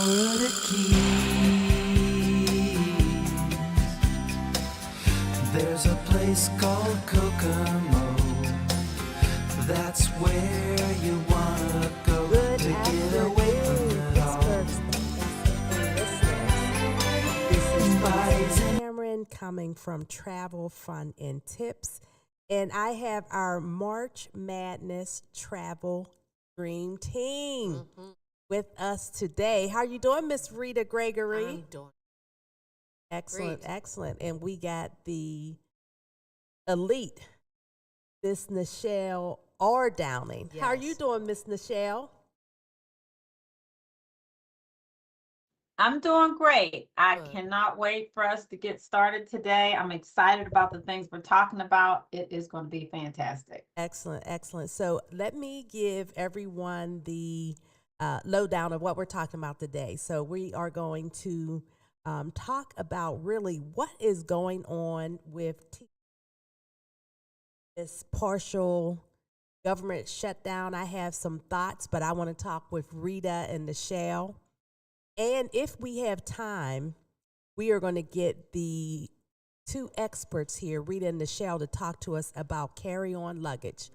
Florida Keys. There's a place called Kokomo. That's where you wanna go Good to get afternoon, away from it all. Pittsburgh listeners. This is Francine Cameron coming from Travel, Fun, and Tips. And I have our March Madness Travel Dream Team with us today. How are you doing, Miss Rita Gregory? I'm doing Excellent, great. excellent. And we got the elite, Miss Nichelle R. Downing. How are you Yes. doing, Miss Nichelle? I'm doing great. I Good. cannot wait for us to get started today. I'm excited about the things we're talking about. It is going to be fantastic. Excellent, excellent. So let me give everyone the lowdown of what we're talking about today. So we are going to talk about really what is going on with this partial government shutdown. I have some thoughts, but I want to talk with Rita and Nichelle. And if we have time, we are going to get the two experts here, Rita and Nichelle, to talk to us about carry-on luggage.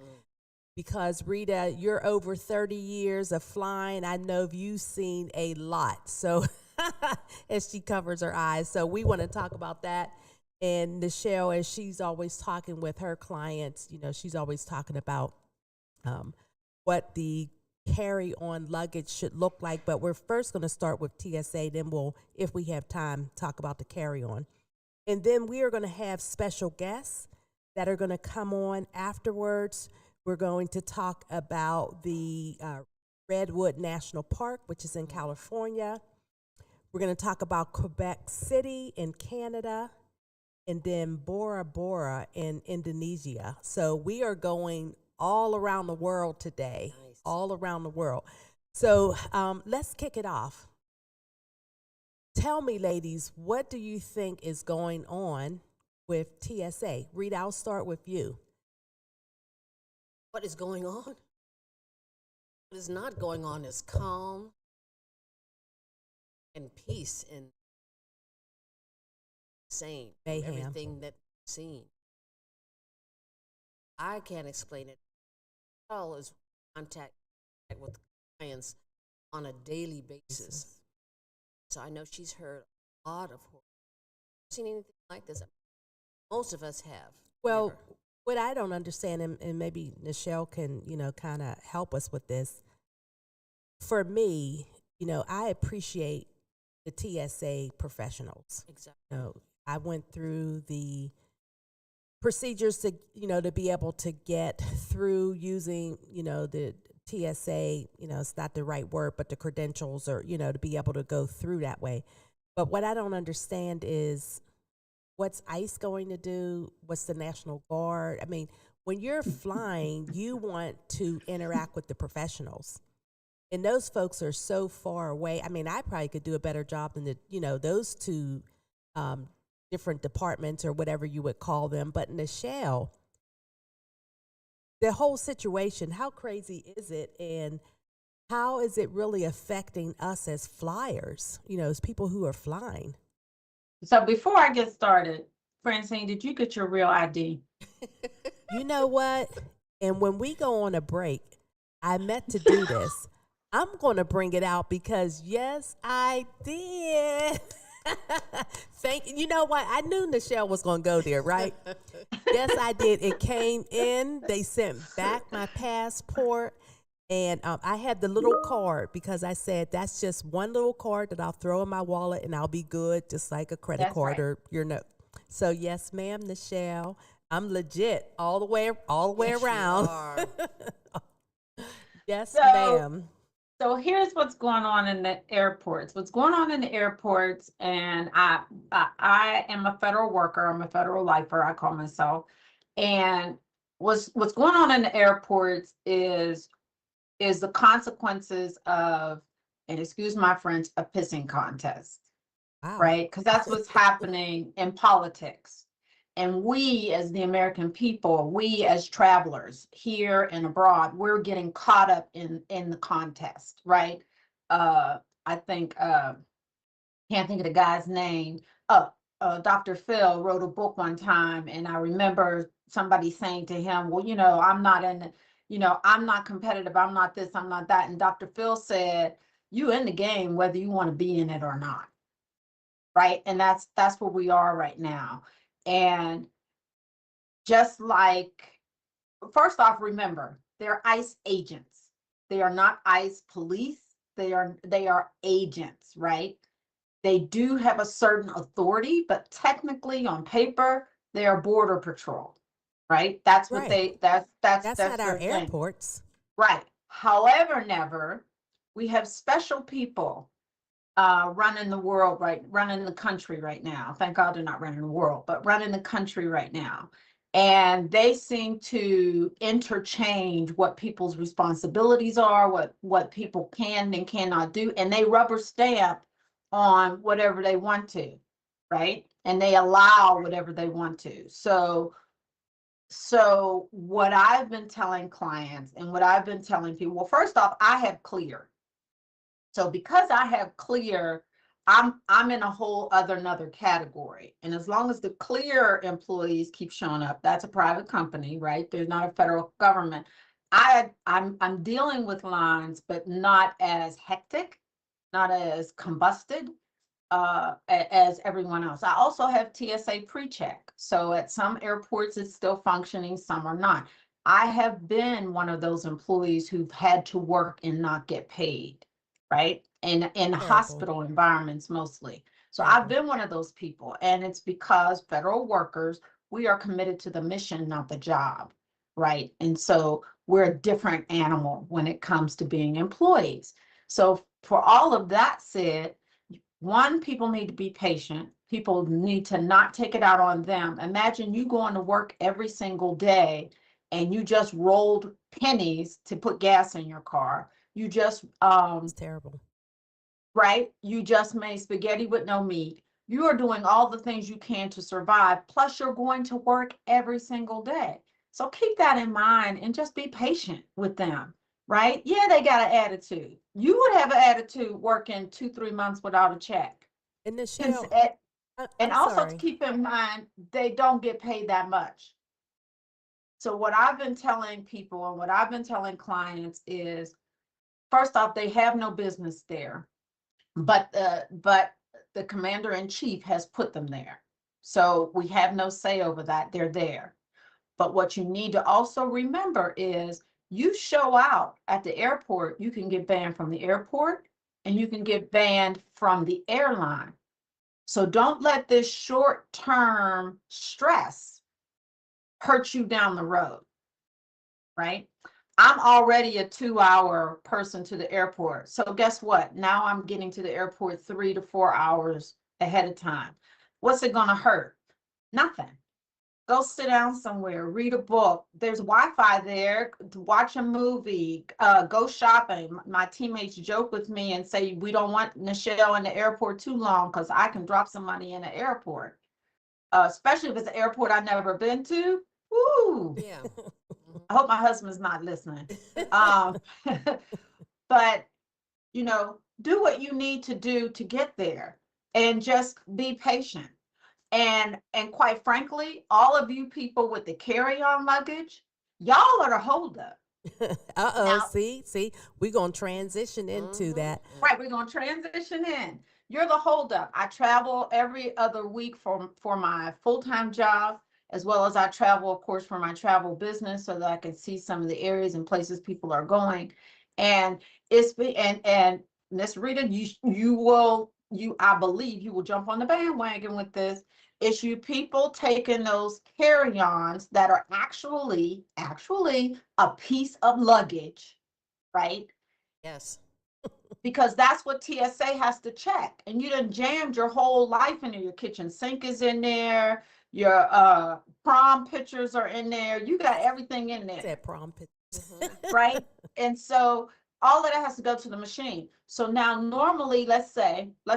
Because, Rita, you're over 30 years of flying. I know you've seen a lot. So, as she covers her eyes. So, we want to talk about that. And Nichelle, as she's always talking with her clients, you know, she's always talking about what the carry-on luggage should look like. But we're first going to start with TSA. Then we'll, if we have time, talk about the carry-on. And then we are going to have special guests that are going to come on afterwards. We're going to talk about the Redwood National Park, which is in California. We're going to talk about Quebec City in Canada, and then Borobudur in Indonesia. So we are going all around the world today, Nice. all around the world. So let's kick it off. Tell me, ladies, what do you think is going on with TSA? Rita, I'll start with you. What is going on? What is not going on is calm and peace and sane. from Mayhem. Everything that we've seen. I can't explain it. All is contact with clients on a daily basis. So I know she's heard a lot of horror. Seen anything like this? Most of us have. Well, Never. what I don't understand, and maybe Nichelle can, you know, kind of help us with this. For me, you know, I appreciate the TSA professionals. Exactly. You know, I went through the procedures to, you know, to be able to get through using, you know, the TSA, you know, it's not the right word, but the credentials, or, you know, to be able to go through that way. But what I don't understand is what's ICE going to do? What's the National Guard? I mean, when you're flying, you want to interact with the professionals. And those folks are so far away. I mean, I probably could do a better job than the, you know, those two different departments or whatever you would call them. But Nichelle, the whole situation, how crazy is it? And how is it really affecting us as flyers, you know, as people who are flying? So before I get started, Francine, did you get your real ID? You know what? And when we go on a break, I meant to do this. I'm going to bring it out because, yes, I did. Thank you. You know what? I knew Nichelle was going to go there, right? Yes, I did. It came in. They sent back my passport. And I had the little card because I said that's just one little card that I'll throw in my wallet and I'll be good, just like a credit That's card right. or your note. So yes, ma'am, Nichelle, I'm legit all the way Yes, you around. are. Yes, So- ma'am. So here's what's going on in the airports. What's going on in the airports, and I am a federal worker. I'm a federal lifer, I call myself. And what's going on in the airports is the consequences of, and excuse my French, a pissing contest, Wow. right? Because that's what's happening in politics. And we, as the American people, we as travelers here and abroad, we're getting caught up in the contest, right? I think, can't think of the guy's name. Dr. Phil wrote a book one time, and I remember somebody saying to him, well, I'm not I'm not competitive. I'm not this, I'm not that. And Dr. Phil said, you in the game, whether you want to be in it or not. Right. And that's where we are right now. And just like, first off, remember, they're ICE agents. They are not ICE police. They are agents, right? They do have a certain authority, but technically on paper, they are border patrol, right? That's what Right. that's That's not their our thing. airports. Right. However, we have special people running the country right now. Thank God they're not running the world, but running the country right now. And they seem to interchange what people's responsibilities are, what people can and cannot do, and they rubber stamp on whatever they want to, right? And they allow whatever they want to. So what I've been telling clients and what I've been telling people, well, first off, I have clear. So because I have clear, I'm in a whole another category. And as long as the clear employees keep showing up, that's a private company, right? There's not a federal government. I'm dealing with lines, but not as hectic, not as combusted as everyone else. I also have TSA pre-check. So at some airports, it's still functioning, some are not. I have been one of those employees who've had to work and not get paid, right? In Terrible. hospital environments mostly. So Terrible. I've been one of those people, and it's because federal workers, we are committed to the mission, not the job, right? And so we're a different animal when it comes to being employees. So for all of that said, one, people need to be patient. People need to not take it out on them. Imagine you going to work every single day and you just rolled pennies to put gas in your car. You just, It's terrible. right? You just made spaghetti with no meat. You are doing all the things you can to survive. Plus, you're going to work every single day. So keep that in mind and just be patient with them, right? Yeah, they got an attitude. You would have an attitude working 2-3 months without a check. And And, Nichelle, and I'm also to sorry. keep in mind, they don't get paid that much. So what I've been telling people and what I've been telling clients is, first off, they have no business there, but the commander-in-chief has put them there. So we have no say over that. They're there. But what you need to also remember is, you show out at the airport, you can get banned from the airport and you can get banned from the airline. So don't let this short-term stress hurt you down the road, right? I'm already a 2-hour person to the airport. So guess what? Now I'm getting to the airport 3 to 4 hours ahead of time. What's it gonna hurt? Nothing. Go sit down somewhere, read a book. There's Wi-Fi there to watch a movie, go shopping. My teammates joke with me and say, we don't want Nichelle in the airport too long because I can drop some money in the airport. Especially if it's an airport I've never been to. Woo! Yeah. I hope my husband's not listening. Um, but, do what you need to do to get there and just be patient. And quite frankly, all of you people with the carry-on luggage, y'all are the holdup. Uh-oh, Now, see, we're going to transition into that. right, we're going to transition in. You're the holdup. I travel every other week for my full-time job, as well as I travel, of course, for my travel business so that I can see some of the areas and places people are going. And and Miss Rita, I believe you will jump on the bandwagon with this. It's you people taking those carry-ons that are actually a piece of luggage, right? Yes. Because that's what TSA has to check. And you done jammed your whole life into your kitchen sink is in there, your prom pictures are in there, you got everything in there. That prom pictures. Right? And so all of that has to go to the machine. So now normally, let's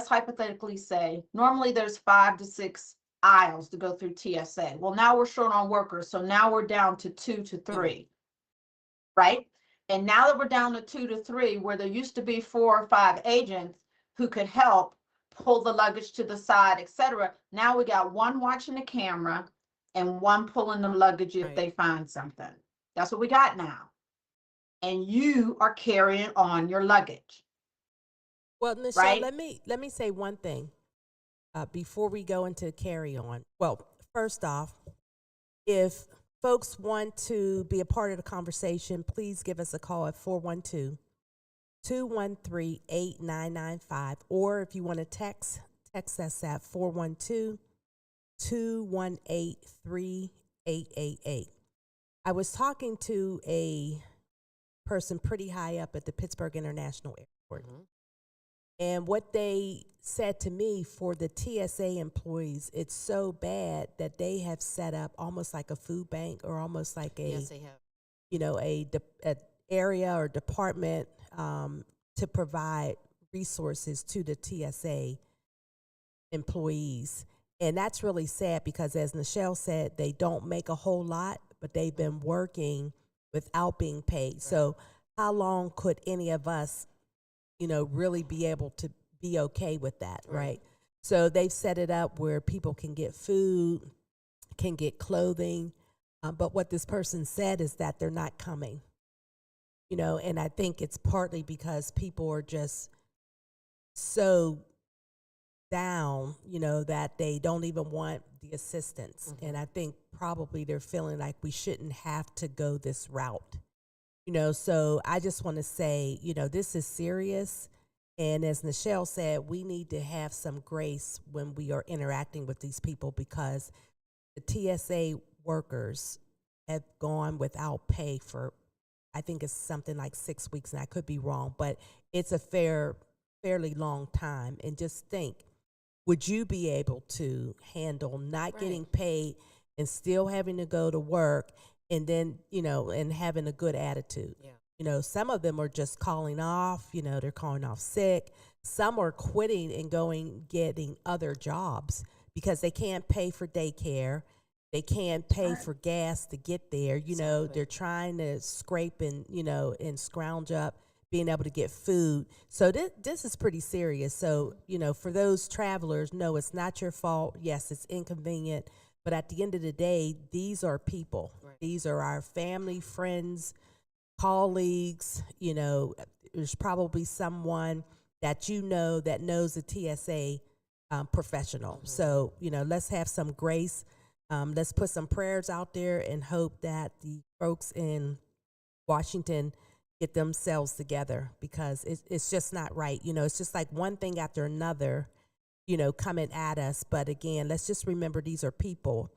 hypothetically say, normally there's 5 to 6 aisles to go through TSA. Well, now we're short on workers. So now we're down to 2 to 3, right? And now that we're down to 2 to 3, where there used to be 4 or 5 agents, who could help pull the luggage to the side, etc. Now we got one watching the camera and one pulling the luggage if Right. they find something. That's what we got now. And you are carrying on your luggage. Well, Nichelle, Right. let me say one thing before we go into carry on. Well, first off, if folks want to be a part of the conversation, please give us a call at 412-213-8995. Or if you want to text us at 412-218-3888. I was talking to a person pretty high up at the Pittsburgh International Airport. And what they said to me, for the TSA employees, it's so bad that they have set up almost like a food bank, or almost like a, Yes, they have. you know, a area or department to provide resources to the TSA employees. And that's really sad because, as Nichelle said, they don't make a whole lot, but they've been working without being paid. Right. So how long could any of us, you know, really be able to be okay with that, right? So they've set it up where people can get food, can get clothing, but what this person said is that they're not coming, you know, and I think it's partly because people are just so down, you know, that they don't even want the assistance. And I think probably they're feeling like we shouldn't have to go this route. You know, so I just want to say, you know, this is serious. And as Nichelle said, we need to have some grace when we are interacting with these people, because the TSA workers have gone without pay for, I think it's something like 6 weeks, and I could be wrong, but it's a fairly long time. And just think, would you be able to handle not getting paid and still having to go to work? And then, you know, and having a good attitude. Yeah. You know, some of them are just calling off, you know, they're calling off sick. Some are quitting and getting other jobs because they can't pay for daycare. They can't pay for gas to get there. You know, they're trying to scrape and, you know, and scrounge up being able to get food. So this is pretty serious. So, you know, for those travelers, no, it's not your fault. Yes, it's inconvenient. But at the end of the day, these are people. Right. These are our family, friends, colleagues. You know, there's probably someone that you know that knows a TSA professional. So, you know, let's have some grace. Let's put some prayers out there and hope that the folks in Washington get themselves together, because it's just not right. You know, it's just like one thing after another, you know, coming at us. But again, let's just remember these are people.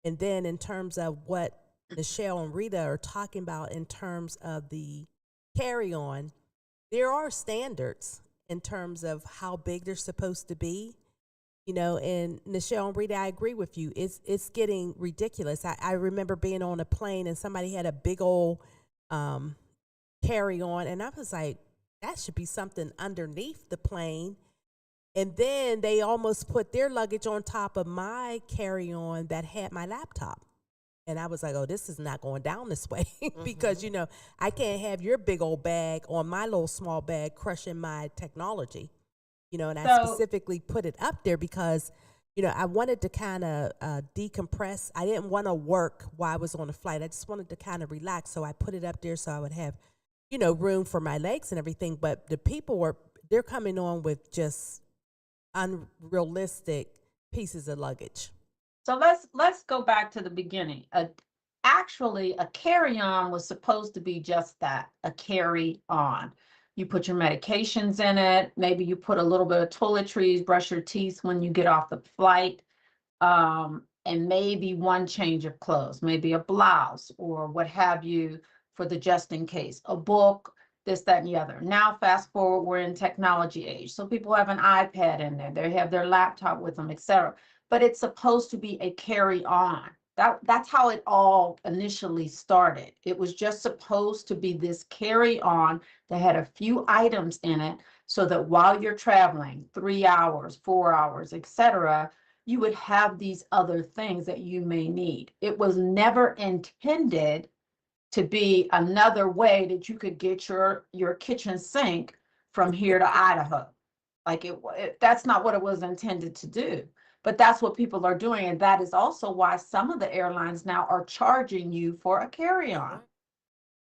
And then in terms of what Nichelle and Rita are talking about in terms of the carry-on, there are standards in terms of how big they're supposed to be. You know, and Nichelle and Rita, I agree with you. It's getting ridiculous. I remember being on a plane and somebody had a big old carry-on, and I was like, that should be something underneath the plane. And then they almost put their luggage on top of my carry-on that had my laptop. And I was like, oh, this is not going down this way because, you know, I can't have your big old bag on my little small bag crushing my technology, you know, and I specifically put it up there because, you know, I wanted to kind of decompress. I didn't want to work while I was on the flight. I just wanted to kind of relax. So I put it up there so I would have, you know, room for my legs and everything. But the people they're coming on with just unrealistic pieces of luggage. So let's go back to the beginning. Actually, a carry-on was supposed to be just that, a carry-on. You put your medications in it. Maybe you put a little bit of toiletries, brush your teeth when you get off the flight, and maybe one change of clothes, maybe a blouse or what have you for the just in case, a book, this, that, and the other. Now, fast forward, we're in technology age. So people have an iPad in there, they have their laptop with them, etc. But it's supposed to be a carry-on. That's how it all initially started. It was just supposed to be this carry-on that had a few items in it so that while you're traveling 3 hours, 4 hours, etc., you would have these other things that you may need. It was never intended to be another way that you could get your kitchen sink from here to Idaho. Like that's not what it was intended to do. But that's what people are doing. And that is also why some of the airlines now are charging you for a carry-on. Right.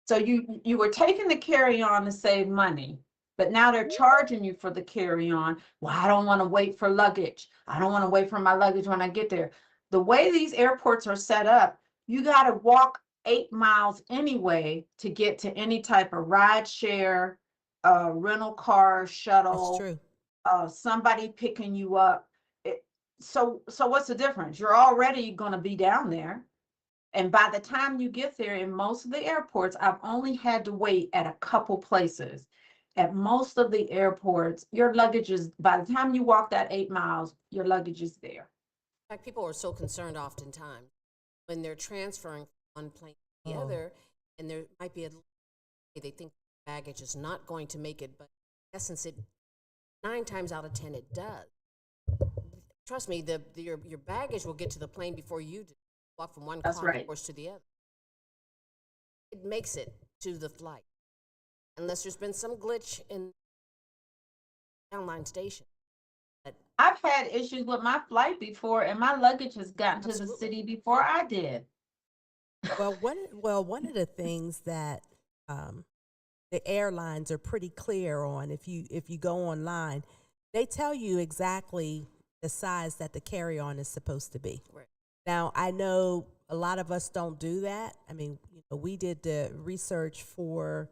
So you were taking the carry-on to save money, but now they're charging you for the carry-on. Well, I don't want to wait for luggage. I don't want to wait for my luggage when I get there. The way these airports are set up, you got to walk 8 miles anyway to get to any type of ride share, rental car, That's shuttle, true. somebody picking you up. So what's the difference? You're already going to be down there. And by the time you get there, in most of the airports, I've only had to wait at a couple places. At most of the airports, your luggage is, by the time you walk that 8 miles, your luggage is there. In fact, people are so concerned oftentimes when they're transferring from one plane to the Oh. other, and there might be they think baggage is not going to make it, but in essence, 9 times out of 10 it does. Trust me, your baggage will get to the plane before you do. Walk from one That's right. concourse to the other. It makes it to the flight, unless there's been some glitch in the downline station. But I've had issues with my flight before, and my luggage has gotten to the Absolutely. city before I did. Well, one of the things that the airlines are pretty clear on, if you go online, they tell you exactly the size that the carry-on is supposed to be. Right. Now, I know a lot of us don't do that. I mean, we did the research for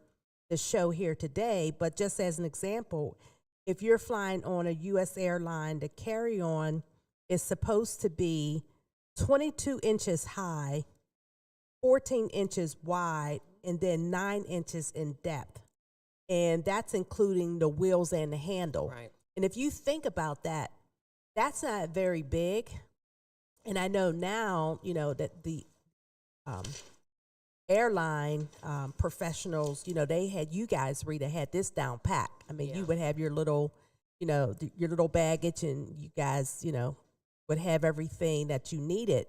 the show here today, but just as an example, if you're flying on a U.S. airline, the carry-on is supposed to be 22 inches high, 14 inches wide, and then 9 inches in depth. And that's including the wheels and the handle. Right. And if you think about that, that's not very big. And I know now, that the airline professionals, they had, you guys, Rita, had this down pat. I mean, Yeah. you would have your little, your little baggage, and you guys, would have everything that you needed.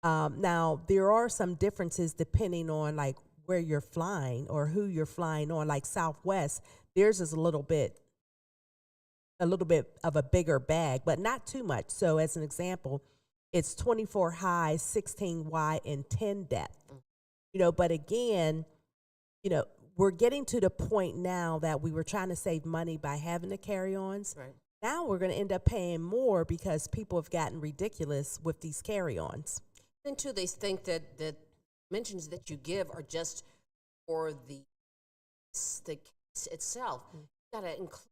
Now, there are some differences depending on like where you're flying or who you're flying on. Like Southwest, theirs is a little bit of a bigger bag, but not too much. So as an example, it's 24 high, 16 wide, and 10 depth. But again, we're getting to the point now that we were trying to save money by having the carry-ons. Right. Now we're going to end up paying more because people have gotten ridiculous with these carry-ons. Then too, they think that the mentions that you give are just for the case itself. You gotta include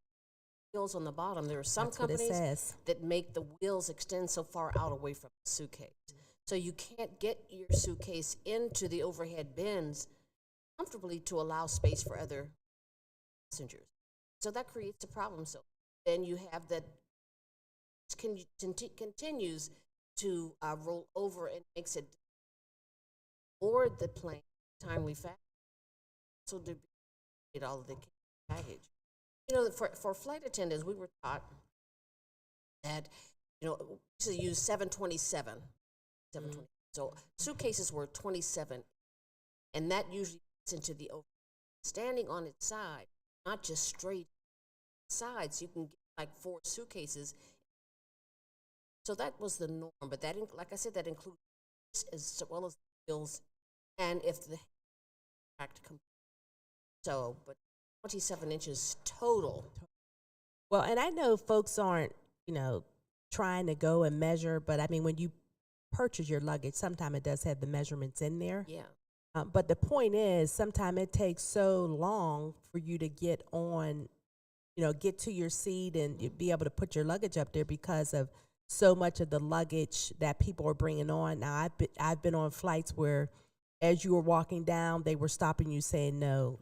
wheels on the bottom. There are some That's what it companies says. that make the wheels extend so far out away from the suitcase. So you can't get your suitcase into the overhead bins comfortably to allow space for other passengers. So that creates a problem. So then you have that continues to roll over and makes it board the plane timely fashion. So to get all of the baggage. For flight attendants, we were taught that, to use 727. So suitcases were 27, and that usually gets into the over. Standing on its side, not just straight sides, you can get like 4 suitcases. So that was the norm, but that, like I said, that includes as well as the wheels, and if the so, but 27 inches total. Well, and I know folks aren't, trying to go and measure, but I mean, when you purchase your luggage, sometimes it does have the measurements in there. Yeah. But the point is, sometimes it takes so long for you to get on, get to your seat and be able to put your luggage up there because of so much of the luggage that people are bringing on. Now, I've been on flights where, as you were walking down, they were stopping you saying, no,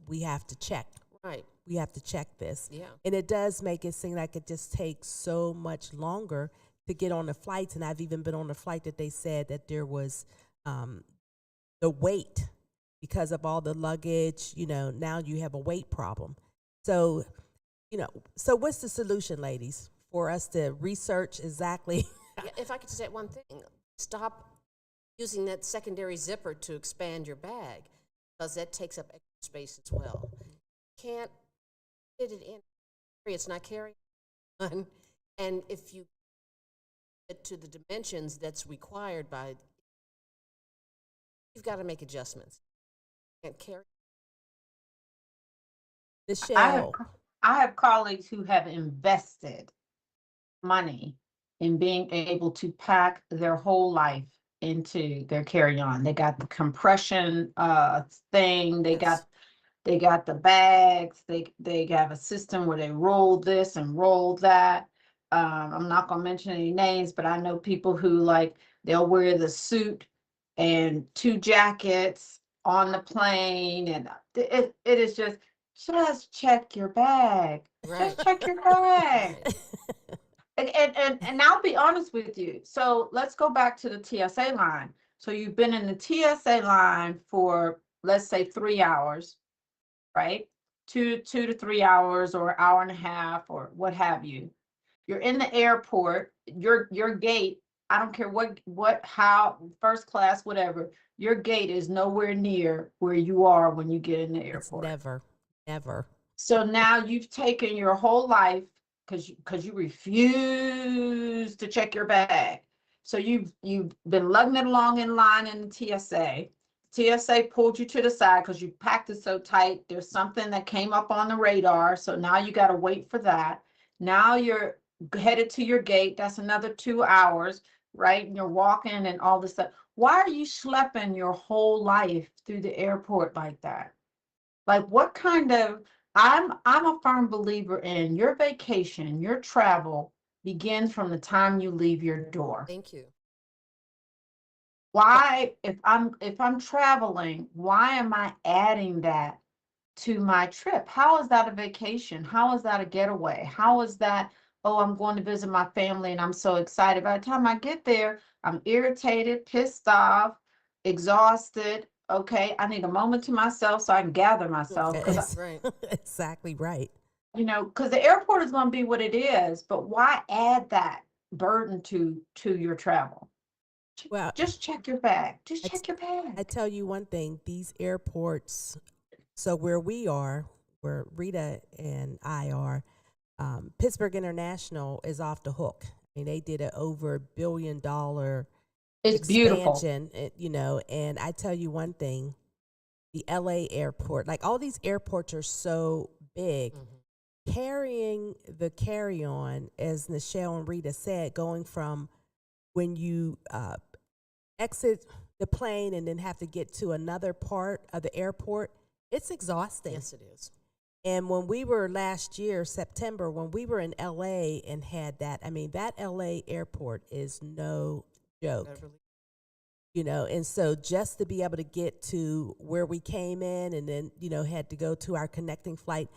we have to check. Right. We have to check this. Yeah. And it does make it seem like it just takes so much longer to get on the flights. And I've even been on a flight that they said that there was the weight because of all the luggage, now you have a weight problem. So, so what's the solution, ladies, for us to research exactly? Yeah, if I could say one thing, stop using that secondary zipper to expand your bag, because that takes up extra space as well. Can't fit it in. It's not carrying. And if you get to the dimensions that's required by, you've got to make adjustments. You can't carry. I have, Nichelle, I have colleagues who have invested money in being able to pack their whole life into their carry-on. They got the compression thing, Yes. they got the bags, they have a system where they roll this and roll that. I'm not gonna mention any names, but I know people who like they'll wear the suit and 2 jackets on the plane, and it is just check your bag. Right. Just check your bag. Right. And I'll be honest with you. So let's go back to the TSA line. So you've been in the TSA line for, let's say, 3 hours, right? Two to 3 hours or hour and a half or what have you. You're in the airport, your gate, I don't care how, first class, whatever, your gate is nowhere near where you are when you get in the it's airport. never. So now you've taken your whole life because you refuse to check your bag. So you've been lugging it along in line in the TSA. TSA pulled you to the side because you packed it so tight. There's something that came up on the radar. So now you got to wait for that. Now you're headed to your gate. That's another 2 hours, right? And you're walking and all this stuff. Why are you schlepping your whole life through the airport like that? Like what kind of, I'm a firm believer in your vacation, your travel begins from the time you leave your door. Thank you. Why, if I'm traveling, why am I adding that to my trip? How is that a vacation? How is that a getaway? How is that, oh, I'm going to visit my family and I'm so excited. By the time I get there, I'm irritated, pissed off, exhausted. Okay, I need a moment to myself so I can gather myself because It's Right. exactly right. because the airport is going to be what it is, but why add that burden to your travel? Well, Just check your bag. Just I, t- check your I bag. tell you one thing, these airports, so where we are, where Rita and I are, Pittsburgh International is off the hook. I mean, they did an over $1 billion It's beautiful. expansion, and I tell you one thing, the LA airport, like all these airports are so big, carrying the carry-on, as Nichelle and Rita said, going from when you exit the plane and then have to get to another part of the airport, it's exhausting. Yes, it is. And when we were last year, September, when we were in LA and had that, I mean, that LA airport is no joke. Beverly. And so just to be able to get to where we came in and then, had to go to our connecting flight,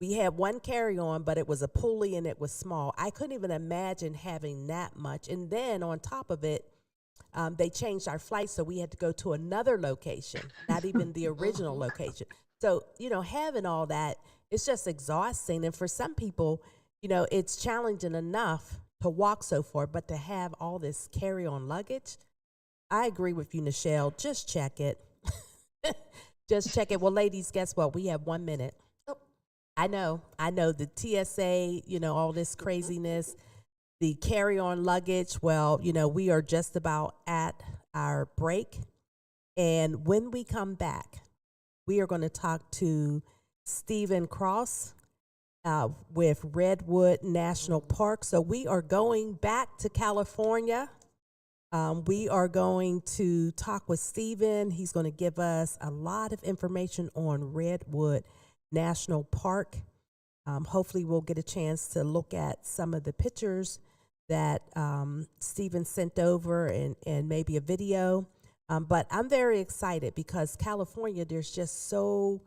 we had one carry-on, but it was a pulley and it was small. I couldn't even imagine having that much. And then on top of it, they changed our flight, so we had to go to another location, not even the original location. So, having all that, it's just exhausting. And for some people, it's challenging enough to walk so far, but to have all this carry-on luggage, I agree with you, Nichelle. Just check it. Just check it. Well, ladies, guess what? We have 1 minute. Oh. I know. The TSA, all this craziness, the carry-on luggage. Well, we are just about at our break. And when we come back, we are going to talk to Steven Krause with Redwood National Park. So we are going back to California. We are going to talk with Steven. He's going to give us a lot of information on Redwood National Park. Hopefully we'll get a chance to look at some of the pictures that Steven sent over and maybe a video. But I'm very excited because California, it's so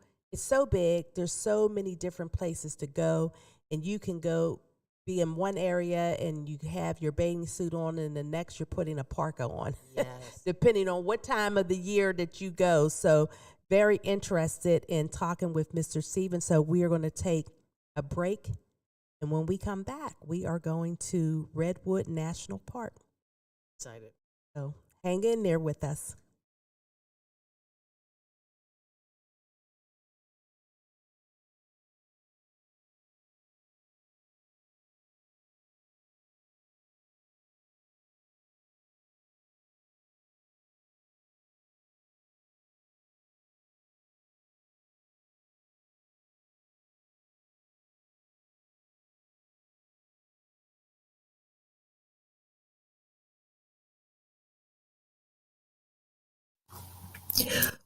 big. There's so many different places to go, and you can go be in one area and you have your bathing suit on, and the next you're putting a parka on, Yes. depending on what time of the year that you go. So very interested in talking with Mr. Steven. So we are going to take a break. And when we come back, we are going to Redwood National Park. Excited. So hang in there with us.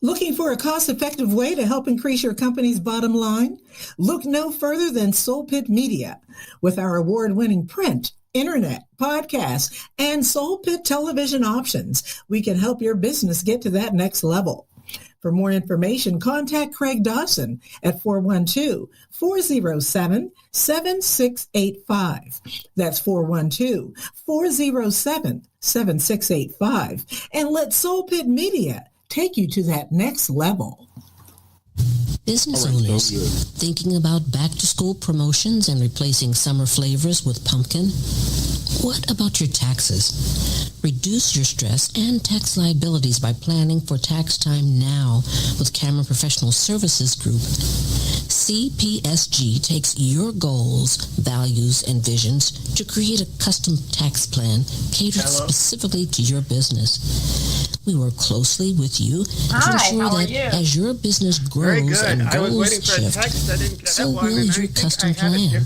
Looking for a cost-effective way to help increase your company's bottom line? Look no further than Soul Pit Media. With our award-winning print, internet, podcast, and Soul Pit television options, we can help your business get to that next level. For more information, contact Craig Dawson at 412-407-7685. That's 412-407-7685. And let Soul Pit Media take you to that next level. Business owners thinking about back-to-school promotions and replacing summer flavors with pumpkin? What about your taxes? Reduce your stress and tax liabilities by planning for tax time now with Cameron Professional Services Group. CPSG takes your goals, values, and visions to create a custom tax plan catered specifically to your business. We work closely with you to ensure that as your business grows and goals shift, so will your custom plan.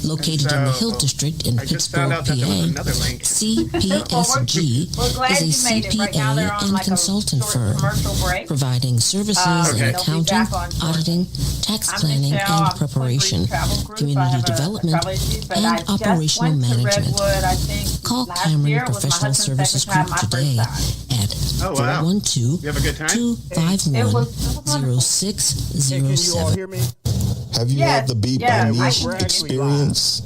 Located in the Hill District in Pittsburgh, PA, CPSG is a CPA and consultant firm, providing services in accounting, auditing, tax planning and preparation, community development, and operational management. Call Cameron Professional Services Group today at 412-251-0607. Have you had the Beat by Niche experience?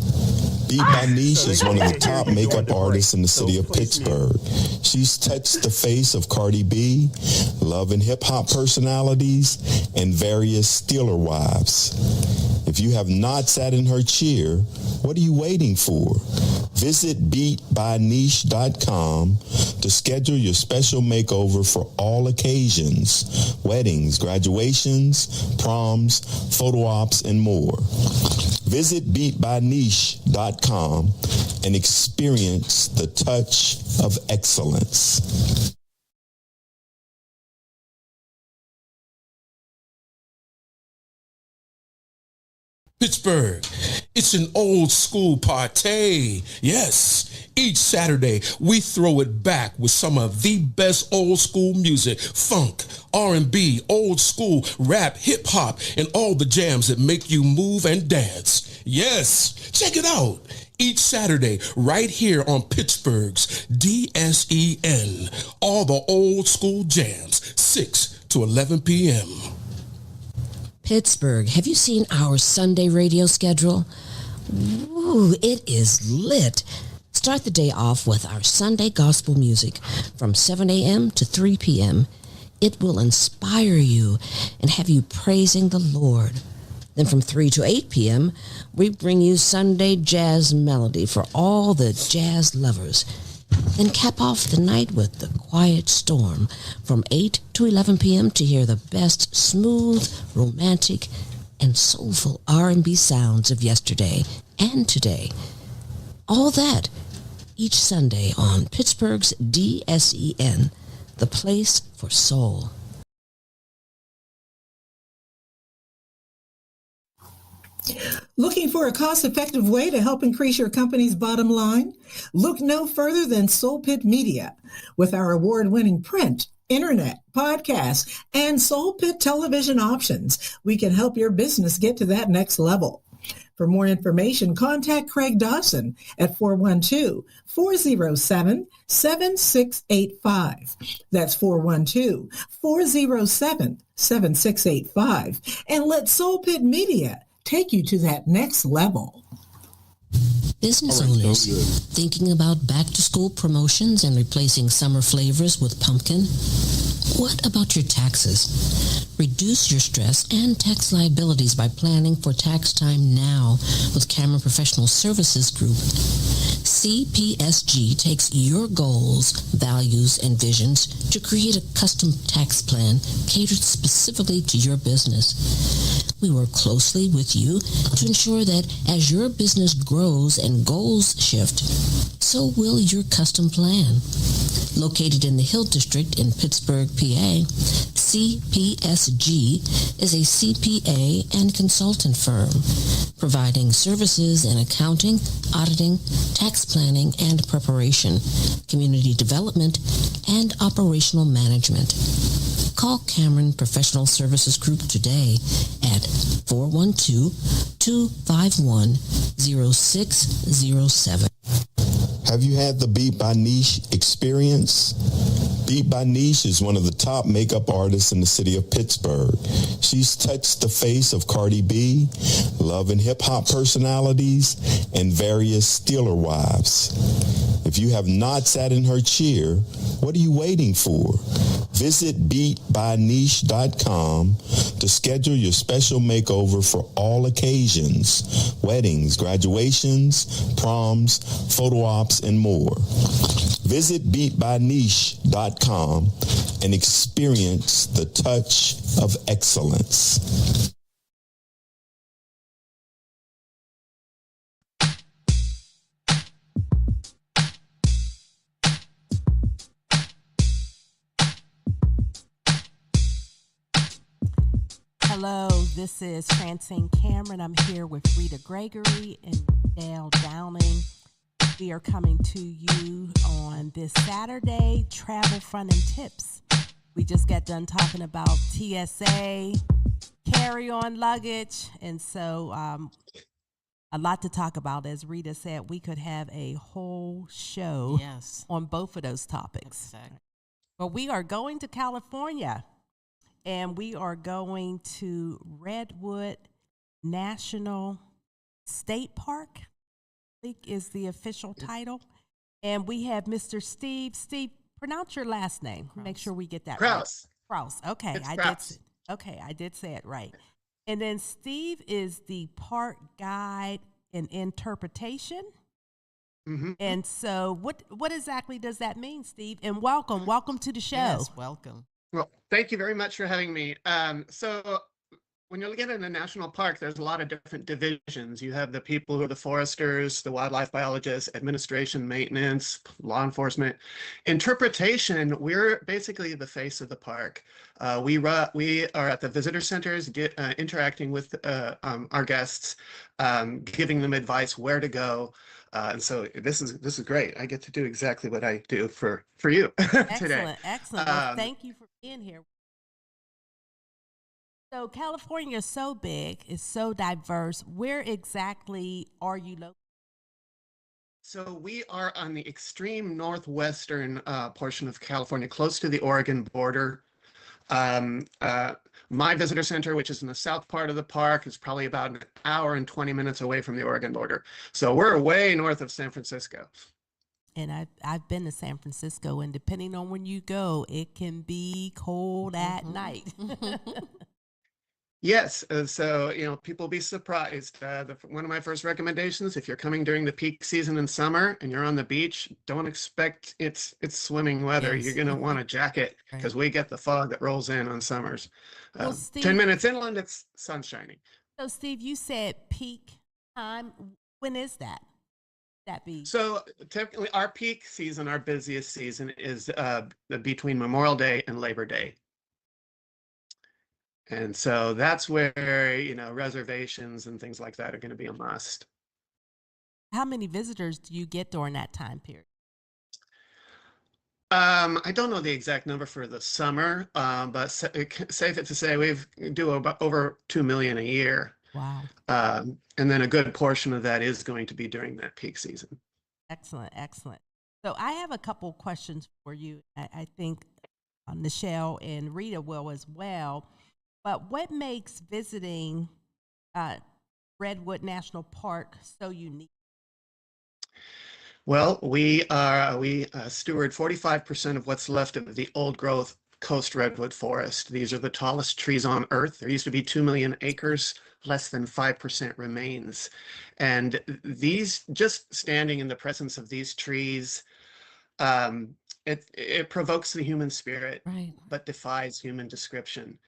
Beat by Niche is one of the top makeup artists in the city of Pittsburgh. She's touched the face of Cardi B, Love and Hip Hop personalities, and various Steeler wives. If you have not sat in her chair, what are you waiting for? Visit beatbyniche.com to schedule your special makeover for all occasions: weddings, graduations, proms, photo ops, and more. Visit beatbyniche.com and experience the touch of excellence. Pittsburgh, it's an old school party. Yes, each Saturday we throw it back with some of the best old school music, funk, R&B, old school, rap, hip hop, and all the jams that make you move and dance. Yes, check it out. Each Saturday right here on Pittsburgh's DSEN. All the old school jams, 6 to 11 p.m. Pittsburgh, have you seen our Sunday radio schedule? Ooh, it is lit. Start the day off with our Sunday gospel music from 7 a.m. to 3 p.m. It will inspire you and have you praising the Lord. Then from 3 to 8 p.m., we bring you Sunday jazz melody for all the jazz lovers. Then cap off the night with the Quiet Storm from 8 to 11 p.m. to hear the best smooth, romantic, and soulful R&B sounds of yesterday and today. All that each Sunday on Pittsburgh's DSEN, the place for soul. Looking for a cost-effective way to help increase your company's bottom line? Look no further than Soul Pit Media. With our award-winning print, internet, podcast, and Soul Pit television options, we can help your business get to that next level. For more information, contact Craig Dawson at 412-407-7685. That's 412-407-7685. And let Soul Pit Media take you to that next level. Business owners thinking about back-to-school promotions and replacing summer flavors with pumpkin? What about your taxes? Reduce your stress and tax liabilities by planning for tax time now with Cameron Professional Services Group. CPSG takes your goals, values, and visions to create a custom tax plan catered specifically to your business. We work closely with you to ensure that as your business grows and goals shift, so will your custom plan. Located in the Hill District in Pittsburgh, PA, CPSG is a CPA and consultant firm, providing services in accounting, auditing, tax planning and preparation, community development, and operational management. Call Cameron Professional Services Group today at 412-251-0607. Have you had the Beat by Niche experience? Beat by Niche is one of the top makeup artists in the city of Pittsburgh. She's touched the face of Cardi B, Love and Hip Hop personalities, and various Steeler wives. If you have not sat in her chair, what are you waiting for? Visit beatbyniche.com to schedule your special makeover for all occasions: weddings, graduations, proms, photo ops, and more. Visit beatbyniche.com and experience the touch of excellence. Hello, this is Francine Cameron. I'm here with Rita Gregory and Dale Downing. We are coming to you on this Saturday, Travel Fun and Tips. We just got done talking about TSA, carry-on luggage, and so a lot to talk about. As Rita said, we could have a whole show on both of those topics. Exactly. But we are going to California. And we are going to Redwood National State Park, I think is the official title. And we have Mr. Steve. Steve, pronounce your last name. Krause. Make sure we get that Krause. right. Krause. Okay, It's I Krause. did. Okay, I did say it right. And then Steve is the park guide and interpretation. Mm-hmm. And so, what exactly does that mean, Steve? And welcome to the show. Yes, welcome. Well, thank you very much for having me. So when you're looking at a national park, there's a lot of different divisions. You have the people who are the foresters, the wildlife biologists, administration, maintenance, law enforcement. Interpretation, we're basically the face of the park. We are at the visitor centers, interacting with our guests, giving them advice where to go. And so this is great. I get to do exactly what I do for you today. Excellent. Well, thank you for being here. So California is so big, it's so diverse. Where exactly are you located? So we are on the extreme northwestern portion of California, close to the Oregon border. My visitor center, which is in the south part of the park, is probably about an hour and 20 minutes away from the Oregon border. So we're way north of San Francisco. And I've been to San Francisco, and depending on when you go, it can be cold at night. Yes, so people be surprised. One of my first recommendations, if you're coming during the peak season in summer and you're on the beach, don't expect it's swimming weather. Yes. You're going to want a jacket because we get the fog that rolls in on summers. Well, Steve, 10 minutes inland, it's sun shining. So, Steve, you said peak time. When is that? That be? So typically our peak season, our busiest season is between Memorial Day and Labor Day. And so that's where, reservations and things like that are going to be a must. How many visitors do you get during that time period? I don't know the exact number for the summer, but safe it to say we do about over 2 million a year. Wow. And then a good portion of that is going to be during that peak season. Excellent. So I have a couple questions for you. I think Nichelle and Rita will as well. But what makes visiting Redwood National Park so unique? Well, we steward 45% of what's left of the old growth coast redwood forest. These are the tallest trees on earth. There used to be 2 million acres, less than 5% remains. And these, just standing in the presence of these trees, it provokes the human spirit, Right. but defies human description.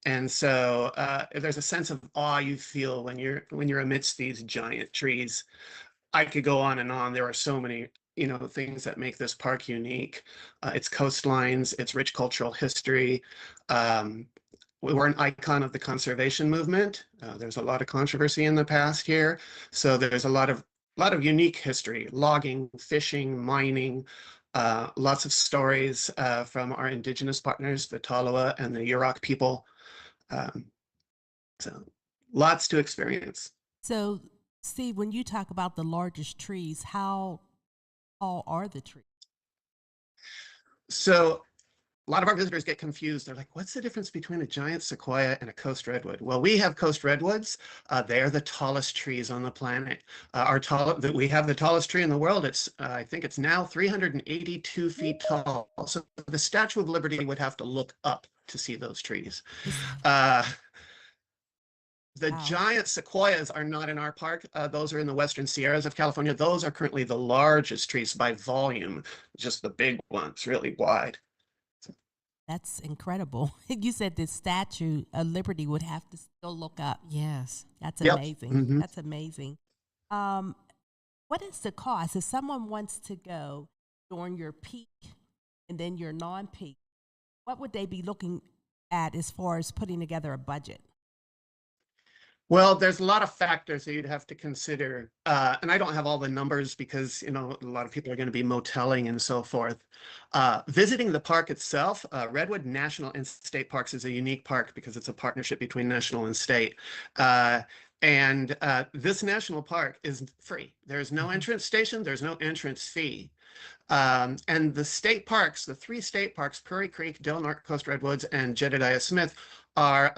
And so there's a sense of awe you feel when you're amidst these giant trees. I could go on and on. There are so many, things that make this park unique. Its coastlines, its rich cultural history. We're an icon of the conservation movement. There's a lot of controversy in the past here. So there's a lot of unique history: logging, fishing, mining, Lots of stories from our indigenous partners, the Tolowa and the Yurok people. So lots to experience. So, Steve, when you talk about the largest trees, how tall are the trees? So a lot of our visitors get confused. They're like, what's the difference between a giant sequoia and a coast redwood? Well, we have coast redwoods. They're the tallest trees on the planet. We have the tallest tree in the world. It's, I think it's now 382 feet tall. So the Statue of Liberty would have to look up to see those trees. The giant sequoias are not in our park. Those are in the Western Sierras of California. Those are currently the largest trees by volume, just the big ones, really wide. That's incredible. You said the Statue of Liberty would have to still look up. Yes. That's Yep. amazing. Mhm. That's amazing. What is the cost? If someone wants to go during your peak and then your non-peak, what would they be looking at as far as putting together a budget? Well, there's a lot of factors that you'd have to consider. And I don't have all the numbers because, you know, a lot of people are going to be moteling and so forth. Visiting the park itself, Redwood National and State Parks is a unique park because it's a partnership between national and state. And this national park is free. There's no entrance station. There's no entrance fee. And the state parks, the 3 state parks, Prairie Creek, Del Norte Coast Redwoods, and Jedediah Smith are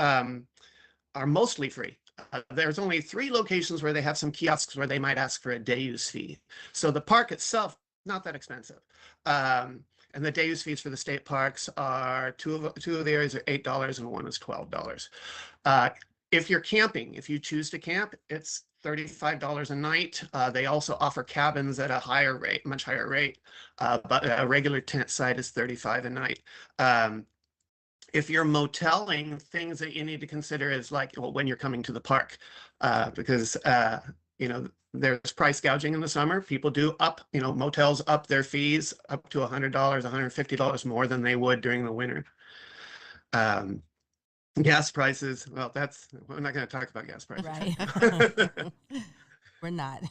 mostly free. There's only 3 locations where they have some kiosks where they might ask for a day use fee. So the park itself, not that expensive. And the day use fees for the state parks are two of the areas are $8 and one is $12. If you're camping, if you choose to camp, it's $35 a night. They also offer cabins at a higher rate, much higher rate, but a regular tent site is $35 a night. If you're moteling, things that you need to consider is like, well, when you're coming to the park, because you know, there's price gouging in the summer. People do motels up their fees up to $100, $150 more than they would during the winter. Gas prices, well, we're not going to talk about gas prices. Right. We're not.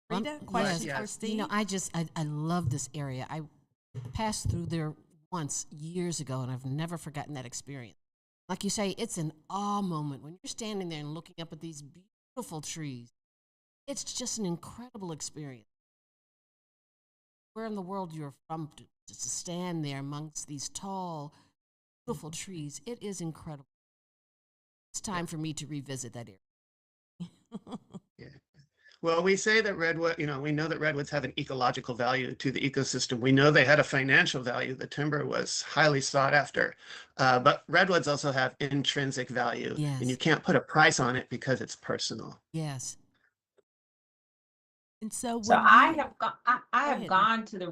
Rita, question for Steve? You know, I love this area. I passed through there once years ago, and I've never forgotten that experience. Like you say, it's an awe moment when you're standing there and looking up at these beautiful trees. It's just an incredible experience. Where in the world you're from to stand there amongst these tall, beautiful trees, it is incredible. It's time for me to revisit that area. Yeah. Well, we say that redwood, we know that redwoods have an ecological value to the ecosystem. We know they had a financial value. The timber was highly sought after. But redwoods also have intrinsic value. Yes. And you can't put a price on it because it's personal. Yes. And so, So I have gone to the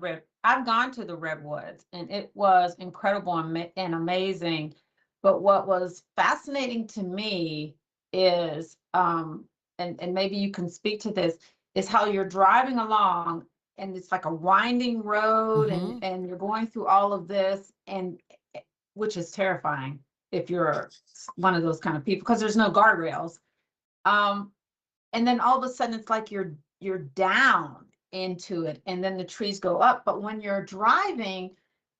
redwoods, and it was incredible and amazing. But what was fascinating to me is, and maybe you can speak to this, is how you're driving along and it's like a winding road, and you're going through all of this, and which is terrifying if you're one of those kind of people, because there's no guardrails. And then all of a sudden it's like you're down into it, and then the trees go up. But when you're driving,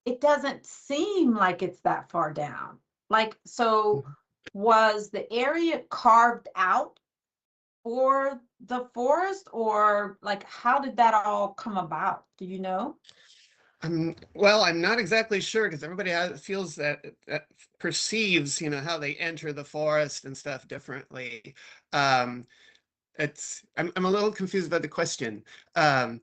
it doesn't seem like it's that far down. Like, so was the area carved out for the forest, or like, how did that all come about? Do you know? Well, I'm not exactly sure, because everybody feels that perceives, how they enter the forest and stuff differently. I'm a little confused about the question. Because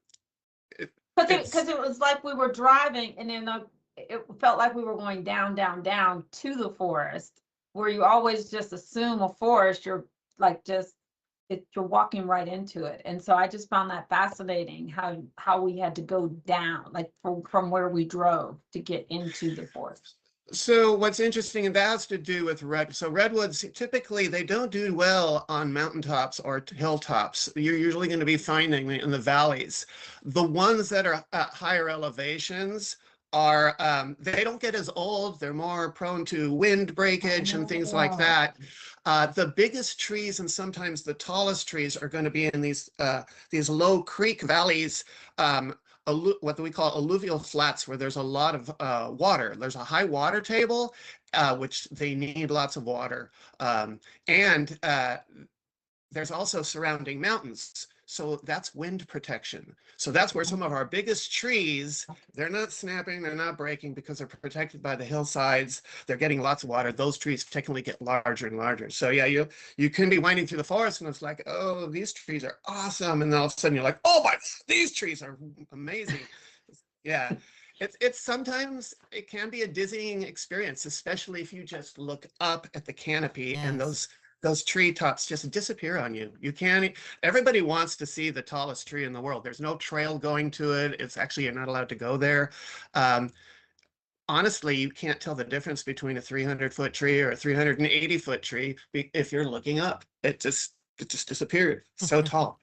it was like we were driving, and then it felt like we were going down, down, down to the forest, where you always just assume a forest, you're like you're walking right into it. And so I just found that fascinating, how we had to go down, like from where we drove to get into the forest. So what's interesting, and that has to do with redwoods, typically they don't do well on mountaintops or hilltops. You're usually going to be finding in the valleys. The ones that are at higher elevations are they don't get as old. They're more prone to wind breakage and things like that. The biggest trees and sometimes the tallest trees are going to be in these low creek valleys, what we call alluvial flats, where there's a lot of water. There's a high water table, which they need lots of water. And there's also surrounding mountains. So that's wind protection. So that's where some of our biggest trees, they're not snapping, they're not breaking because they're protected by the hillsides. They're getting lots of water. Those trees technically get larger and larger. So yeah, you can be winding through the forest and it's like, oh, these trees are awesome. And then all of a sudden you're like, oh my God, these trees are amazing. Yeah. It's sometimes it can be a dizzying experience, especially if you just look up at the canopy and those treetops just disappear on you. You can't, everybody wants to see the tallest tree in the world. There's no trail going to it. It's actually, you're not allowed to go there. Honestly, you can't tell the difference between a 300-foot tree or a 380-foot tree if you're looking up. It just disappeared. So tall.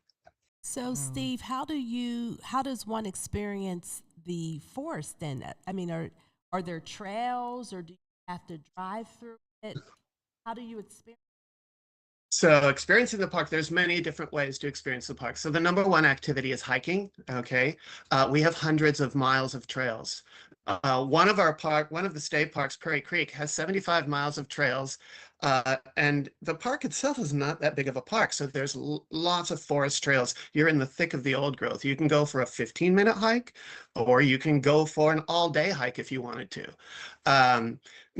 So, Steve, how does one experience the forest then? I mean, are there trails or do you have to drive through it? How do you experience? So experiencing the park, there's many different ways to experience the park. So the number one activity is hiking, okay? We have hundreds of miles of trails. One of the state parks, Prairie Creek, has 75 miles of trails. And the park itself is not that big of a park. So there's lots of forest trails. You're in the thick of the old growth. You can go for a 15-minute hike, or you can go for an all-day hike if you wanted to.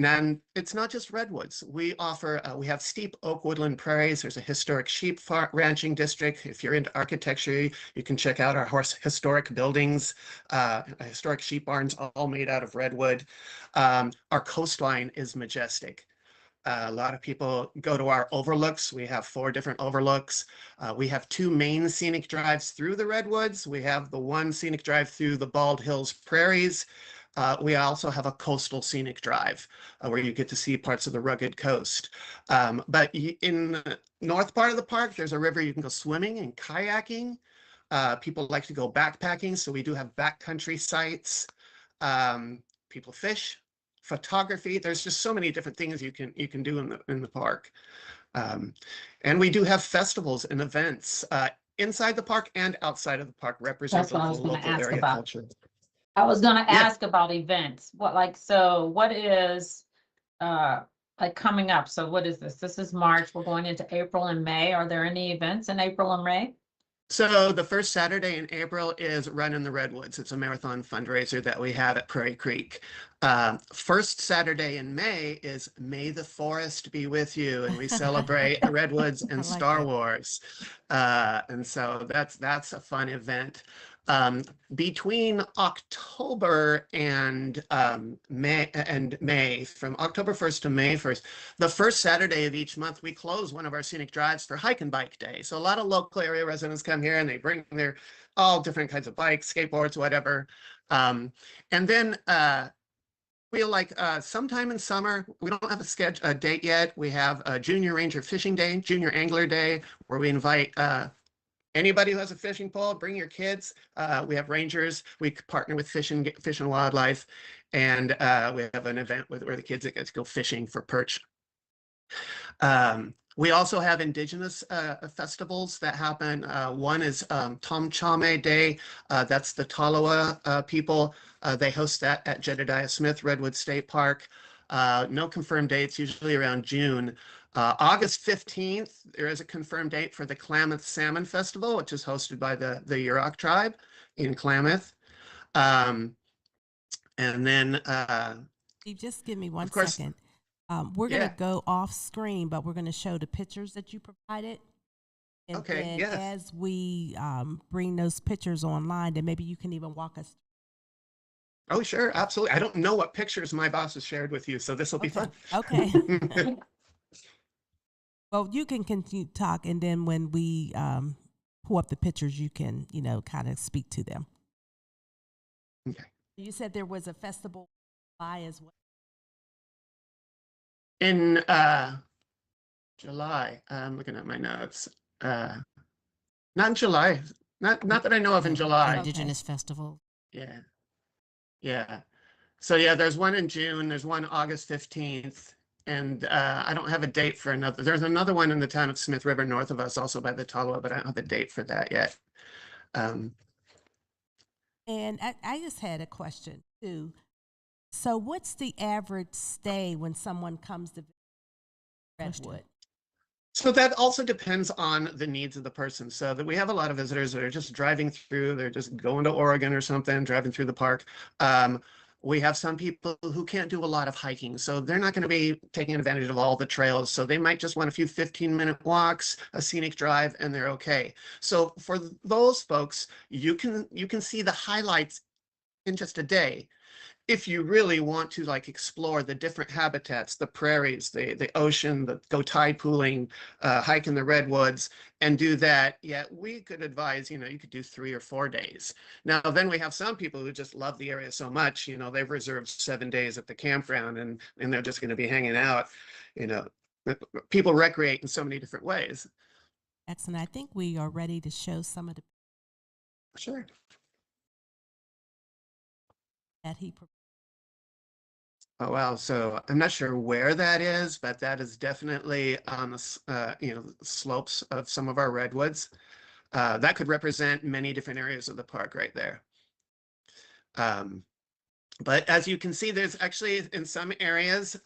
And it's not just redwoods. We have steep oak woodland prairies. There's a historic sheep ranching district. If you're into architecture, you can check out our historic buildings, historic sheep barns, all made out of redwood. Our coastline is majestic. A lot of people go to our overlooks. We have 4 different overlooks. We have 2 main scenic drives through the redwoods. We have the one scenic drive through the Bald Hills prairies. We also have a coastal scenic drive where you get to see parts of the rugged coast. But in the north part of the park, there's a river you can go swimming and kayaking. People like to go backpacking, so we do have backcountry sites. People fish, photography. There's just so many different things you can do in the park. And we do have festivals and events inside the park and outside of the park, represent the local area culture. I was going to ask about events. What is like coming up? So what is this? This is March. We're going into April and May. Are there any events in April and May? So the first Saturday in April is Run in the Redwoods. It's a marathon fundraiser that we have at Prairie Creek. First Saturday in May is May the Forest Be With You, and we celebrate the Redwoods and Star Wars. And so that's a fun event. Between October and May, from October 1st to May 1st, the first Saturday of each month, we close one of our scenic drives for Hike and Bike Day. So a lot of local area residents come here and they bring their all different kinds of bikes, skateboards, whatever. And then sometime in summer, we don't have a date yet. We have a Junior Ranger Fishing Day, Junior Angler Day, where we invite anybody who has a fishing pole, bring your kids. We have rangers. We partner with Fish and Wildlife, and we have an event where the kids get to go fishing for perch. We also have indigenous festivals that happen. One is Tom Chame Day. That's the Tolowa people. They host that at Jedediah Smith Redwood State Park. No confirmed dates, usually around June. August 15th, there is a confirmed date for the Klamath Salmon Festival, which is hosted by the Yurok tribe in Klamath. And then Steve, just give me one second. We're going to go off screen, but we're going to show the pictures that you provided. And then as we bring those pictures online, then maybe you can even walk us. Oh, sure. Absolutely. I don't know what pictures my boss has shared with you, so this will be fun. Okay. Well, you can continue to talk, and then when we pull up the pictures, you can, kind of speak to them. Okay. You said there was a festival as well. In July, I'm looking at my notes. Not in July. Not that I know of in July. Indigenous Festival. Yeah. So yeah, there's one in June, there's one August 15th, and I don't have a date for another. There's another one in the town of Smith River north of us, also by the Tolowa, but I don't have a date for that yet. And I just had a question too. So what's the average stay when someone comes to Redwood? So that also depends on the needs of the person. So that we have a lot of visitors that are just driving through, they're just going to Oregon or something, driving through the park. We have some people who can't do a lot of hiking, so they're not going to be taking advantage of all the trails. So they might just want a few 15-minute walks, a scenic drive, and they're okay. So for those folks, you can see the highlights in just a day. If you really want to like explore the different habitats, the prairies, the ocean, go tide pooling, hike in the redwoods, and do that, yeah, we could advise, you could do 3 or 4 days. Now, then we have some people who just love the area so much, they've reserved 7 days at the campground and they're just going to be hanging out. People recreate in so many different ways. Excellent. I think we are ready to show some of the Sure. that he provided. Oh, wow. So I'm not sure where that is, but that is definitely on the slopes of some of our redwoods. That could represent many different areas of the park right there. But as you can see, there's actually in some areas,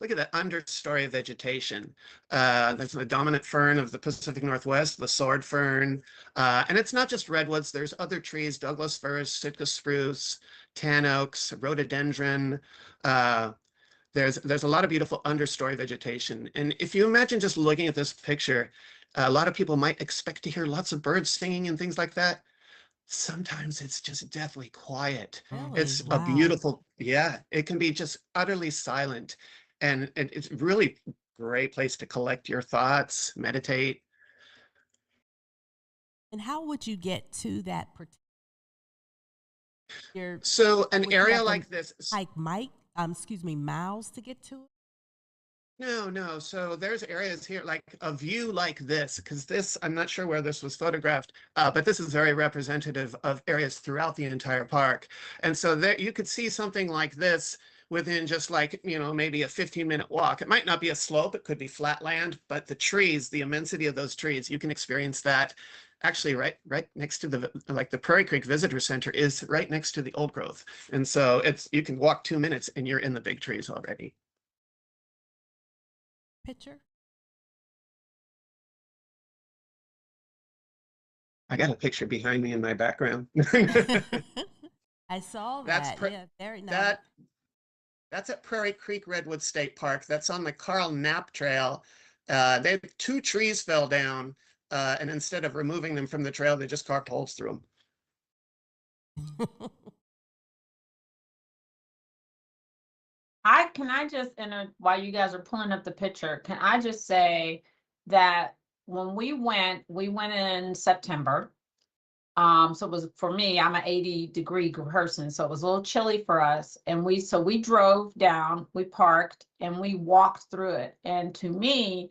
look at the understory vegetation. There's the dominant fern of the Pacific Northwest, the sword fern. And it's not just redwoods, there's other trees, Douglas firs, Sitka spruce, tan oaks, rhododendron. There's a lot of beautiful understory vegetation. And if you imagine just looking at this picture, a lot of people might expect to hear lots of birds singing and things like that. Sometimes it's just deathly quiet. Really? It's a Wow. beautiful, yeah, it can be just utterly silent. And it's really great place to collect your thoughts, meditate. And how would you get to that particular? So an Would you area have to like this, hike miles to get to it? no. So there's areas here, like a view like this, because this, I'm not sure where this was photographed, but this is very representative of areas throughout the entire park. And so there you could see something like this within just like, maybe a 15-minute walk. It might not be a slope, it could be flat land, but the trees, the immensity of those trees, you can experience that. Actually, right next to the Prairie Creek Visitor Center is right next to the old growth. And so you can walk 2 minutes and you're in the big trees already. Picture? I got a picture behind me in my background. I saw That's that. Yeah, very nice. That's at Prairie Creek Redwood State Park. That's on the Carl Knapp Trail. They have 2 trees fell down, and instead of removing them from the trail, they just carved holes through them. Can I just enter while you guys are pulling up the picture? Can I just say that when we went in September. So it was for me, I'm an 80-degree person, so it was a little chilly for us. And we drove down, we parked, and we walked through it. And to me,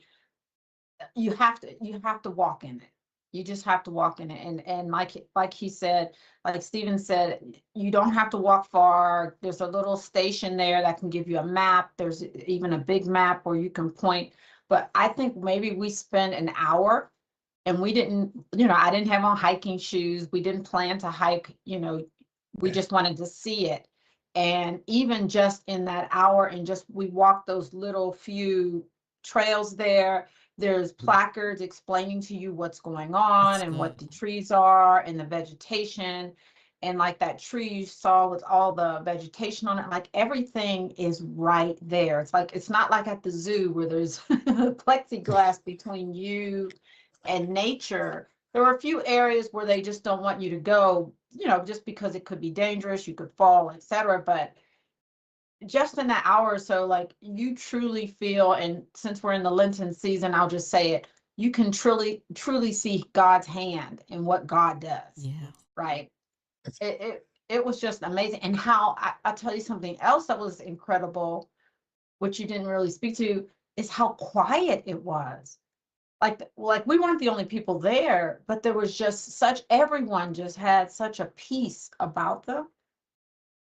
you have to walk in it. You just have to walk in it. And like he said, like Steven said, you don't have to walk far. There's a little station there that can give you a map. There's even a big map where you can point. But I think maybe we spend an hour and we didn't, I didn't have on hiking shoes. We didn't plan to hike, we just wanted to see it. And even just in that hour and we walked those little few trails there. There's placards explaining to you what's going on and what the trees are and the vegetation. And like that tree you saw with all the vegetation on it, like everything is right there. It's not like at the zoo where there's plexiglass between you and nature. There are a few areas where they just don't want you to go, just because it could be dangerous, you could fall, etc. But just in that hour or so, like you truly feel, and since we're in the Lenten season, I'll just say it, you can truly see God's hand in what God does. Yeah. Right. It was just amazing. And how I'll tell you something else that was incredible, which you didn't really speak to, is how quiet it was. Like we weren't the only people there, but there was just everyone just had such a peace about them.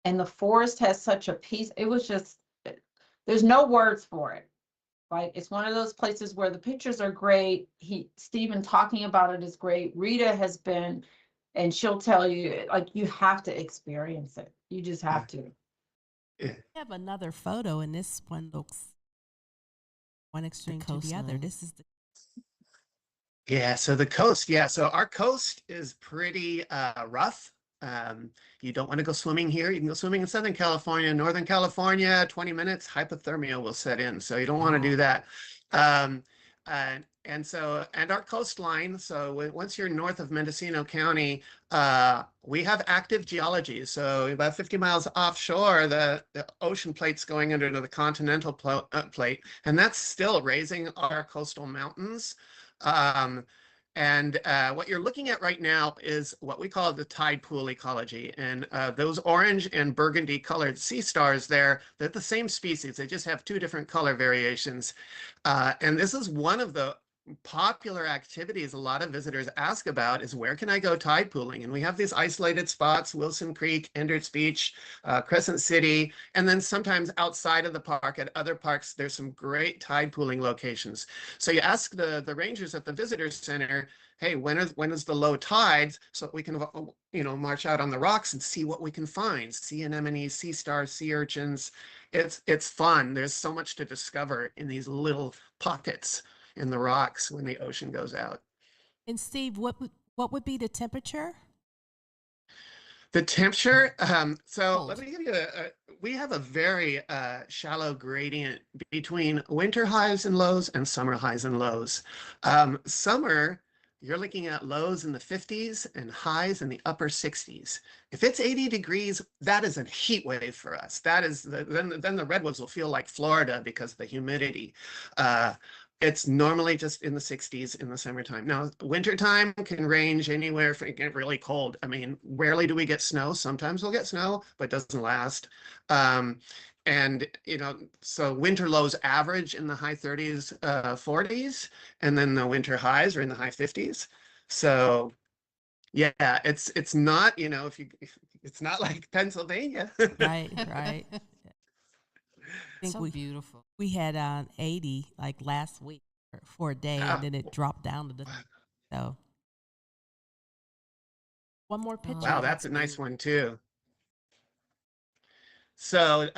and the forest has such a peace. It was just, there's no words for it. Right? It's one of those places where the pictures are great. Steven talking about it is great. Rita has been, and she'll tell you, like, you have to experience it. You just have to. I have another photo, and this one looks one extreme to the other. This is the Yeah, so the coast, yeah, so our coast is pretty rough. You don't want to go swimming here. You can go swimming in Southern California, Northern California, 20 minutes, hypothermia will set in. So you don't want to do that. And our coastline, so once you're north of Mendocino County, we have active geology. So about 50 miles offshore, the ocean plate's going under to the continental plate, and that's still raising our coastal mountains. What you're looking at right now is what we call the tide pool ecology. And those orange and burgundy colored sea stars there, they're the same species. They just have two different color variations. And this is one of the popular activities a lot of visitors ask about is where can I go tide pooling? And we have these isolated spots, Wilson Creek, Endert's Beach, Crescent City, and then sometimes outside of the park at other parks, there's some great tide pooling locations. So you ask the rangers at the visitor center, hey, when is the low tides? So we can, march out on the rocks and see what we can find. Sea anemones, sea stars, sea urchins. It's fun. There's so much to discover in these little pockets in the rocks when the ocean goes out. And Steve, what would be the temperature? The temperature, let me give you we have a very shallow gradient between winter highs and lows and summer highs and lows. Summer, you're looking at lows in the 50s and highs in the upper 60s. If it's 80 degrees, that is a heat wave for us. That is, then the redwoods will feel like Florida because of the humidity. It's normally just in the 60s in the summertime. Now, wintertime can range anywhere from get really cold. I mean, rarely do we get snow. Sometimes we'll get snow, but it doesn't last. So winter lows average in the high 30s, 40s, and then the winter highs are in the high 50s. So yeah, it's not, it's not like Pennsylvania. Right. Beautiful. We had 80 like last week for a day, and then it dropped down to the. So one more picture. Wow, that's a nice one too. So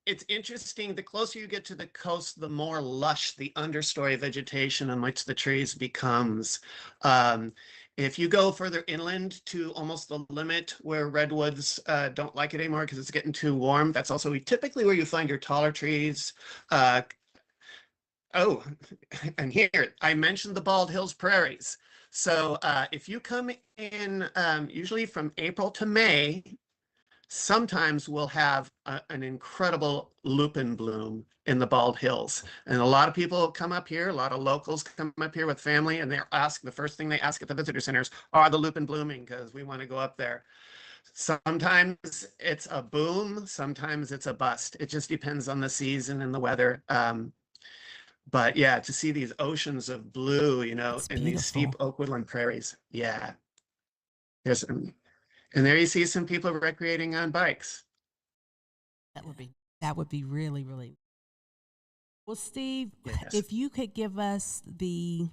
it's interesting. The closer you get to the coast, the more lush the understory vegetation on which the trees becomes. If you go further inland to almost the limit where redwoods don't like it anymore because it's getting too warm, that's also typically where you find your taller trees. And here, I mentioned the Bald Hills Prairies. So if you come in, usually from April to May, sometimes we'll have an incredible lupin bloom in the Bald Hills. And a lot of people come up here, a lot of locals come up here with family, and the first thing they ask at the visitor centers, are the lupin blooming? Because we want to go up there. Sometimes it's a boom, sometimes it's a bust. It just depends on the season and the weather. But yeah, to see these oceans of blue, in these steep oak woodland prairies. Yeah. And there you see some people recreating on bikes. That would be really, really. Well, Steve, Yes. if you could give us the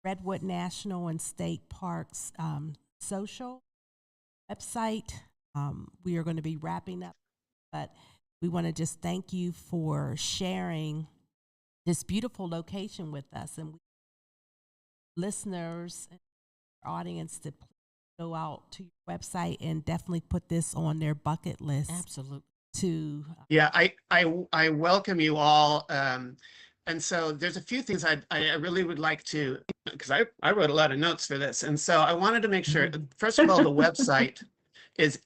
Redwood National and State Parks social website, we are going to be wrapping up, but we want to just thank you for sharing this beautiful location with us, and listeners and our audience to go out to your website and definitely put this on their bucket list. Absolutely. Yeah, I welcome you all. And so there's a few things I really would like to, because I wrote a lot of notes for this. And so I wanted to make sure, first of all, the website is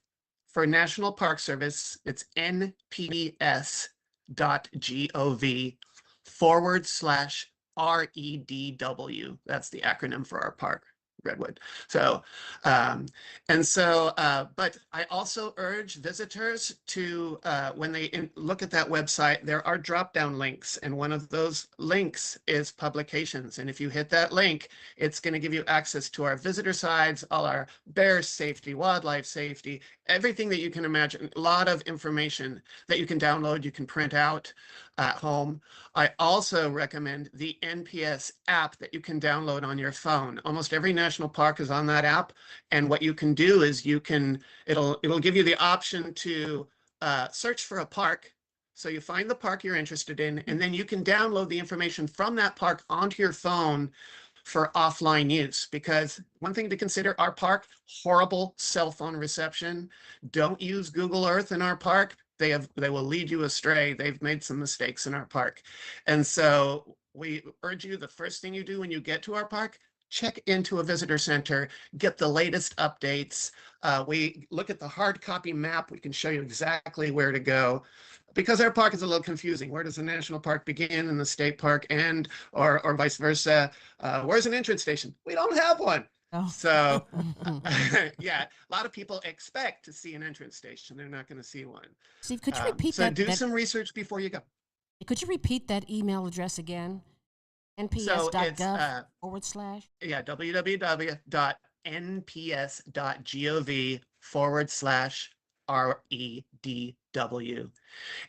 for National Park Service. It's nps.gov/REDW. That's the acronym for our park. Redwood. So, but I also urge visitors to, when they look at that website, there are drop-down links, and one of those links is publications. And if you hit that link, it's going to give you access to our visitor sides, all our bear safety, wildlife safety, everything that you can imagine, a lot of information that you can download, you can print out at home. I also recommend the NPS app that you can download on your phone. Almost every national park is on that app. And what you can do is it'll give you the option to search for a park. So you find the park you're interested in, and then you can download the information from that park onto your phone for offline use. Because one thing to consider, our park, horrible cell phone reception. Don't use Google Earth in our park. They will lead you astray. They've made some mistakes in our park. And so we urge you, the first thing you do when you get to our park, check into a visitor center, get the latest updates. We look at the hard copy map. We can show you exactly where to go. Because our park is a little confusing. Where does the national park begin and the state park end, or vice versa? Where's an entrance station? We don't have one. Oh. So yeah, a lot of people expect to see an entrance station. They're not going to see one. Steve, could you repeat so that? do some research before you go. Could you repeat that email address again? nps.gov/? Yeah, www.nps.gov/REDW.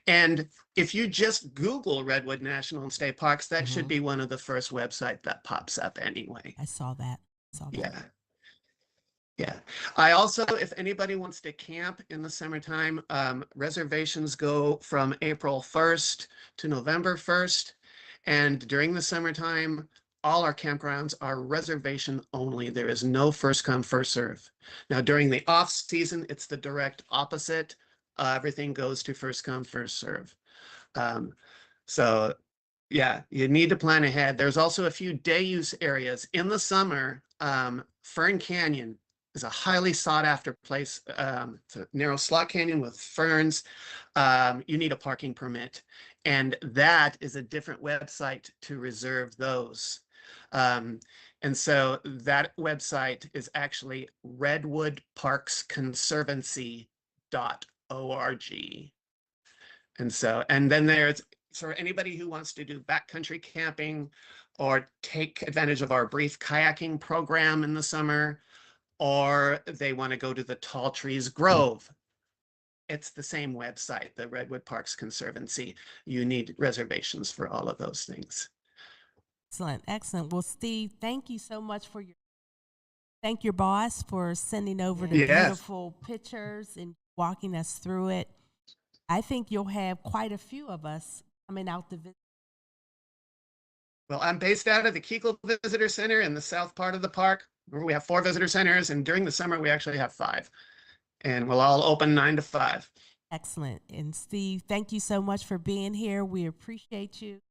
And if you just Google Redwood National and State Parks, that should be one of the first websites that pops up anyway. I saw that. Yeah. Yeah. I also, if anybody wants to camp in the summertime, reservations go from April 1st to November 1st. And during the summertime, all our campgrounds are reservation only. There is no first come, first serve. Now, during the off season, it's the direct opposite. Everything goes to first come, first serve. So yeah, you need to plan ahead. There's also a few day use areas in the summer. Fern Canyon is a highly sought after place. It's a narrow slot canyon with ferns. You need a parking permit, and that is a different website to reserve those. And so that website is actually redwoodparksconservancy.org. And then there's, for anybody who wants to do backcountry camping or take advantage of our brief kayaking program in the summer, or they want to go to the Tall Trees Grove, it's the same website, the Redwood Parks Conservancy. You need reservations for all of those things. Excellent, excellent. Well, Steve, thank you so much for thank your boss for sending over the beautiful pictures and walking us through it. I think you'll have quite a few of us coming out to visit. Well, I'm based out of the Kegel Visitor Center in the south part of the park, where we have 4 visitor centers, and during the summer we actually have 5, and we'll all open 9 to 5. Excellent. And Steve, thank you so much for being here. We appreciate you,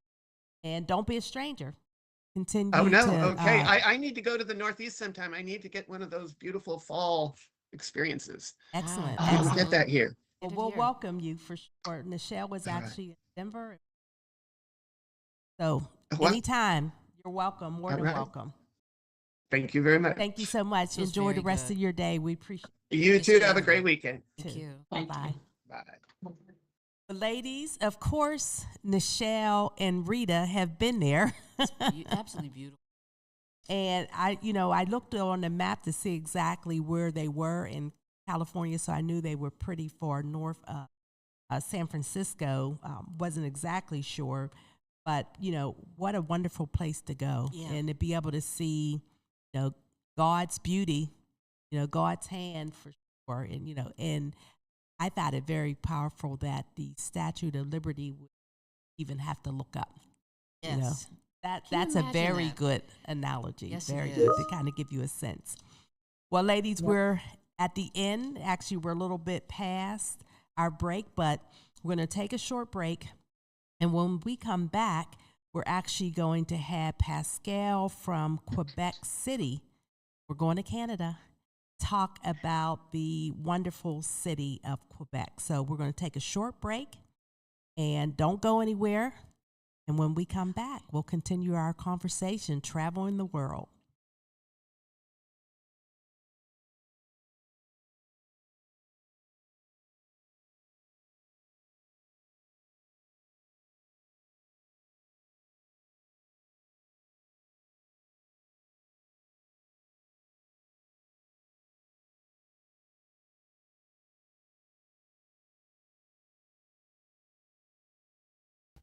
and don't be a stranger. Continue. Oh no, to, okay. I need to go to the Northeast sometime. I need to get one of those beautiful fall experiences. Excellent. I don't get that here. Well, we'll welcome you for sure. Nichelle was actually in Denver. So anytime, you're welcome. More than welcome. Thank you very much. Thank you so much. Enjoy the rest of your day. We appreciate it. You too. Have a great weekend. Thank you. Bye-bye. Bye. Ladies, of course, Nichelle and Rita have been there. Absolutely beautiful. And I looked on the map to see exactly where they were in California, so I knew they were pretty far north of San Francisco. Wasn't exactly sure, but what a wonderful place to go, and to be able to see, God's beauty, God's hand for sure, and I thought it very powerful that the Statue of Liberty would even have to look up. Yes. That's a very good analogy. Yes, very it good is. to kind of give you a sense. Well, ladies, we're at the end. Actually, we're a little bit past our break, but we're going to take a short break. And when we come back, we're actually going to have Pascale from Quebec City. We're going to Canada. Talk about the wonderful city of Quebec. So we're going to take a short break, and don't go anywhere. And when we come back, we'll continue our conversation, traveling the world.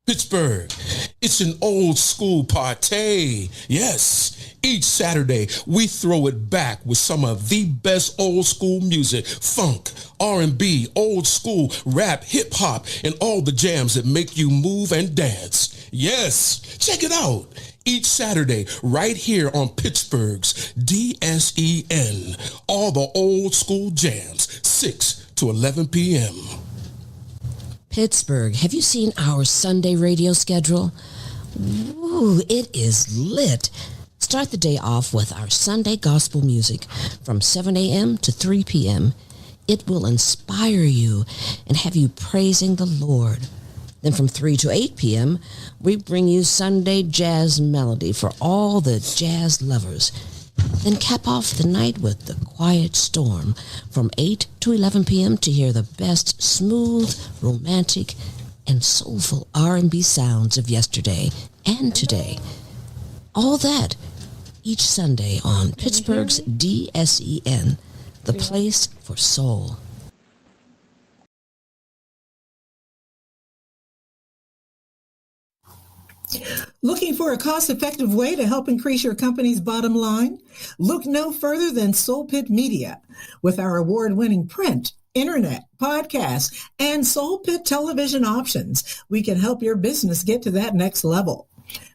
Pittsburgh, it's an old school party. Yes, each Saturday we throw it back with some of the best old school music, funk, R&B, old school, rap, hip hop, and all the jams that make you move and dance. Yes, check it out. Each Saturday, right here on Pittsburgh's DSEN, all the old school jams, 6 to 11 p.m. Pittsburgh, have you seen our Sunday radio schedule? Ooh, it is lit. Start the day off with our Sunday gospel music from 7 a.m. to 3 p.m. It will inspire you and have you praising the Lord. Then from 3 to 8 p.m., we bring you Sunday jazz melody for all the jazz lovers. Then cap off the night with the Quiet Storm from 8 to 11 p.m. to hear the best smooth, romantic, and soulful R&B sounds of yesterday and today. All that each Sunday on Pittsburgh's DSEN, the place for soul. Looking for a cost-effective way to help increase your company's bottom line? Look no further than Soul Pit Media. With our award-winning print, internet, podcast, and Soul Pit television options, we can help your business get to that next level.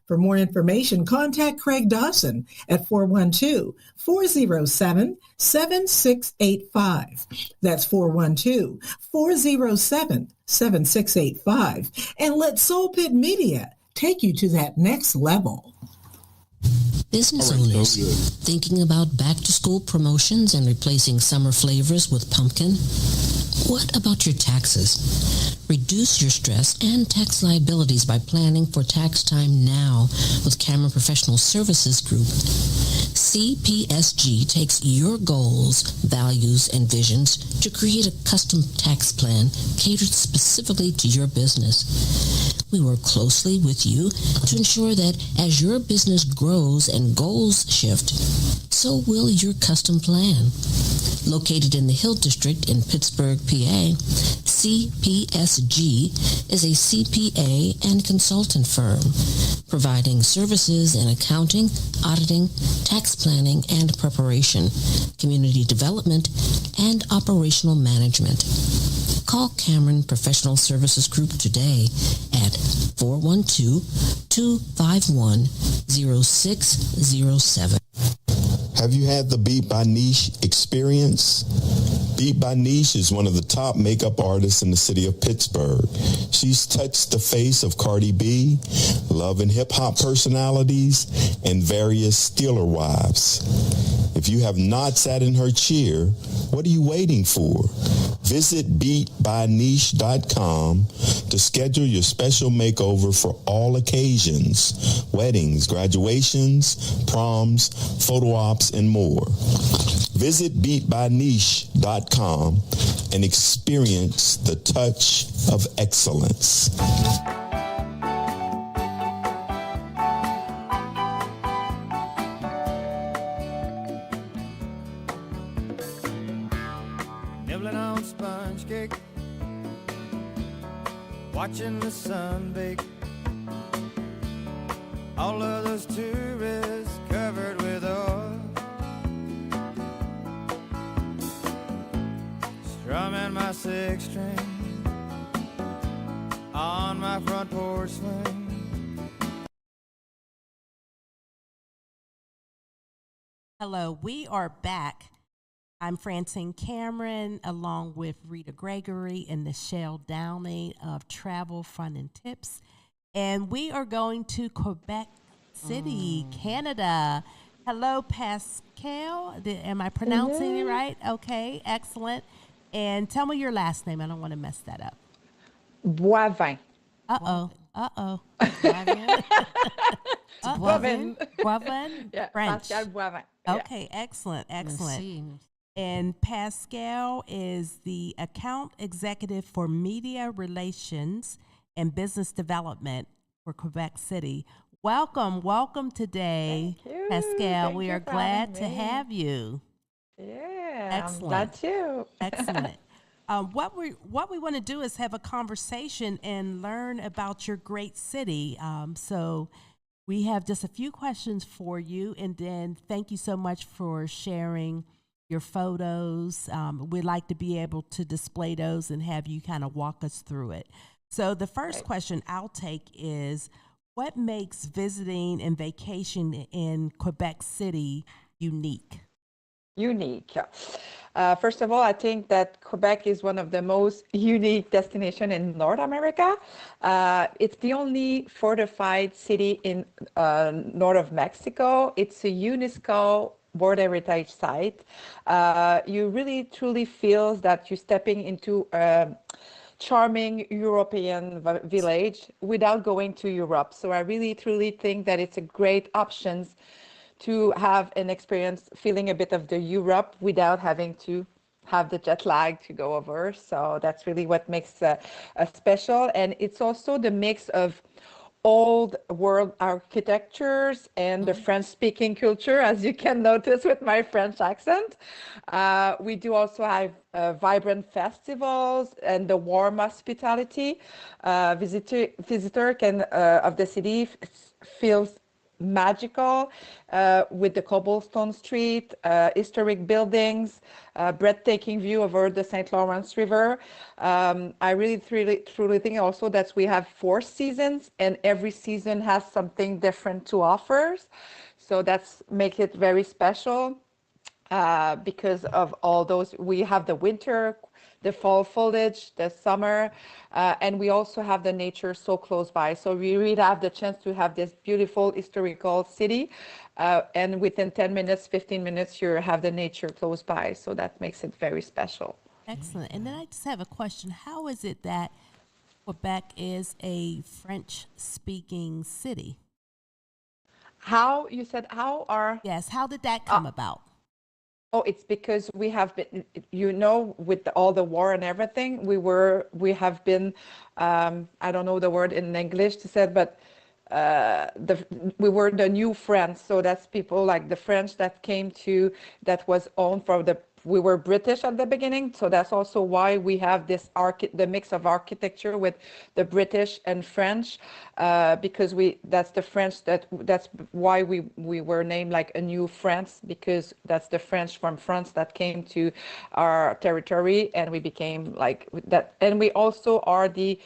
For more information, contact Craig Dawson at 412-407-7685. That's 412-407-7685. And let Soul Pit Media take you to that next level. Business owners thinking about back-to-school promotions and replacing summer flavors with pumpkin? What about your taxes? Reduce your stress and tax liabilities by planning for tax time now with Cameron Professional Services Group. CPSG takes your goals, values, and visions to create a custom tax plan catered specifically to your business. We work closely with you to ensure that as your business grows and goals shift, so will your custom plan. Located in the Hill District in Pittsburgh, PA, CPSG is a CPA and consultant firm, providing services in accounting, auditing, tax planning and preparation, community development, and operational management. Call Cameron Professional Services Group today at 412-251-0607. Have you had the Beat by Niche experience? Beat by Niche is one of the top makeup artists in the city of Pittsburgh. She's touched the face of Cardi B, love and hip-hop personalities, and various Steeler wives. If you have not sat in her chair, what are you waiting for? Visit beatbyniche.com to schedule your special makeover for all occasions, weddings, graduations, proms, photo ops, and more. Visit beatbyniche.com and experience the touch of excellence. Nibbling on sponge cake, watching the sun bake. All of those tourists covered with oil, strumming my six string on my front porch swing. Hello, we are back. I'm Francine Cameron, along with Rita Gregory and Nichelle Downing of Travel, Fun, and Tips. And we are going to Quebec City, Canada. Hello, Pascale. Am I pronouncing it right? Okay, excellent. And tell me your last name. I don't want to mess that up. Boivin. Uh-oh. Uh-oh. Boivin. Boivin? Yeah, French. Pascale Boivin. Okay, excellent, excellent. And Pascale is the account executive for media relations and business development for Quebec City. Welcome today, Thank you. Pascale. Thank we you are for glad having to me. have you. Yeah, Excellent. I'm glad too. Excellent. What we want to do is have a conversation and learn about your great city. So we have just a few questions for you, and then thank you so much for sharing your photos. We'd like to be able to display those and have you kind of walk us through it. So the first question I'll take is, what makes visiting and vacation in Quebec City unique? Unique. First of all, I think that Quebec is one of the most unique destinations in North America. It's the only fortified city in north of Mexico. It's a UNESCO World Heritage Site. You really truly feel that you're stepping into a charming European village without going to Europe. So I really truly think that it's a great option to have an experience feeling a bit of the Europe without having to have the jet lag to go over. So that's really what makes a special. And it's also the mix of old world architectures and the French speaking culture, as you can notice with my French accent. We do also have vibrant festivals and the warm hospitality. Visitor can of the city feels magical with the cobblestone street, historic buildings, breathtaking view over the St. Lawrence River. I really truly think also that we have 4 seasons, and every season has something different to offer. So that's make it very special because of all those. We have the winter, the fall foliage, the summer, and we also have the nature so close by. So we really have the chance to have this beautiful historical city, and within 10 minutes, 15 minutes, you have the nature close by. So that makes it very special. Excellent. And then I just have a question. How is it that Quebec is a French-speaking city? How, you said, how are... Yes, how did that come about? Oh, it's because we have been, with all the war and everything, we have been, I don't know the word in English to say, but we were the new France. So that's people like the French that came that was owned from we were British at the beginning. So that's also why we have this the mix of architecture with the British and French, because that's the French, that's why we were named like a new France, because that's the French from France that came to our territory, and we became like that. And we also are the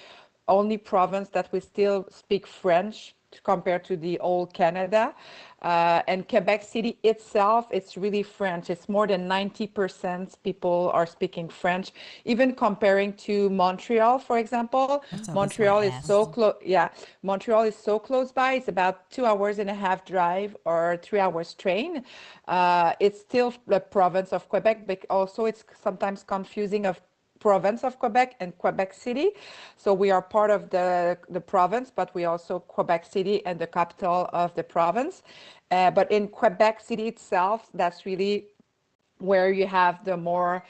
only province that we still speak French compared to the old Canada. And Quebec City itself, it's really French. It's more than 90% people are speaking French. Even comparing to Montreal, for example, Montreal is so close. Yeah, Montreal is so close by. It's about 2.5 hours drive or 3 hours train. It's still the province of Quebec, but also it's sometimes confusing of province of Quebec and Quebec City. So we are part of the province, but we also Quebec City and the capital of the province. But in Quebec City itself, that's really where you have the more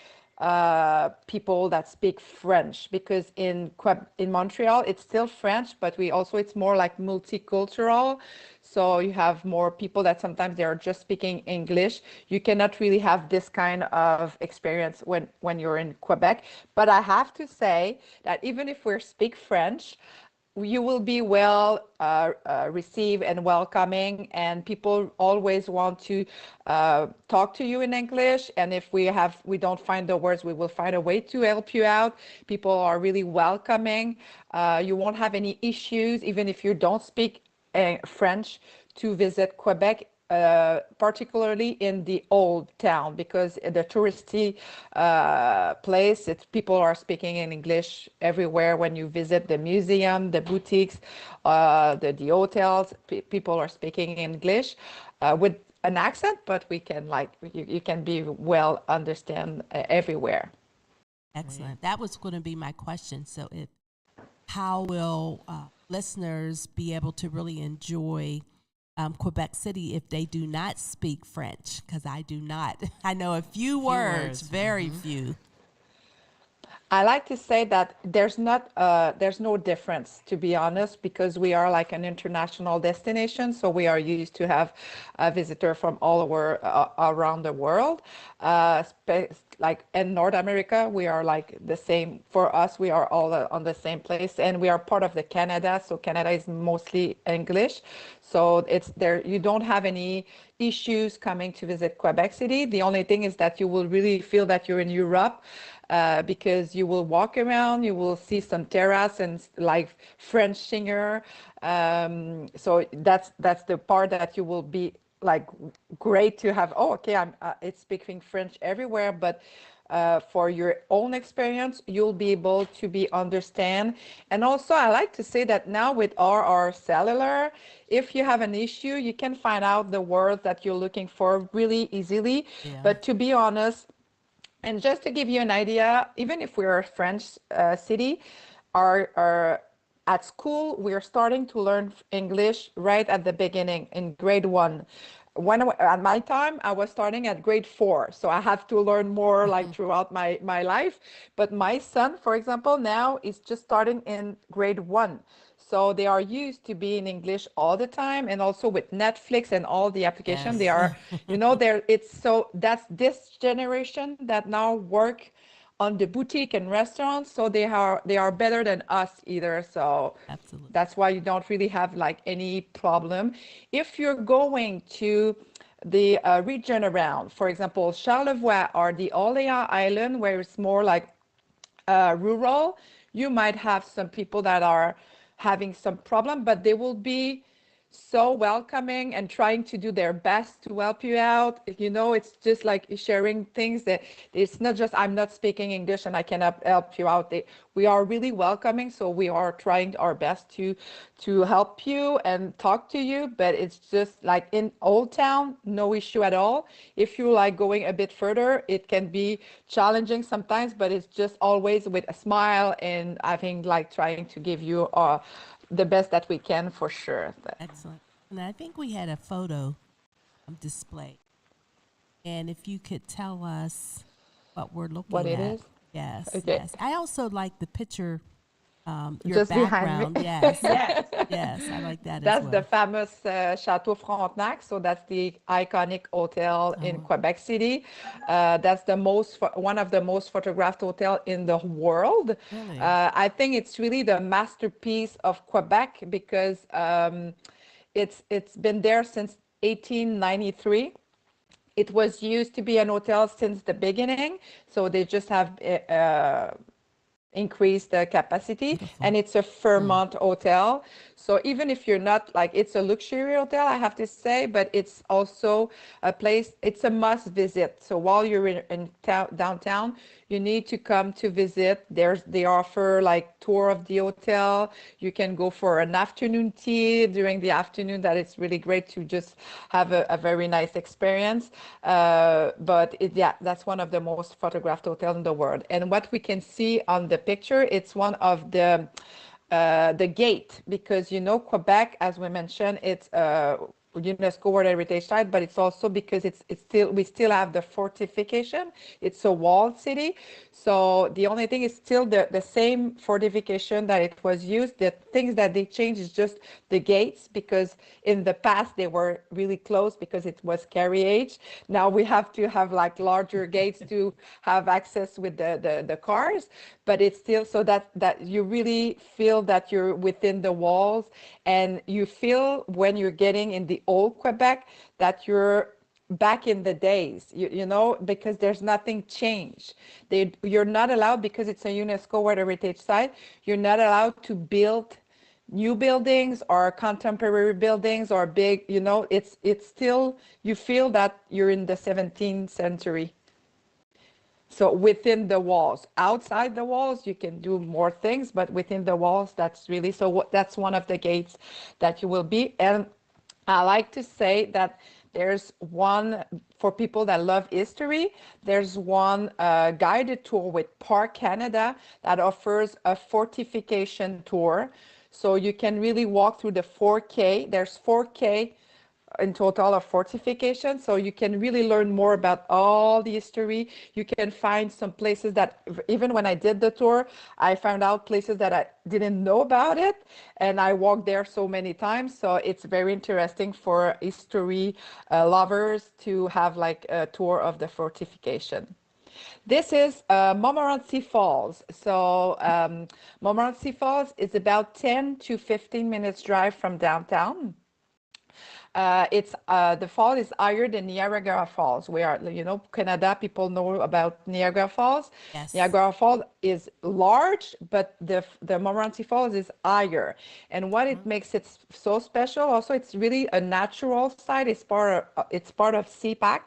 people that speak French, because in Montreal, it's still French, but it's more like multicultural. So you have more people that sometimes they are just speaking English. You cannot really have this kind of experience when you're in Quebec. But I have to say that even if we speak French, you will be well received and welcoming, and people always want to talk to you in English. And if we don't find the words, we will find a way to help you out. People are really welcoming. You won't have any issues, even if you don't speak French, to visit Quebec. Particularly in the old town, because the touristy place, people are speaking in English everywhere. When you visit the museum, the boutiques, the hotels, people are speaking English with an accent, but we can you can be well understand everywhere. Excellent. That was going to be my question. So how will listeners be able to really enjoy Quebec City if they do not speak French? Because I do not. I know a few words, very few. I like to say that there's no difference, to be honest, because we are like an international destination. So we are used to have a visitor from all over around the world. Like in North America, we are like the same. For us, we are all on the same place, and we are part of the Canada. So Canada is mostly English. So it's there. You don't have any issues coming to visit Quebec City. The only thing is that you will really feel that you're in Europe. Because you will walk around, you will see some terrace and like French singer. So that's the part that you will be like great to have. Oh, okay, it's speaking French everywhere, but for your own experience, you'll be able to be understand. And also, I like to say that now with our cellular, if you have an issue, you can find out the word that you're looking for really easily. Yeah. But to be honest, and just to give you an idea, even if we're a French city, at school, we're starting to learn English right at the beginning in grade 1. At my time, I was starting at grade 4. So I have to learn more like throughout my life. But my son, for example, now is just starting in grade 1. So they are used to be in English all the time, and also with Netflix and all the application, Yes. they are, that's this generation that now work on the boutique and restaurants, so they are better than us either. So Absolutely. that's why you don't really have like any problem. If you're going to the region around, for example, Charlevoix or the Orléans Island, where it's more like rural, you might have some people that are having some problem, but they will be so welcoming and trying to do their best to help you out. It's just like sharing things that it's not just I'm not speaking English and I cannot help you out. We are really welcoming, so we are trying our best to help you and talk to you. But it's just like in Old Town, no issue at all. If you like going a bit further, it can be challenging sometimes, but it's just always with a smile and I think like trying to give you the best that we can for sure. Excellent. And I think we had a photo display. And if you could tell us what we're looking What it at. is? Yes, Okay. yes. I also like the picture, your Just behind background. me. Yes, yes, I like that That's as the well. famous Chateau Frontenac. So that's the iconic hotel in Quebec City. That's one of the most photographed hotel in the world. Really? I think it's really the masterpiece of Quebec because it's been there since 1893. It was used to be an hotel since the beginning, so they just have increase the capacity. And it's a Fairmont hotel. So even if you're not like, it's a luxury hotel, I have to say, but it's also a place, it's a must visit. So while you're in downtown, you need to come to visit. They offer like tour of the hotel. You can go for an afternoon tea during the afternoon. That is really great to just have a very nice experience. That's one of the most photographed hotels in the world. And what we can see on the picture, it's one of the gate, because Quebec, as we mentioned, it's UNESCO World Heritage Site, but it's also because we still have the fortification. It's a walled city, so the only thing is still the same fortification that it was used. The things that they changed is just the gates, because in the past they were really closed because it was carriage. Now we have to have like larger gates to have access with the cars, but it's still so that you really feel that you're within the walls, and you feel when you're getting in the old Quebec that you're back in the days, because there's nothing changed. You're not allowed, because it's a UNESCO World Heritage Site, you're not allowed to build new buildings or contemporary buildings or big, it's still, you feel that you're in the 17th century. So within the walls, outside the walls, you can do more things, but within the walls, that's really, that's one of the gates that you will be. And I like to say that there's one, for people that love history, there's one guided tour with Park Canada that offers a fortification tour. So you can really walk through the 4K. There's 4K in total of fortifications. So you can really learn more about all the history. You can find some places that even when I did the tour, I found out places that I didn't know about it. And I walked there so many times. So it's very interesting for history lovers to have like a tour of the fortification. This is Montmorency Falls. So Montmorency Falls is about 10 to 15 minutes drive from downtown. It's the fall is higher than Niagara Falls. We are, Canada, people know about Niagara Falls. Yes. Niagara Falls is large, but the Montmorency Falls is higher. And what it makes it so special, also, it's really a natural site. It's part of CPAC.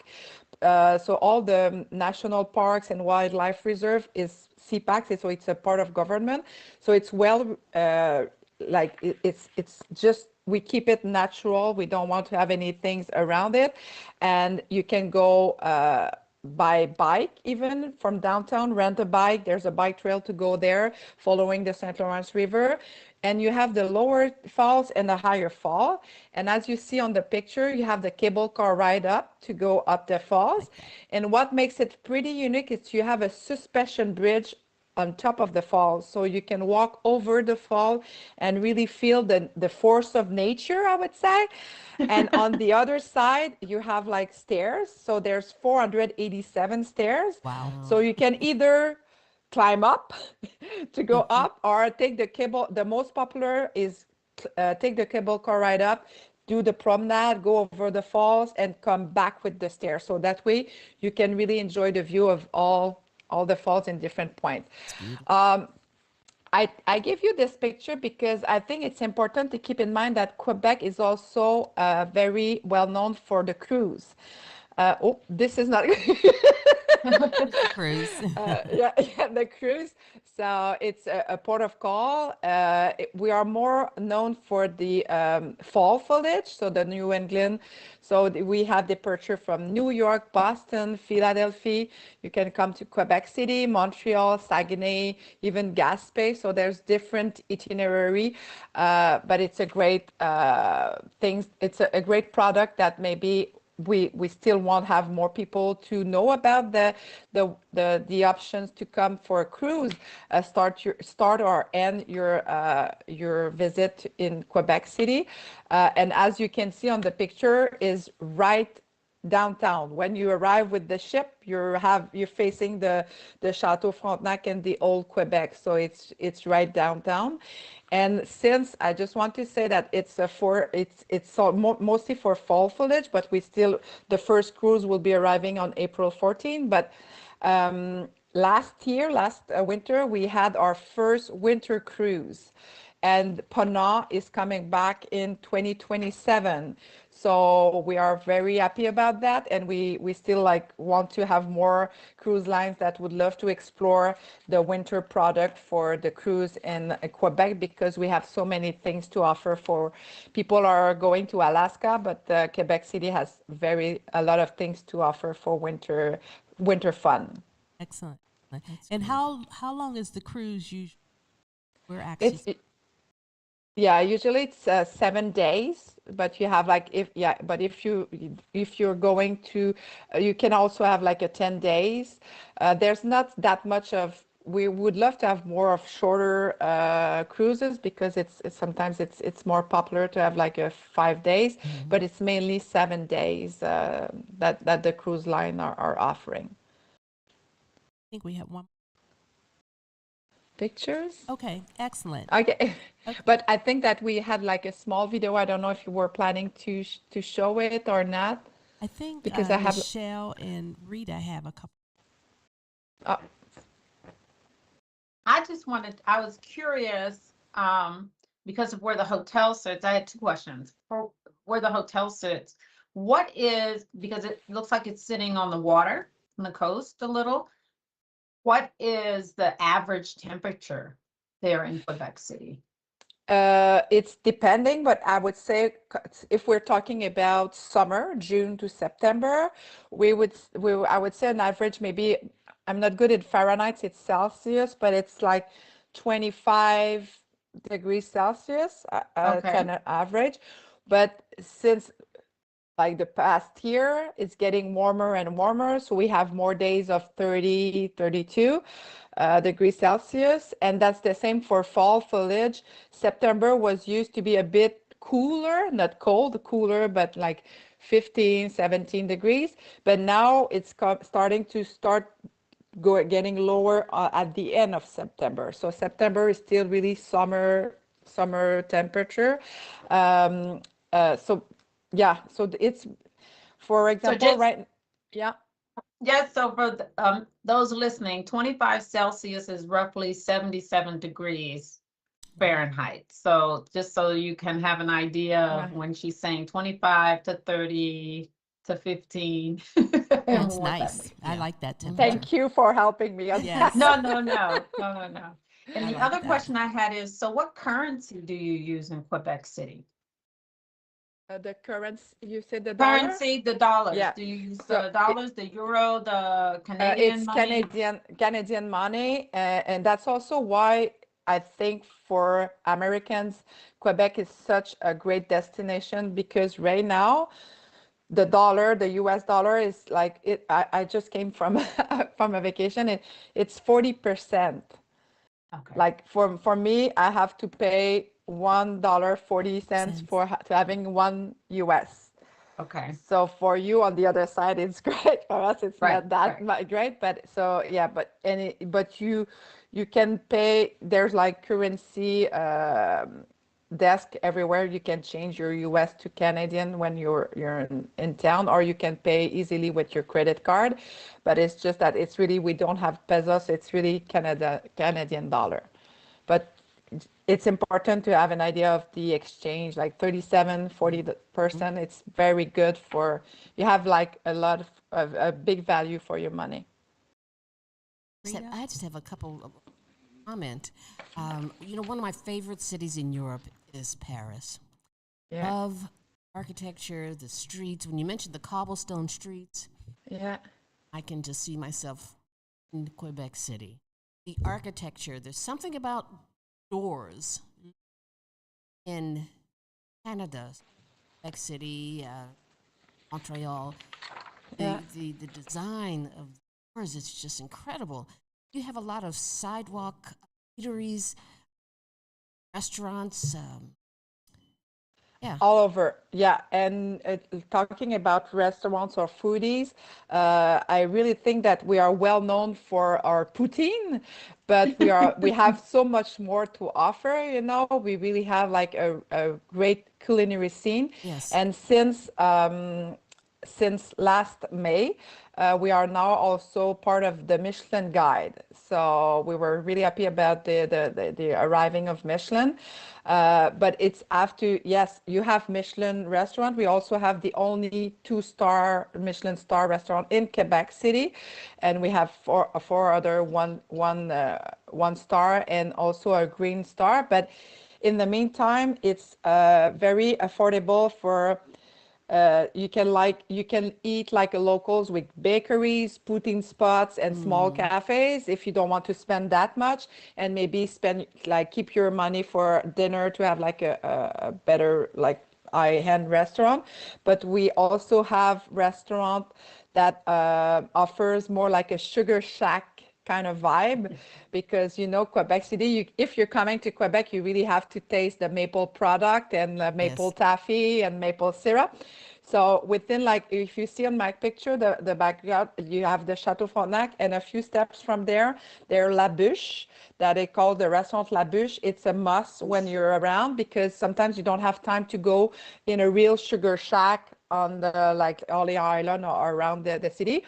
So all the national parks and wildlife reserve is CPAC, so it's a part of government. So it's it's just, we keep it natural. We don't want to have any things around it. And you can go by bike, even from downtown, rent a bike. There's a bike trail to go there, following the St. Lawrence River. And you have the lower falls and the higher fall. And as you see on the picture, you have the cable car ride up to go up the falls. And what makes it pretty unique is you have a suspension bridge on top of the falls, so you can walk over the fall and really feel the force of nature, I would say. And on the other side, you have like stairs. So there's 487 stairs. Wow. So you can either climb up to go up, or take the cable. The most popular is take the cable car ride up, do the promenade, go over the falls, and come back with the stairs. So that way you can really enjoy the view of all the falls in different points. I give you this picture because I think it's important to keep in mind that Quebec is also very well known for the cruise. This is not Cruise. yeah, the cruise. So it's a port of call. We are more known for the fall foliage, so the New England. So we have departure from New York, Boston, Philadelphia. You can come to Quebec City, Montreal, Saguenay, even Gaspé. So there's different itinerary, but it's a great thing. It's a great product that maybe we still want to have more people to know about the options to come for a cruise. Start or end your visit in Quebec City, and as you can see on the picture, is right downtown. When you arrive with the ship, you're facing the Chateau Frontenac and the old Quebec, so it's right downtown. And since I just want to say that it's mostly for fall foliage, but the first cruise will be arriving on April 14. But last winter, we had our first winter cruise, and Ponant is coming back in 2027. So we are very happy about that, and we still want to have more cruise lines that would love to explore the winter product for the cruise in Quebec, because we have so many things to offer. For people are going to Alaska, but Quebec City has a lot of things to offer for winter fun. Excellent. And how long is the cruise usually? Usually it's 7 days, but you have if you're going to, you can also have like a 10 days. There's not that much of, we would love to have more of shorter cruises, because sometimes it's more popular to have like a 5 days, but it's mainly 7 days that the cruise line are offering. I think we have one. Pictures? Okay, excellent. Okay. But I think that we had like a small video. I don't know if you were planning to show it or not. I think because I have Nichelle and Rita have a couple. I was curious because of where the hotel sits. I had two questions. For where the hotel sits, because it looks like it's sitting on the water, on the coast a little. What is the average temperature there in Quebec City? It's depending, but I would say if we're talking about summer, June to September, I would say on average, maybe, I'm not good at Fahrenheit, it's Celsius, but it's like 25 degrees Celsius, Okay. kind of average. But since like the past year, it's getting warmer and warmer. So we have more days of 30, 32 degrees Celsius. And that's the same for fall foliage. September was used to be a bit cooler, not cold, cooler, but like 15, 17 degrees. But now it's starting to getting lower at the end of September. So September is still really summer temperature. So yeah, so it's, for example, right? Yeah. Yes, so for those listening, 25 Celsius is roughly 77 degrees Fahrenheit. So just so you can have an idea of when she's saying 25 to 30 to 15. That's nice. I like that temperature. Thank you for helping me. Yes. No. And the other that. question I had is, so what currency do you use in Quebec City? The currency, you said the dollar? Currency, the dollars. Yeah. Do you use the dollars, the euro, the Canadian it's money? Canadian money, and that's also why I think for Americans, Quebec is such a great destination, because right now, the dollar, the US dollar is like it. I just came from from a vacation. It's 40%. Okay. Like for me, I have to pay $1.40 for having one US. Okay. So for you on the other side, it's great. For us, it's Right, not that great. But so yeah, but you can pay. There's like currency desk everywhere. You can change your US to Canadian when you're in town, or you can pay easily with your credit card. But it's just that it's really, we don't have pesos. It's really Canadian dollar. But it's important to have an idea of the exchange, like 37-40%. It's very good for, you have like a lot of a big value for your money. I just have a couple of comment. One of my favorite cities in Europe is Paris. Yeah. Love architecture, the streets. When you mentioned the cobblestone streets, Yeah. I can just see myself in Quebec City. The architecture, there's something about doors in Canada, Quebec City, Montreal. The design of doors is just incredible. You have a lot of sidewalk eateries, restaurants. All over, yeah. And talking about restaurants or foodies, I really think that we are well known for our poutine, but we have so much more to offer. We really have like a great culinary scene. Yes. And since last May, we are now also part of the Michelin Guide. So we were really happy about the arriving of Michelin. But it's after, yes, you have Michelin restaurant. We also have the only 2-star Michelin star restaurant in Quebec City. And we have four other one star and also a green star. But in the meantime, it's very affordable for you can eat like a locals with bakeries, poutine spots, and small cafes if you don't want to spend that much, and maybe keep your money for dinner to have like a better like high-end restaurant. But we also have restaurant that offers more like a sugar shack kind of vibe, because Quebec City, if you're coming to Quebec, you really have to taste the maple product and maple taffy and maple syrup. So within, like, if you see on my picture, the background, you have the Chateau Frontenac, and a few steps from there La Bûche, that they call the restaurant La Bûche. It's a must when you're around, because sometimes you don't have time to go in a real sugar shack on the like Orleans Island or around the city.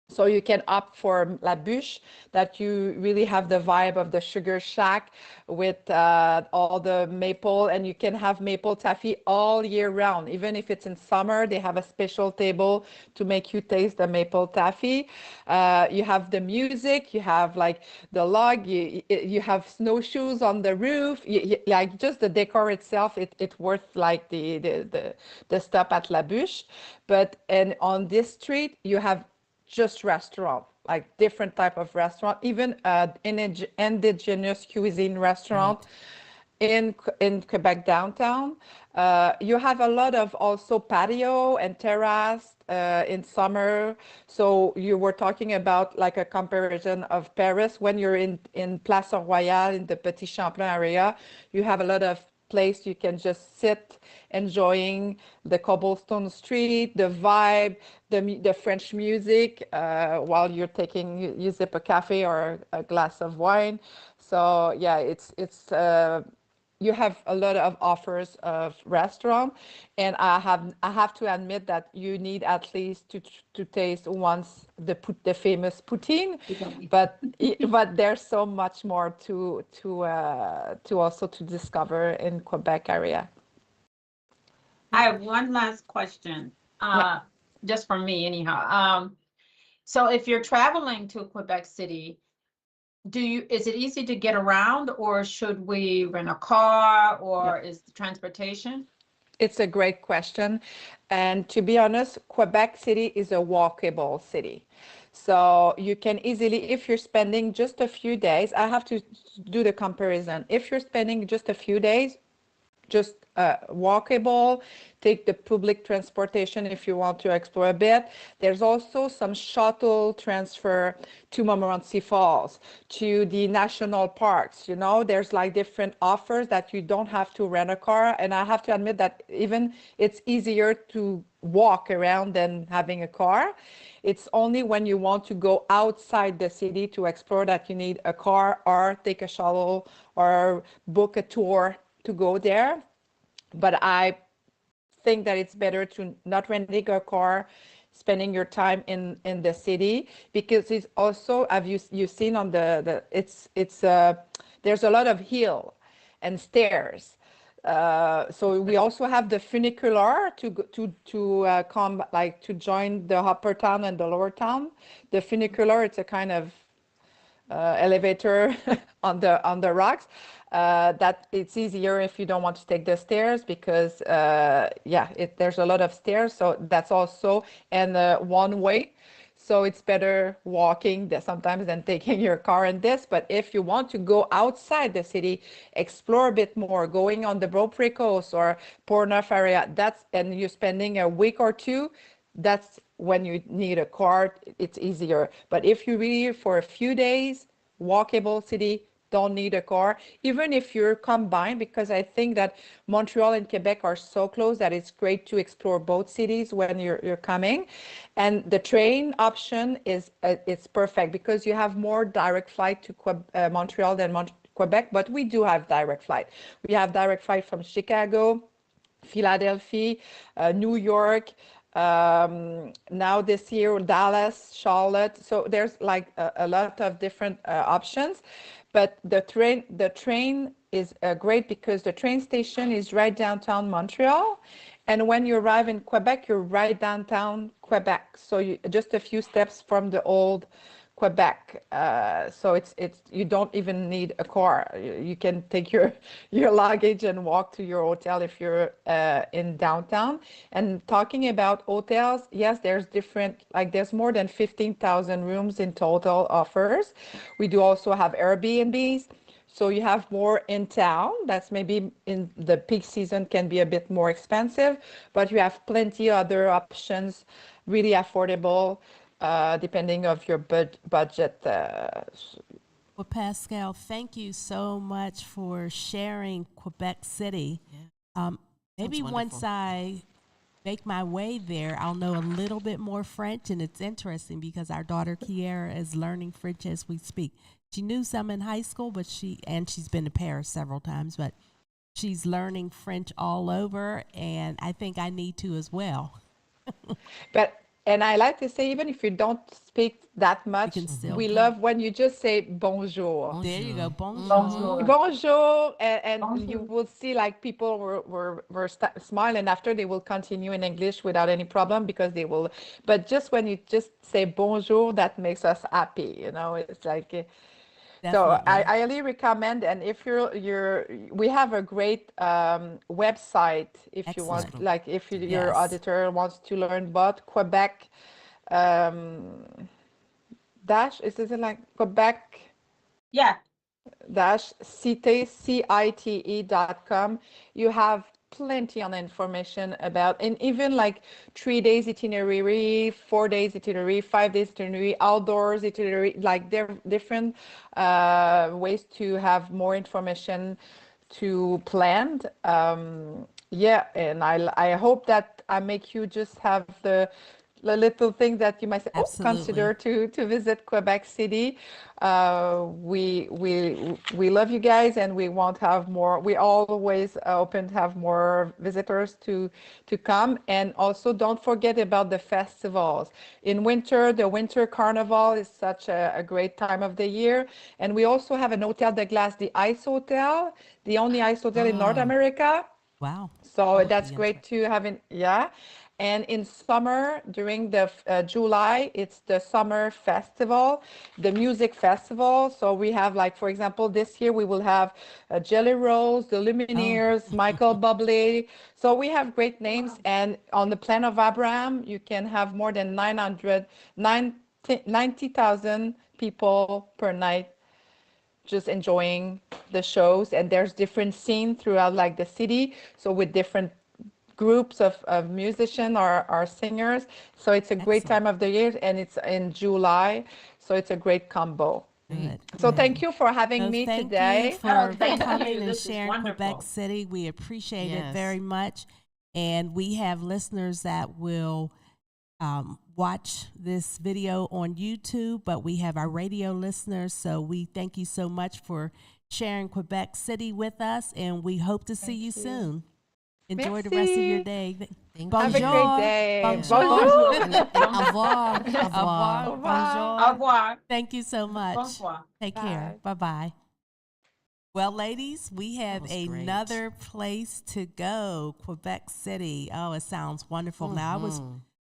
So you can opt for La Bûche, that you really have the vibe of the sugar shack with all the maple, and you can have maple taffy all year round. Even if it's in summer, they have a special table to make you taste the maple taffy. You have the music, you have like the log, you have snowshoes on the roof. Like just the decor itself, it's worth like the stop at La Bûche. And on this street, you have just restaurant, like different type of restaurant, even indigenous cuisine restaurant. in Quebec downtown. You have a lot of also patio and terrace in summer. So you were talking about like a comparison of Paris. When you're in Place Royale in the Petit Champlain area, you have a lot of place you can just sit enjoying the cobblestone street, the vibe, the French music while you're taking you sip a cafe or a glass of wine. So yeah, it's you have a lot of offers of restaurant, and I have to admit that you need at least to taste once the famous poutine, but but there's so much more to also to discover in Quebec area. I have one last question, just for me anyhow. So if you're traveling to Quebec City, is it easy to get around, or should we rent a car, or is the transportation? It's a great question. And to be honest, Quebec City is a walkable city. So you can easily, if you're spending just a few days, I have to do the comparison. If you're spending just a few days, just walkable, take the public transportation if you want to explore a bit. There's also some shuttle transfer to Montmorency Falls, to the national parks. You know, there's like different offers that you don't have to rent a car. And I have to admit that even it's easier to walk around than having a car. It's only when you want to go outside the city to explore that you need a car or take a shuttle or book a tour to go there. But I think that it's better to not renting a car, spending your time in the city, because it's also, have you seen on it's there's a lot of hill and stairs. So we also have the funicular to come like to join the upper town and the lower town. The funicular, it's a kind of elevator on the rocks. That it's easier if you don't want to take the stairs, because there's a lot of stairs. So that's also one way. So it's better walking sometimes than taking your car in this. But if you want to go outside the city, explore a bit more, going on the Beaupré Coast or Port-Neuf area, and you're spending a week or two, that's when you need a car, it's easier. But if you're really for a few days, walkable city, don't need a car, even if you're combined, because I think that Montreal and Quebec are so close that it's great to explore both cities when you're coming. And the train option is it's perfect, because you have more direct flight to Montreal than Quebec, but we do have direct flight. We have direct flight from Chicago, Philadelphia, New York, now this year, Dallas, Charlotte. So there's like a lot of different options. But the train is great, because the train station is right downtown Montreal. And when you arrive in Quebec, you're right downtown Quebec. So you just a few steps from the old Quebec. So it's you don't even need a car. You can take your luggage and walk to your hotel if you're in downtown. And talking about hotels, yes, there's there's more than 15,000 rooms in total offers. We do also have Airbnbs. So you have more in town. That's maybe in the peak season can be a bit more expensive, but you have plenty other options, really affordable, depending of your budget. Well, Pascale, thank you so much for sharing Quebec City. Maybe once I make my way there, I'll know a little bit more French, and it's interesting because our daughter Kiera is learning French as we speak. She knew some in high school, but she's been to Paris several times, but she's learning French all over, and I think I need to as well. And I like to say, even if you don't speak that much, we love when you just say bonjour. There you go, bonjour. Bonjour, and you will see like people were smiling after. They will continue in English without any problem, because they will. But just when you just say bonjour, that makes us happy. You know, it's like. So I highly recommend, and if we have a great website if you want, like if your auditor wants to learn about Quebec is it like Quebec? Yeah, cite.com. You have plenty of information about, and even like 3 days itinerary, 4 days itinerary, 5 days itinerary, outdoors itinerary, like different ways to have more information to plan. Yeah, and I hope that I make you just have the little thing that you might say, consider to visit Quebec City. We love you guys, and we want to have more. We always open to have more visitors to come. And also, don't forget about the festivals. In winter, the Winter Carnival is such a great time of the year. And we also have an Hotel de Glace, the Ice Hotel, the only ice hotel in North America. Wow. So that's great to have in, yeah. And in summer, during the July, it's the summer festival, the music festival. So we have, like, for example, this year we will have Jelly Rolls, the Lumineers, Michael Bublé. So we have great names. And on the Plan of Abraham, you can have more than 90,000 people per night just enjoying the shows. And there's different scenes throughout, like, the city. So with different groups of musicians or singers. So it's a great time of the year, and it's in July. So it's a great combo. Good. So thank you for having me today. Thank you for coming and sharing Quebec City. We appreciate it very much. And we have listeners that will watch this video on YouTube, but we have our radio listeners. So we thank you so much for sharing Quebec City with us, and we hope to see you soon. Enjoy the rest of your day. Bonjour. Have a great day. Bonjour. Bonjour. Au revoir. Au revoir. Bonjour. Au revoir. Thank you so much. Bonsoir. Take care. Bye-bye. Well, ladies, we have another place to go, Quebec City. Oh, it sounds wonderful. Now, I was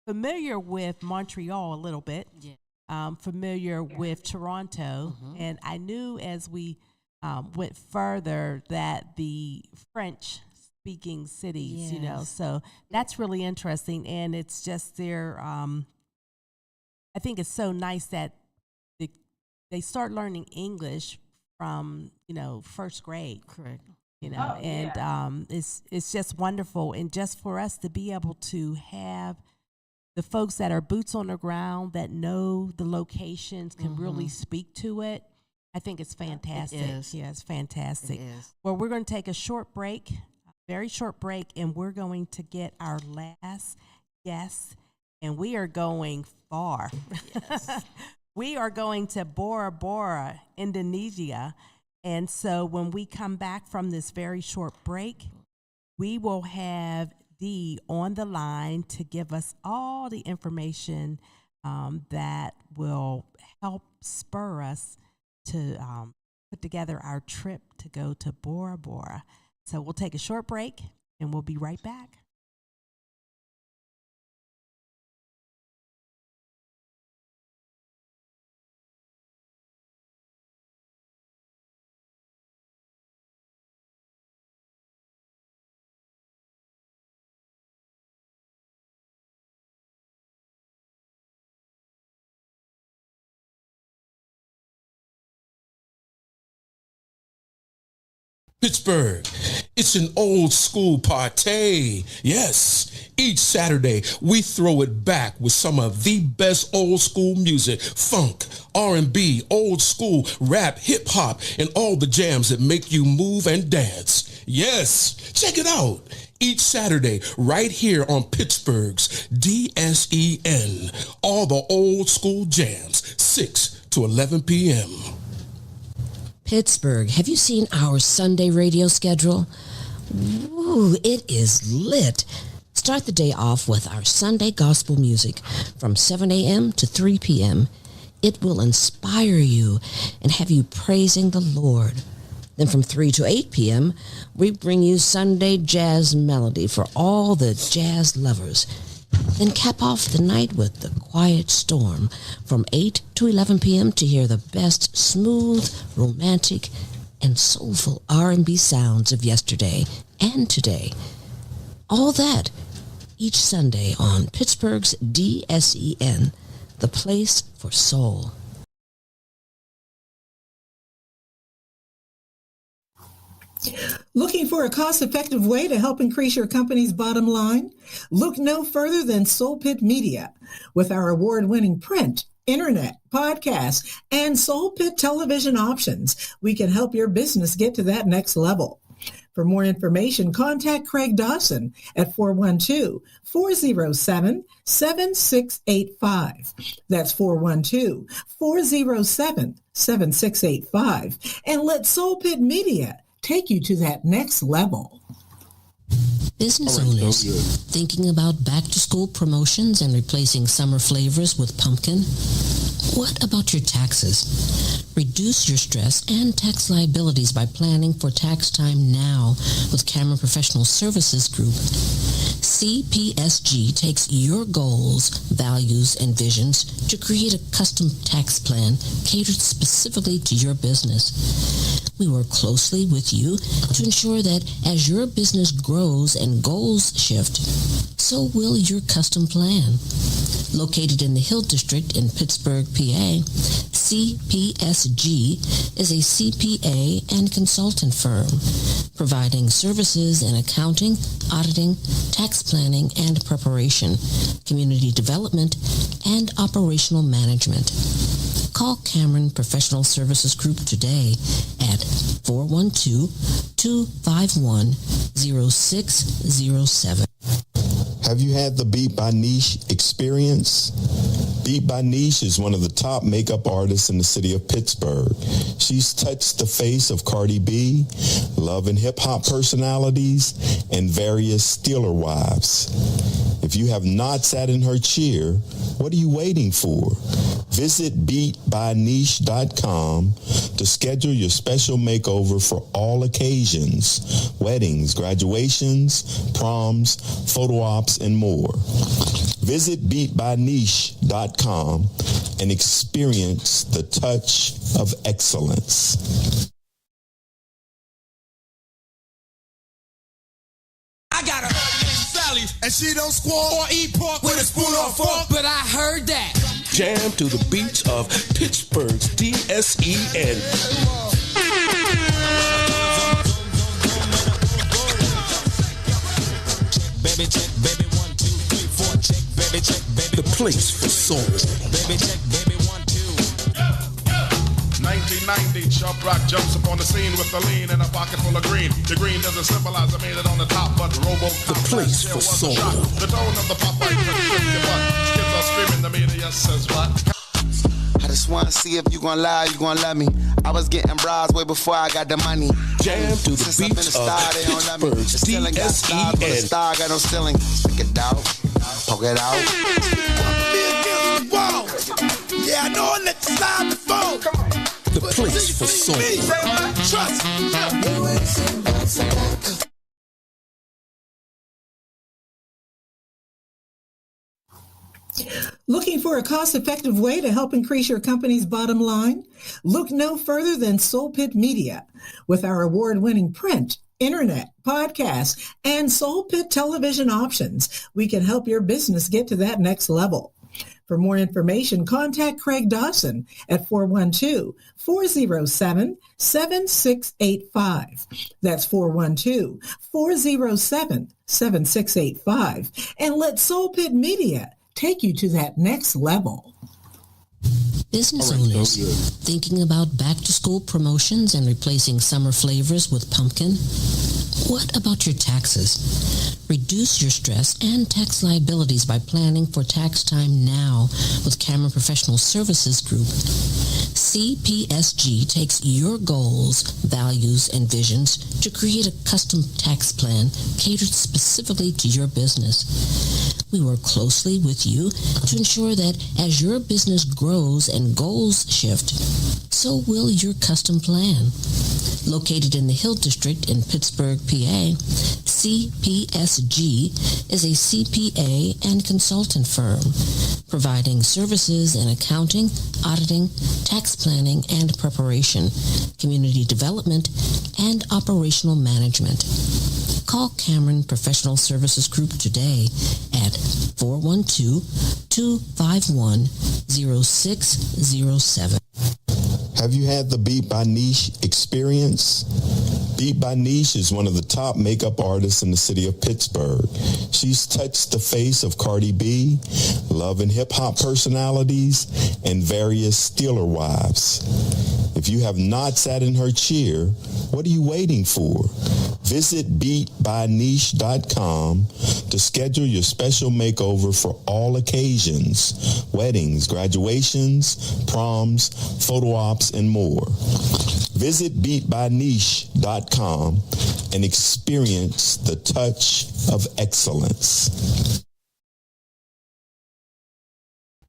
familiar with Montreal a little bit, familiar with Toronto, and I knew as we went further that the French speaking cities, you know, so that's really interesting. And it's just their, I think it's so nice that they start learning English from, you know, first grade. Correct. You know, it's just wonderful. And just for us to be able to have the folks that are boots on the ground that know the locations can really speak to it, I think it's fantastic. It is. Yeah, it's fantastic. It is. Well, we're going to take a short break. Very short break, and we're going to get our last guest, and we are going far. Yes. We are going to Borobudur, Indonesia, and so when we come back from this very short break, we will have Dee on the line to give us all the information that will help spur us to put together our trip to go to Borobudur. So we'll take a short break, and we'll be right back. Pittsburgh, it's an old school party. Yes, each Saturday we throw it back with some of the best old school music, funk, R&B, old school, rap, hip hop, and all the jams that make you move and dance. Yes, check it out. Each Saturday right here on Pittsburgh's DSEN. All the old school jams, 6 to 11 p.m. Pittsburgh, have you seen our Sunday radio schedule? Ooh, it is lit. Start the day off with our Sunday gospel music from 7 a.m. to 3 p.m. It will inspire you and have you praising the Lord. Then from 3 to 8 p.m., we bring you Sunday jazz melody for all the jazz lovers. Then cap off the night with the Quiet Storm from 8 to 11 p.m. to hear the best smooth, romantic, and soulful R&B sounds of yesterday and today. All that each Sunday on Pittsburgh's DSEN, the place for soul. Looking for a cost-effective way to help increase your company's bottom line? Look no further than Soul Pit Media. With our award-winning print, internet, podcast, and Soul Pit television options, we can help your business get to that next level. For more information, contact Craig Dawson at 412-407-7685. That's 412-407-7685. And let Soul Pit Media take you to that next level. Business owners thinking about back-to-school promotions and replacing summer flavors with pumpkin? What about your taxes? Reduce your stress and tax liabilities by planning for tax time now with Cameron Professional Services Group. CPSG takes your goals, values, and visions to create a custom tax plan catered specifically to your business. We work closely with you to ensure that as your business grows and goals shift, so will your custom plan. Located in the Hill District in Pittsburgh, PA, CPSG is a CPA and consultant firm, providing services in accounting, auditing, tax planning and preparation, community development, and operational management. Call Cameron Professional Services Group today at 412-251-0607. Have you had the Beat by Niche experience? Beat by Niche is one of the top makeup artists in the city of Pittsburgh. She's touched the face of Cardi B, Love and Hip Hop personalities, and various Steeler wives. If you have not sat in her chair, what are you waiting for? Visit beatbyniche.com to schedule your special makeover for all occasions, weddings, graduations, proms, photo ops, and more. Visit beatbyniche.com and experience the touch of excellence. I got a Sally, and she don't squall or eat pork with a spoon or fork, but I heard that. Jam to the beats of Pittsburgh's DSEN. Baby check, baby 1, 2, 3, 4 check, baby check, baby. The place for soul. Baby check, baby 1, 2. 1990, Sharp Rock jumps up on the scene with a lean and a pocket full of green. The green doesn't symbolize I made it on the top, but The place for soul. The tone of the Popeye kids are screaming, the media says what? I just wanna see if you gon' lie, you gon' love me. I was getting bras way before I got the money. Jam to the beats of Pittsburgh's DSEN. Star got no ceiling. Stick it out, poke it out. Yeah, I know I let you slide before. The place for soul. Trust me. Looking for a cost-effective way to help increase your company's bottom line? Look no further than Soul Pit Media. With our award-winning print, internet, podcast, and Soul Pit television options, we can help your business get to that next level. For more information, contact Craig Dawson at 412-407-7685. That's 412-407-7685. And let Soul Pit Media take you to that next level. Business owners thinking about back-to-school promotions and replacing summer flavors with pumpkin? What about your taxes? Reduce your stress and tax liabilities by planning for tax time now with Cameron Professional Services Group. CPSG takes your goals, values, and visions to create a custom tax plan catered specifically to your business. We work closely with you to ensure that as your business grows and goals shift, so will your custom plan. Located in the Hill District in Pittsburgh, PA, CPSG is a CPA and consultant firm, providing services in accounting, auditing, tax planning and preparation, community development, and operational management. Call Cameron Professional Services Group today at 412-251-0607. Have you had the Beat by Niche experience? Beat by Niche is one of the top makeup artists in the city of Pittsburgh. She's touched the face of Cardi B, love and hip-hop personalities, and various Steeler wives. If you have not sat in her chair, what are you waiting for? Visit beatbyniche.com to schedule your special makeover for all occasions, weddings, graduations, proms, photo ops, and more. Visit beatbyniche.com and experience the touch of excellence.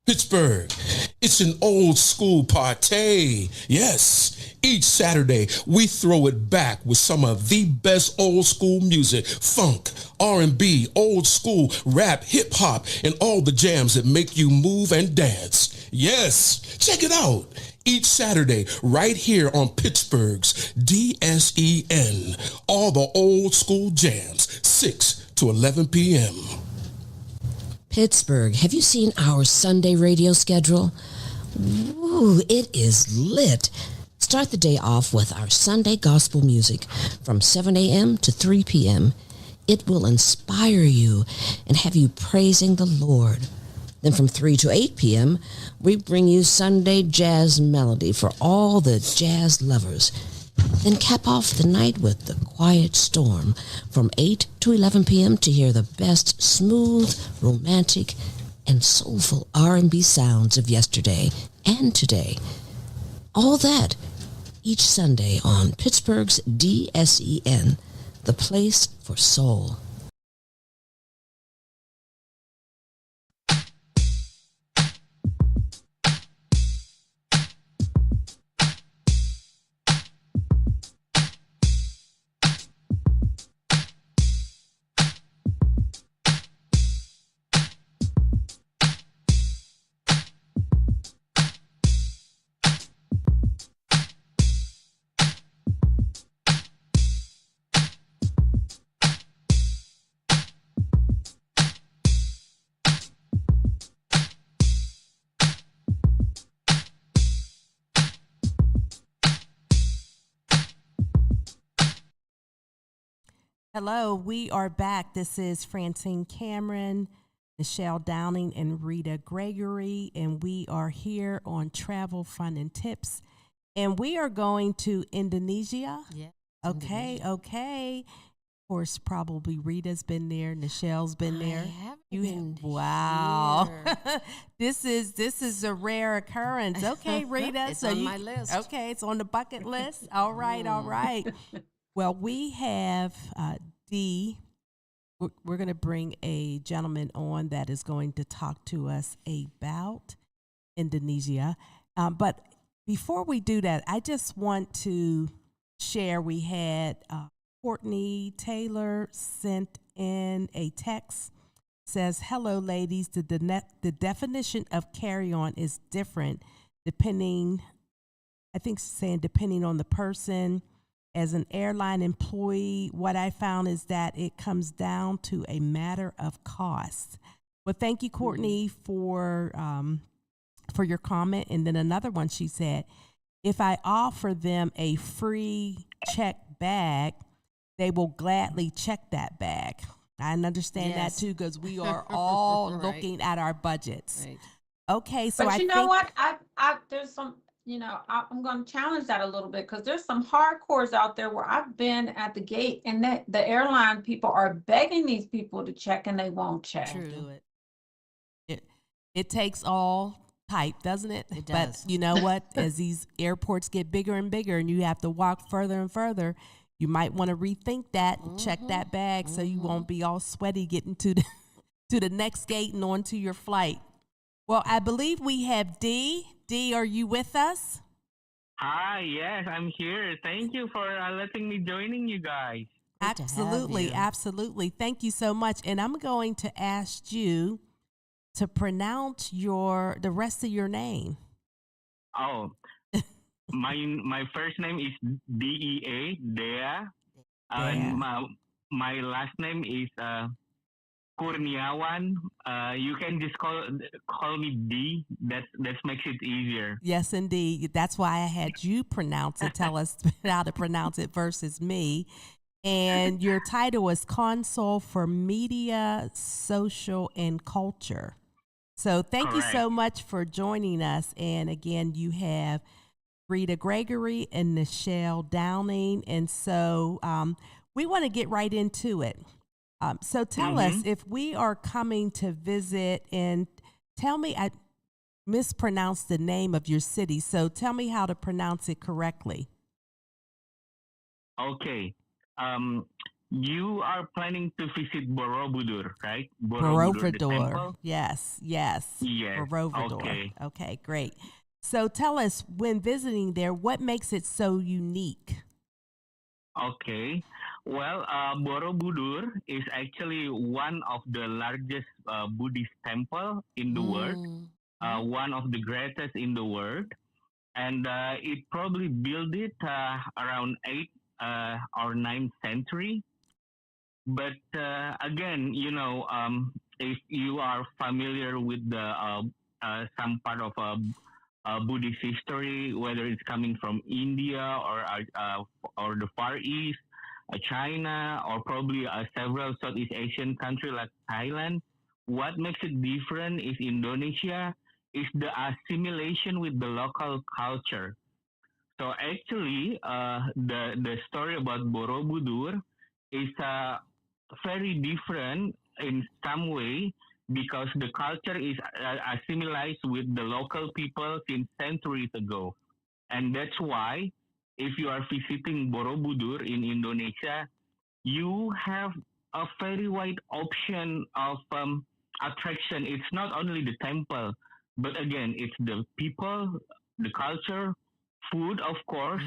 Pittsburgh, it's an old school party. Yes, each Saturday we throw it back with some of the best old school music, funk, R&B, old school, rap, hip hop, and all the jams that make you move and dance. Yes, check it out. Each Saturday, right here on Pittsburgh's DSEN. All the old school jams, 6 to 11 p.m. Pittsburgh, have you seen our Sunday radio schedule? Ooh, it is lit. Start the day off with our Sunday gospel music from 7 a.m. to 3 p.m. It will inspire you and have you praising the Lord. Then from 3 to 8 p.m., we bring you Sunday jazz melody for all the jazz lovers. Then cap off the night with the Quiet Storm from 8 to 11 p.m. to hear the best smooth, romantic, and soulful R&B sounds of yesterday and today. All that each Sunday on Pittsburgh's DSEN, the place for soul. Hello, we are back. This is Francine Cameron, Nichelle Downing, and Rita Gregory, and we are here on Travel, Fun, and Tips. And we are going to Indonesia. Yeah. Okay, okay. Of course, probably Rita's been there, Nichelle's been there. Wow. This is a rare occurrence. Okay, Rita. It's on my list. Okay, it's on the bucket list. All right, all right. Well, we have Dee. We're going to bring a gentleman on that is going to talk to us about Indonesia. But before we do that, I just want to share we had Courtney Taylor sent in a text. Says, hello, ladies. The definition of carry-on is different depending on the person. As an airline employee, what I found is that it comes down to a matter of cost. Well, thank you, Courtney, for your comment. And then another one, she said, if I offer them a free check bag, they will gladly check that bag. I understand that too, because we are all Right. looking at our budgets. Right. Okay, so But I you know think, what? I there's some, I'm going to challenge that a little bit because there's some hardcores out there where I've been at the gate and that the airline people are begging these people to check and they won't check. True. It takes all type, doesn't it? It But does. you know what? As these airports get bigger and bigger and you have to walk further and further, you might want to rethink that and check that bag so you won't be all sweaty getting to the next gate and onto your flight. Well, I believe we have Dee. Dee, are you with us? Hi, yes, I'm here. Thank you for letting me joining you guys. Great to have Absolutely, you. absolutely. Thank you so much. And I'm going to ask you to pronounce the rest of your name. Oh, my first name is Dea, Dea, and my last name is Kurniawan. You can just call me D. That makes it easier. Yes, indeed. That's why I had you pronounce it. Tell us how to pronounce it versus me. And your title is Consul for Media, Social, and Culture. So thank you so much for joining us. And again, you have Rita Gregory and Nichelle Downing. And so we want to get right into it. So tell us, if we are coming to visit, and tell me, I mispronounced the name of your city. So tell me how to pronounce it correctly. Okay. You are planning to visit Borobudur, right? Borobudur. Yes. Yes. Borobudur. Okay, great. So tell us, when visiting there, what makes it so unique? Okay. Well, Borobudur is actually one of the largest Buddhist temple in the world, one of the greatest in the world. And it probably built it around 8th or 9th century. But again, if you are familiar with the some part of Buddhist history, whether it's coming from India or the Far East, China, or probably several Southeast Asian countries like Thailand, what makes it different is Indonesia is the assimilation with the local culture. So actually, the story about Borobudur is very different in some way because the culture is assimilated with the local people since centuries ago. And that's why if you are visiting Borobudur in Indonesia, you have a very wide option of attraction. It's not only the temple, but again, it's the people, the culture, food, of course.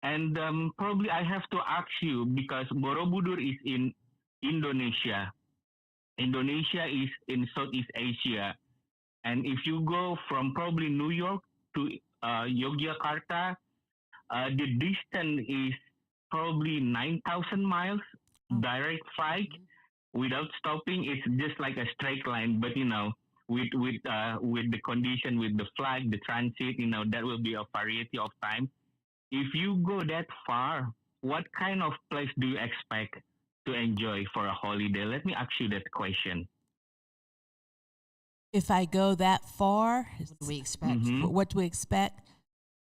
And probably I have to ask you, because Borobudur is in Indonesia. Indonesia is in Southeast Asia. And if you go from probably New York to Yogyakarta, the distance is probably 9,000 miles, direct flight without stopping. It's just like a straight line, but with the condition, with the flight, the transit, that will be a variety of time. If you go that far, what kind of place do you expect to enjoy for a holiday? Let me ask you that question. If I go that far, what do we expect? What do we expect?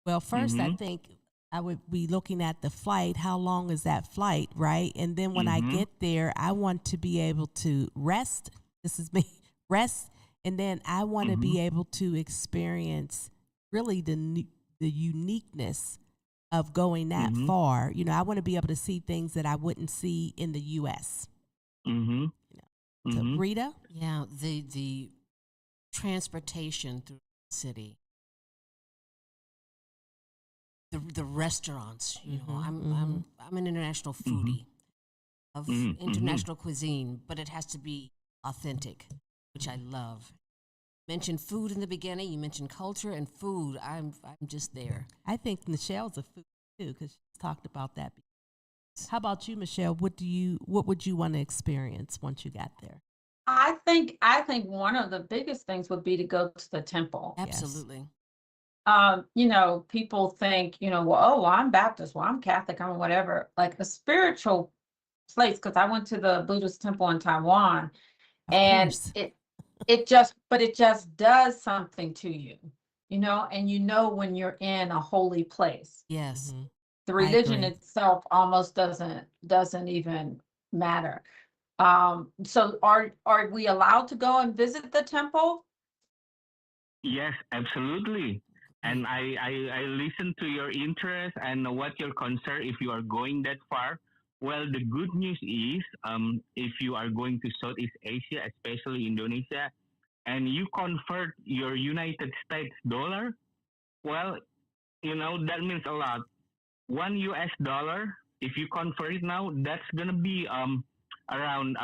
Well, first, I think I would be looking at the flight. How long is that flight, right? And then when I get there, I want to be able to rest. This is me, rest. And then I want to be able to experience really the uniqueness of going that far. I want to be able to see things that I wouldn't see in the U.S. So, Rita? Yeah, the transportation through the city. The restaurants, I'm an international foodie of international cuisine, but it has to be authentic, which I love. Mentioned food in the beginning. You mentioned culture and food. I'm just there. I think Michelle's a food too, because she's talked about that. How about you, Michelle? What would you want to experience once you got there? I think one of the biggest things would be to go to the temple. Absolutely. People think, well, I'm Baptist, well, I'm Catholic, I'm whatever, like a spiritual place, because I went to the Buddhist temple in Taiwan, and it just does something to you, and when you're in a holy place. Yes. The religion itself almost doesn't even matter. So are we allowed to go and visit the temple? Yes, absolutely. And I listen to your interest and what your concern if you are going that far. Well, the good news is if you are going to Southeast Asia, especially Indonesia, and you convert your United States dollar, well, that means a lot. $1, if you convert it now, that's going to be around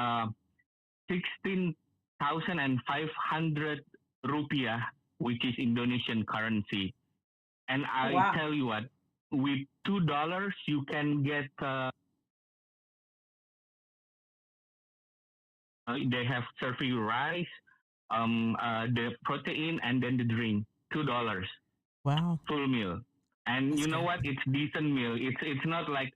16,500 rupiah, which is Indonesian currency. And I tell you what, with $2, you can get They have serve you rice, the protein, and then the drink. $2. Wow. Full meal. And you know what? It's decent meal. It's not like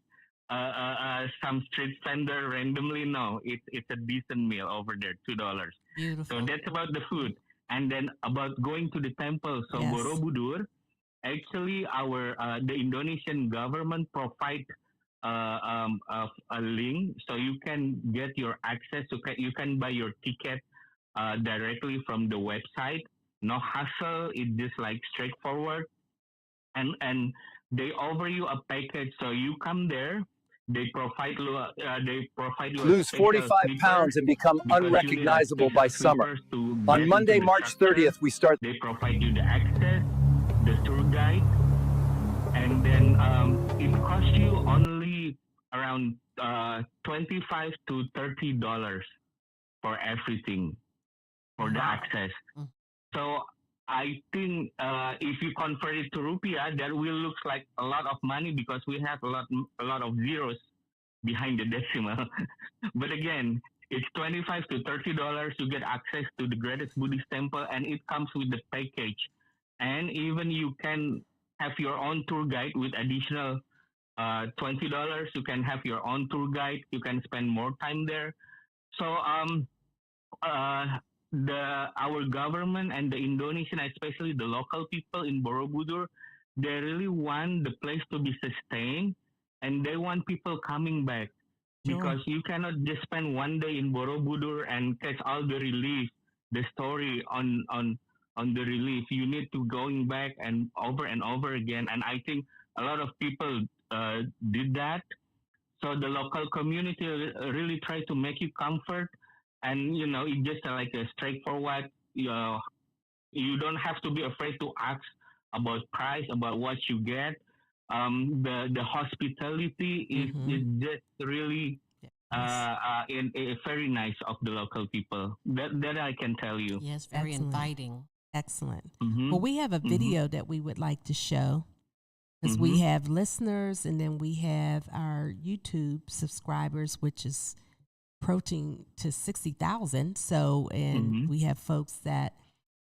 some street vendor randomly. No, it's a decent meal over there. $2. Beautiful. So that's about the food. And then about going to the temple. So Yes. Borobudur, actually, the Indonesian government provide a link so you can get your access. You can buy your ticket directly from the website. No hassle. It's just like straightforward. And they offer you a package. So you come there. They provide you. Lose 45 pounds and become unrecognizable by summer. On Monday, March 30th, we start. They provide you the access, the tour guide, and then it costs you only around $25 to $30 for everything, for the access. So I think if you convert it to rupiah, that will look like a lot of money because we have a lot of zeros behind the decimal. But again, it's $25 to $30 to get access to the greatest Buddhist temple, and it comes with the package. And even you can have your own tour guide with additional $20. You can have your own tour guide. You can spend more time there. So our government and the Indonesian, especially the local people in Borobudur, they really want the place to be sustained, and they want people coming back. Sure. Because you cannot just spend one day in Borobudur and catch all the relief, the story on the relief. You need to going back and over again. And I think a lot of people did that. So the local community really try to make you comfort. And, it's just like a straightforward, you don't have to be afraid to ask about price, about what you get. The hospitality is just really very nice of the local people. That I can tell you. Yes, very inviting. Excellent. Mm-hmm. Well, we have a video that we would like to show because we have listeners and then we have our YouTube subscribers, which is approaching to 60,000. So, and we have folks that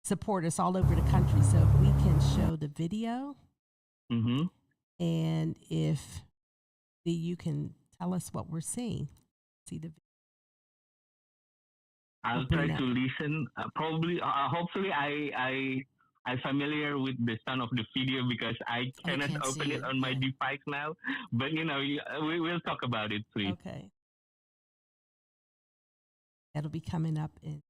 support us all over the country. So if we can show the video and if you can tell us what we're seeing. See the video. I'll try to listen. Probably, hopefully, I'm familiar with the sound of the video because I cannot open it on my device now. But we will talk about it, please. Okay. That'll be coming up in.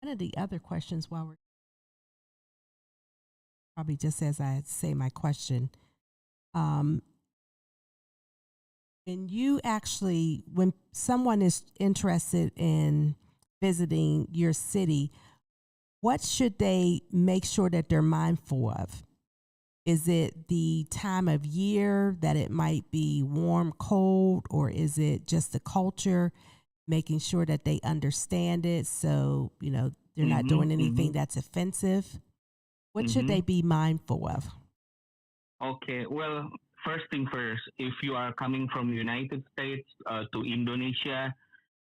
One of the other questions while we're probably just as I say my question, when someone is interested in visiting your city, what should they make sure that they're mindful of? Is it the time of year that it might be warm, cold, or is it just the culture, making sure that they understand it so, they're not doing anything that's offensive? What should they be mindful of? Okay, well, first thing first, if you are coming from the United States to Indonesia,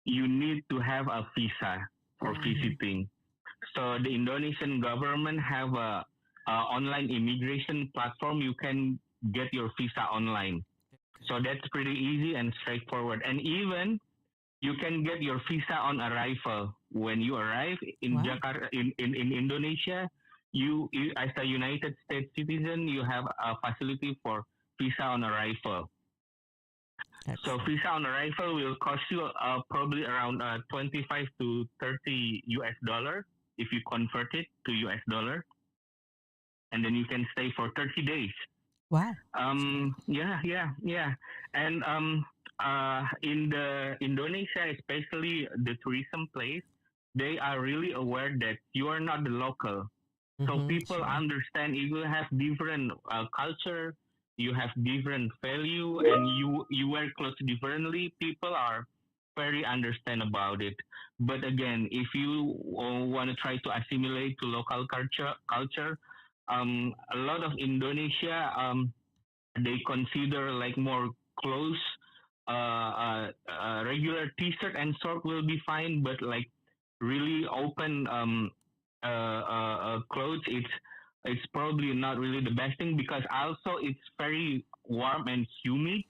you need to have a visa for visiting. So the Indonesian government have a online immigration platform. You can get your visa online. So that's pretty easy and straightforward. And even you can get your visa on arrival. When you arrive in Jakarta, in Indonesia, you as a United States citizen, you have a facility for visa on arrival. So visa on arrival will cost you probably around 25 to 30 US dollar if you convert it to US dollar. And then you can stay for 30 days. Wow. Yeah. And in the Indonesia, especially the tourism place, they are really aware that you are not the local. So people understand you will have different culture, you have different value, and you wear clothes differently. People are very understand about it. But again, if you want to try to assimilate to local culture, a lot of Indonesia, they consider like more close, regular t-shirt and short will be fine, but like really open clothes, it's probably not really the best thing, because also it's very warm and humid.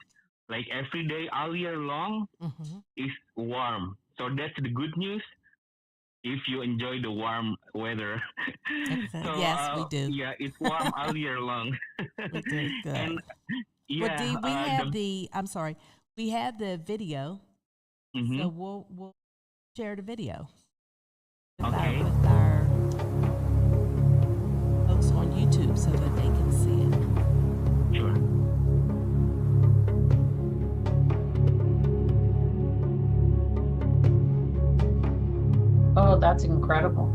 Like every day, all year long, is warm. So that's the good news if you enjoy the warm weather. So, yes, we do. Yeah, it's warm all year long. We do. Good. And yeah, well, Dee, we have I'm sorry, we have the video, so we'll share the video with our folks on YouTube so that they can see it. Sure. Oh, that's incredible.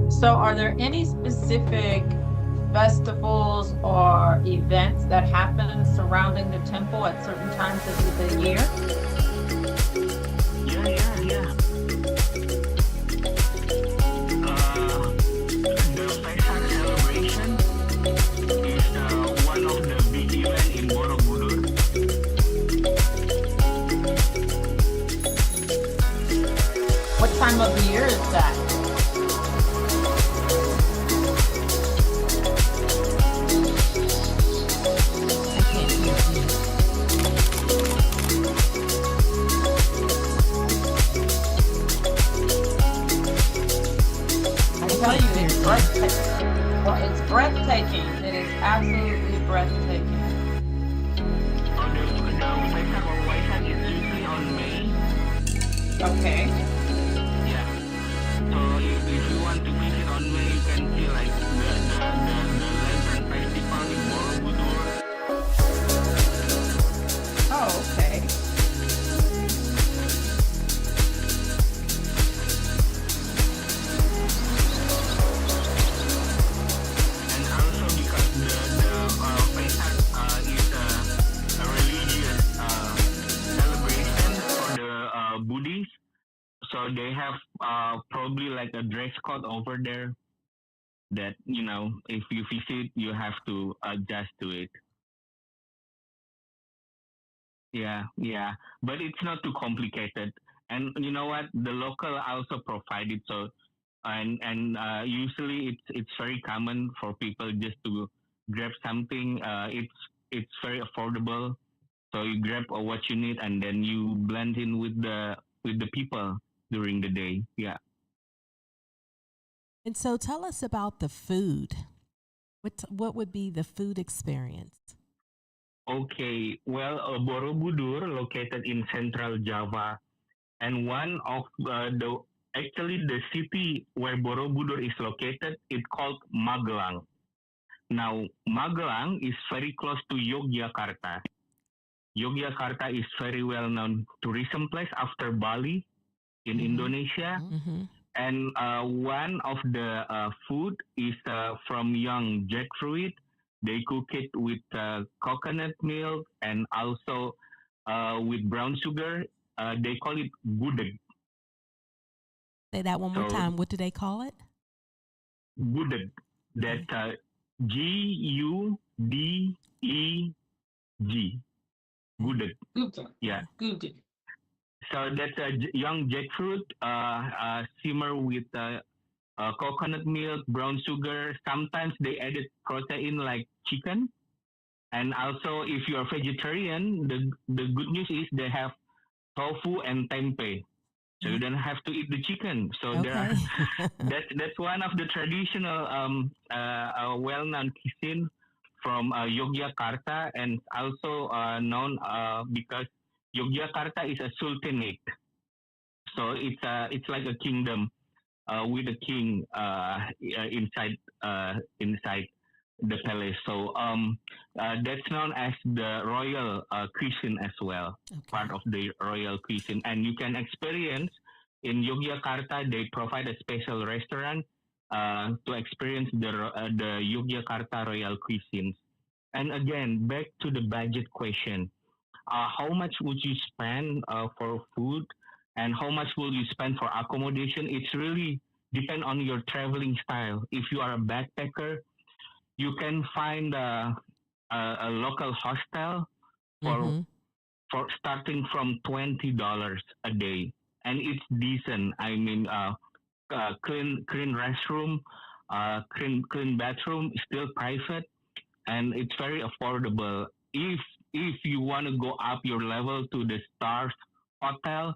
So are there any specific festivals or events that happen surrounding the temple at certain times of the year? Yeah. The Pesach celebration is one of the big events in Borobudur. What time of the year is that? Well, it's breathtaking. It is absolutely breathtaking. It's usually on May. Okay. Yeah. So if you want to visit on May, you can see like the Lantern Festival in Borobudur. Oh, okay. So they have probably like a dress code over there that, if you visit, you have to adjust to it. Yeah. But it's not too complicated. And you know what? The local also provide it. So, and usually it's very common for people just to grab something. It's very affordable. So you grab what you need and then you blend in with the people during the day. Yeah. And so tell us about the food. What would be the food experience? Okay. Well, Borobudur, located in central Java, and one of the city where Borobudur is located, it's called Magelang. Now, Magelang is very close to Yogyakarta. Yogyakarta is very well-known tourism place after Bali in Indonesia. And one of the food is from young jackfruit. They cook it with coconut milk and also with brown sugar. They call it gudeg. Say that one more time. What do they call it? Gudeg. That's Gudeg. Gudeg. Yeah. Gudeg. So that's a young jackfruit, simmer with coconut milk, brown sugar. Sometimes they added protein like chicken. And also, if you are vegetarian, the good news is they have tofu and tempeh. So you don't have to eat the chicken. So there are, that's one of the traditional well-known cuisine from Yogyakarta, and also known because Yogyakarta is a sultanate. So it's like a kingdom with a king inside the palace. So that's known as the royal cuisine as well, part of the royal cuisine. And you can experience in Yogyakarta, they provide a special restaurant to experience the Yogyakarta royal cuisine. And again, back to the budget question. How much would you spend for food and how much will you spend for accommodation? It's really depend on your traveling style. If you are a backpacker, you can find a local hostel for starting from $20 a day, and it's decent. I mean, clean restroom, clean bathroom, still private, and it's very affordable. If you want to go up your level to the Stars Hotel,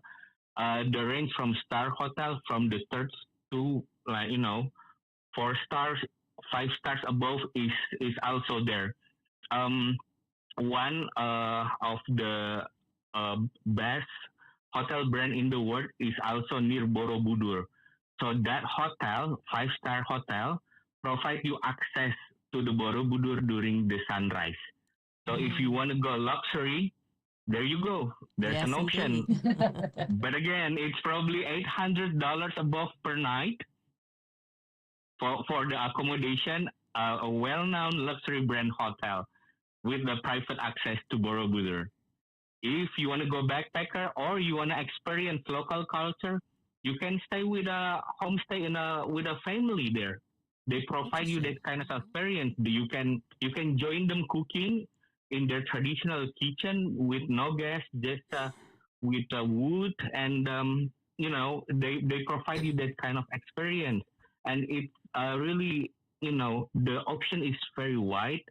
the range from Star Hotel from the third to 4 stars, 5 stars above is also there. One of the best hotel brand in the world is also near Borobudur. So that hotel, 5-star hotel, provides you access to the Borobudur during the sunrise. So if you want to go luxury, there you go. There's an option. But again, it's probably $800 above per night for the accommodation, a well-known luxury brand hotel with the private access to Borobudur. If you want to go backpacker or you want to experience local culture, you can stay with a homestay with a family there. They provide you that kind of experience. You can join them cooking in their traditional kitchen with no gas, just with wood, and they provide you that kind of experience. And it's really, the option is very wide.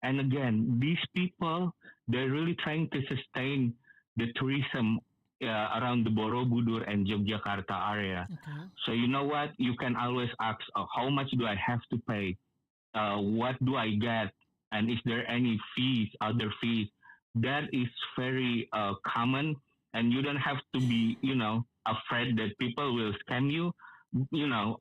And again, these people, they're really trying to sustain the tourism around the Borobudur and Yogyakarta area. So you know what? You can always ask, how much do I have to pay? What do I get? And is there any fees, other fees? That is very common, and you don't have to be, afraid that people will scam you.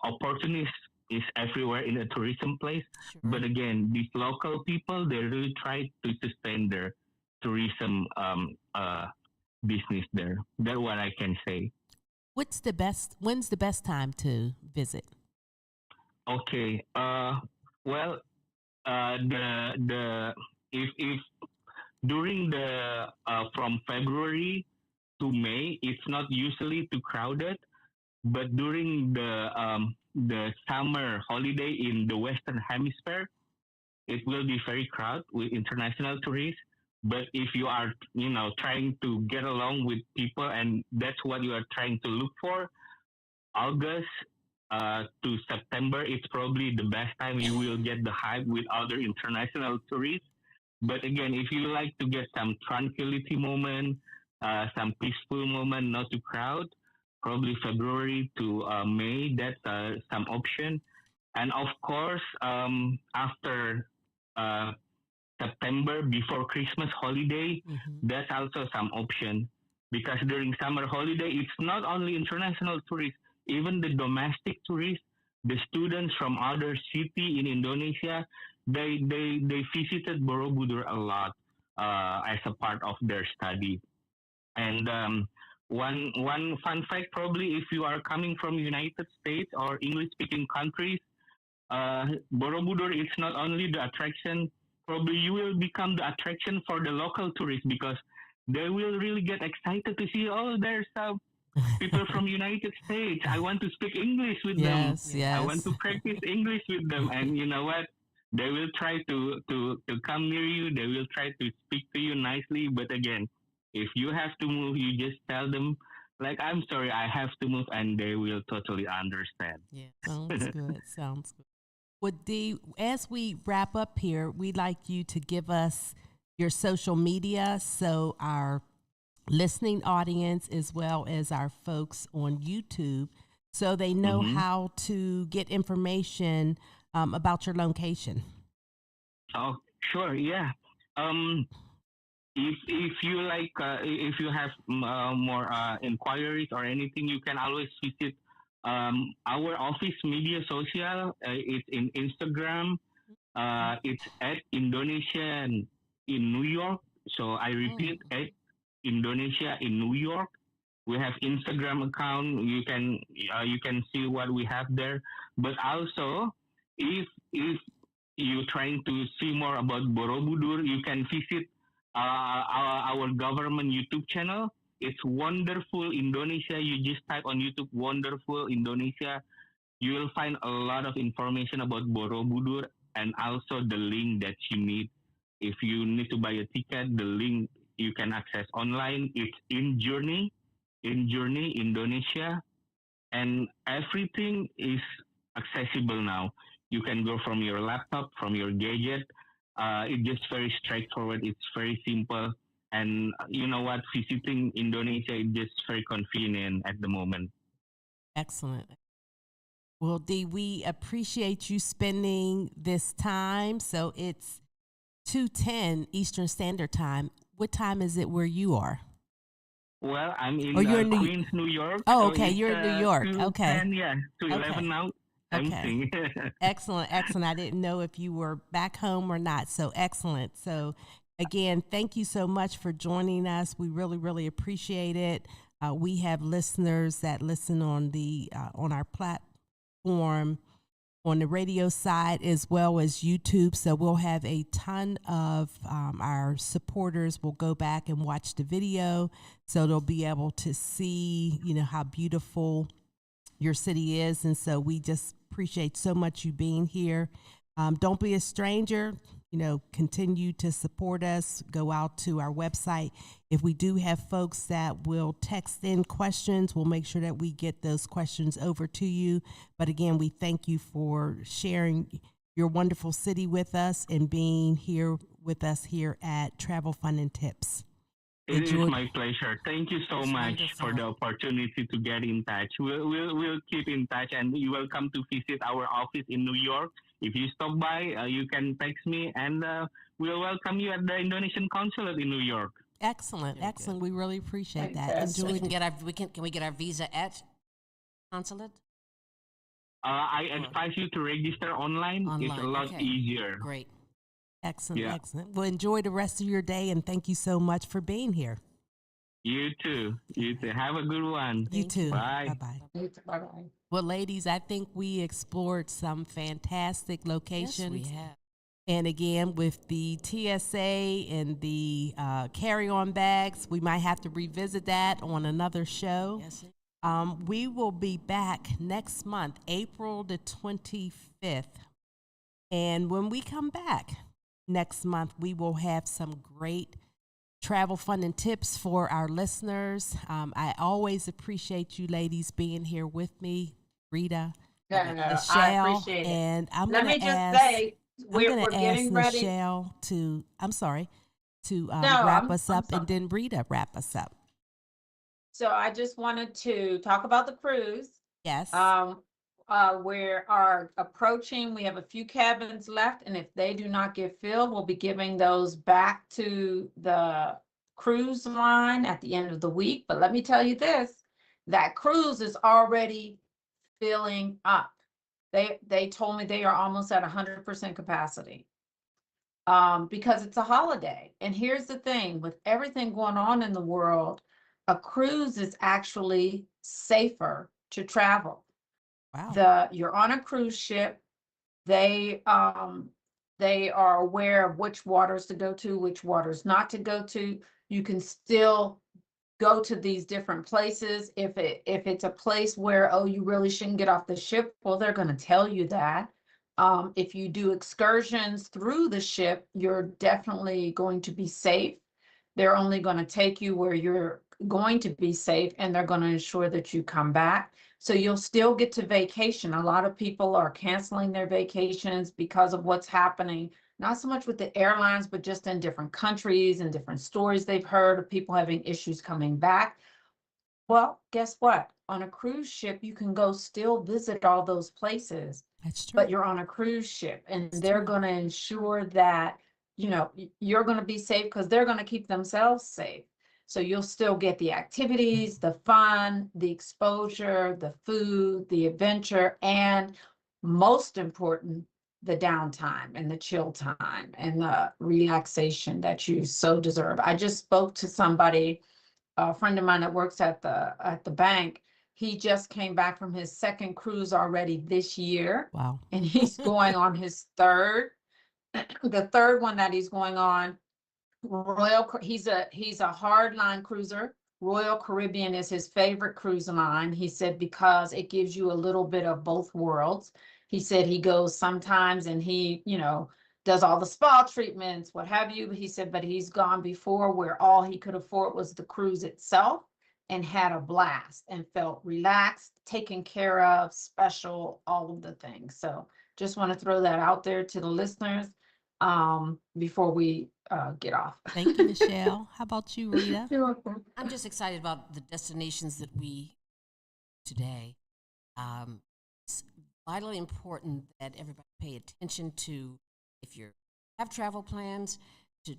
Opportunities is everywhere in a tourism place. But again, these local people, they really try to sustain their tourism business there. That's what I can say. When's the best time to visit? Okay. Well, if during the from February to May, it's not usually too crowded, but during the summer holiday in the Western Hemisphere, it will be very crowded with international tourists. But if you are, trying to get along with people and that's what you are trying to look for, August to September, it's probably the best time you will get the hype with other international tourists. But again, if you like to get some tranquility moment, some peaceful moment, not too crowd, probably February to May, that's some option. And of course, after September, before Christmas holiday, that's also some option. Because during summer holiday, it's not only international tourists, even the domestic tourists, the students from other city in Indonesia, they visited Borobudur a lot as a part of their study. And one fun fact, probably if you are coming from United States or English-speaking countries, Borobudur is not only the attraction, probably you will become the attraction for the local tourists because they will really get excited to see, there's people from United States. I want to speak English with them. I want to practice English with them. And you know what? They will try to come near you. They will try to speak to you nicely. But again, if you have to move, you just tell them, I'm sorry, I have to move. And they will totally understand. Yeah, sounds good. Sounds good. Well, Dee, as we wrap up here, we'd like you to give us your social media so our listening audience as well as our folks on YouTube so they know how to get information about your location. Oh, sure. Yeah. If you like, if you have more inquiries or anything, you can always visit our office media social. It's in Instagram, It's at Indonesia in New York. So I repeat, at Indonesia in New York. We have Instagram account. You can see what we have there. But also, if you're trying to see more about Borobudur, you can visit our government YouTube channel. It's Wonderful Indonesia. You just type on YouTube Wonderful Indonesia. You will find a lot of information about Borobudur and also the link that you need. If you need to buy a ticket, the link you can access online. It's in Journey Indonesia, and everything is accessible now. You can go from your laptop, from your gadget. It's just very straightforward. It's very simple. And you know what? Visiting Indonesia is just very convenient at the moment. Excellent. Well, Dee, we appreciate you spending this time. So it's 2:10 Eastern Standard Time. What time is it where you are? Well, I'm in you're in Queens, New York. Oh, so okay. it's, You're in New York. 2:10, Okay. Yeah, 2:11 now. Okay. Excellent. I didn't know if you were back home or not. So excellent. So again, thank you so much for joining us. We really, really appreciate it. We have listeners that listen on our platform on the radio side as well as YouTube. So we'll have a ton of our supporters will go back and watch the video. So they'll be able to see, how beautiful your city is. And so we just appreciate so much you being here. Don't be a stranger. Continue to support us. Go out to our website. If we do have folks that will text in questions, we'll make sure that we get those questions over to you. But again, we thank you for sharing your wonderful city with us and being here with us here at Travel Fun and Tips. It is my pleasure. Thank you so much for the opportunity to get in touch. We'll keep in touch, and you will come to visit our office in New York. If you stop by, you can text me, and we'll welcome you at the Indonesian Consulate in New York. Excellent. We really appreciate that. So we can can we get our visa at consulate? I advise you to register online. It's a lot easier. Great. Excellent. Well, enjoy the rest of your day, and thank you so much for being here. You too. Have a good one. You too. Bye. Bye-bye. Bye-bye. Well, ladies, I think we explored some fantastic locations. Yes, we have. And again, with the TSA and the carry-on bags, we might have to revisit that on another show. Yes. We will be back next month, April the 25th. And when we come back next month, we will have some great travel fun and tips for our listeners. I always appreciate you ladies being here with me, Rita, Nichelle, I appreciate it. and I'm Let going me to just ask. say, I'm going we're to ask getting ready. Nichelle to No, wrap I'm us up, sorry. and then Rita wrap us up. So I just wanted to talk about the cruise. Yes. We are approaching. We have a few cabins left, and if they do not get filled, we'll be giving those back to the cruise line at the end of the week. But let me tell you this: that cruise is already filling up. They told me they are almost at 100% capacity. Because it's a holiday. And here's the thing: with everything going on in the world, a cruise is actually safer to travel. Wow. You're on a cruise ship. They are aware of which waters to go to, which waters not to go to. You can still go to these different places. If it's a place where, you really shouldn't get off the ship, well, they're going to tell you that. If you do excursions through the ship, you're definitely going to be safe. They're only going to take you where you're going to be safe, and they're going to ensure that you come back. So you'll still get to vacation. A lot of people are canceling their vacations because of what's happening, not so much with the airlines, but just in different countries and different stories they've heard of people having issues coming back. Well, guess what? On a cruise ship, you can go still visit all those places. That's true. But you're on a cruise ship, and they're going to ensure that, you're going to be safe because they're going to keep themselves safe. So you'll still get the activities, the fun, the exposure, the food, the adventure, and most important, the downtime and the chill time and the relaxation that you so deserve. I just spoke to somebody, a friend of mine that works at the bank. He just came back from his second cruise already this year. Wow. And he's going on his third, the third one that he's going on. He's a hardline cruiser. Royal Caribbean is his favorite cruise line. He said because it gives you a little bit of both worlds. He said he goes sometimes and he, does all the spa treatments, what have you. He said, but he's gone before where all he could afford was the cruise itself and had a blast and felt relaxed, taken care of, special, all of the things. So just want to throw that out there to the listeners before we get off. Thank you, Nichelle. How about you, Rita? You're welcome. I'm just excited about the destinations that we today. It's vitally important that everybody pay attention to, if you have travel plans, to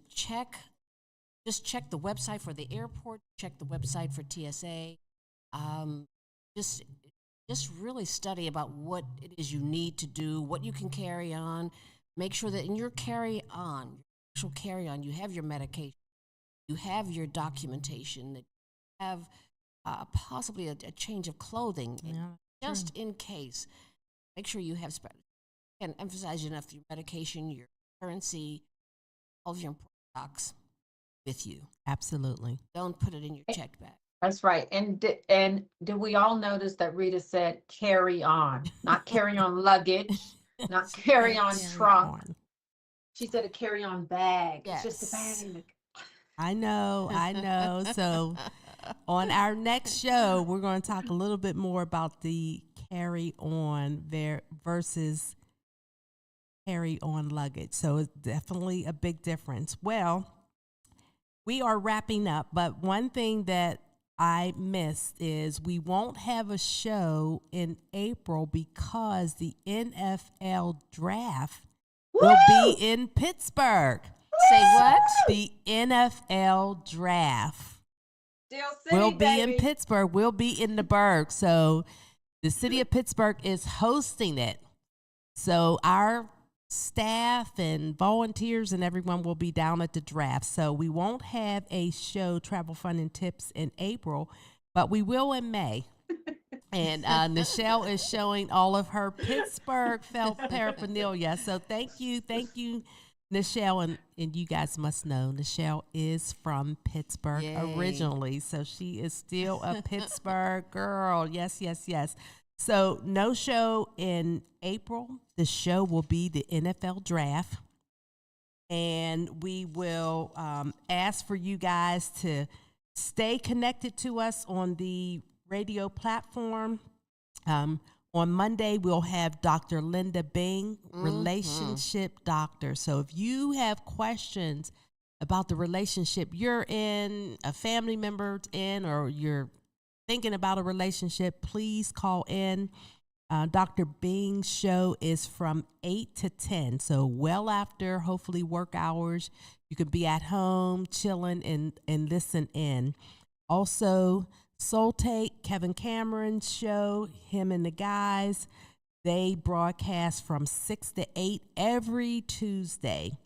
just check the website for the airport, check the website for TSA. Just really study about what it is you need to do, what you can carry on. Make sure that in your carry-on, you have your medication, you have your documentation, that you have possibly a change of clothing, just in case. Make sure you have, and emphasize enough your medication, your currency, all of your important docs with you. Absolutely. Don't put it in your checked bag. That's right. And did we all notice that Rita said carry on, not carry on luggage, not carry on trunk. She said a carry on bag. Yes. It's just a bag. I know. So on our next show, we're going to talk a little bit more about the carry on versus carry on luggage. So it's definitely a big difference. Well, we are wrapping up, but one thing that I missed is we won't have a show in April because the NFL draft will be in Pittsburgh. Say what? The NFL draft City, will be baby. in Pittsburgh. We'll be in the Burgh. So the city of Pittsburgh is hosting it. So our staff and volunteers and everyone will be down at the draft. So we won't have a show, Travel Fun and Tips, in April, but we will in May. And Nichelle is showing all of her Pittsburgh felt paraphernalia. So thank you, Nichelle. And you guys must know, Nichelle is from Pittsburgh originally. So she is still a Pittsburgh girl. Yes. So no show in April. The show will be the NFL draft. And we will ask for you guys to stay connected to us on the radio platform. On Monday, we'll have Dr. Linda Bing, relationship doctor. So if you have questions about the relationship you're in, a family member's in, or you're thinking about a relationship, please call in. Dr. Bing's show is from 8 to 10, so well after, hopefully, work hours. You can be at home, chilling, and listen in. Also, Soul Take, Kevin Cameron's show, him and the guys, they broadcast from 6 to 8 every Tuesday.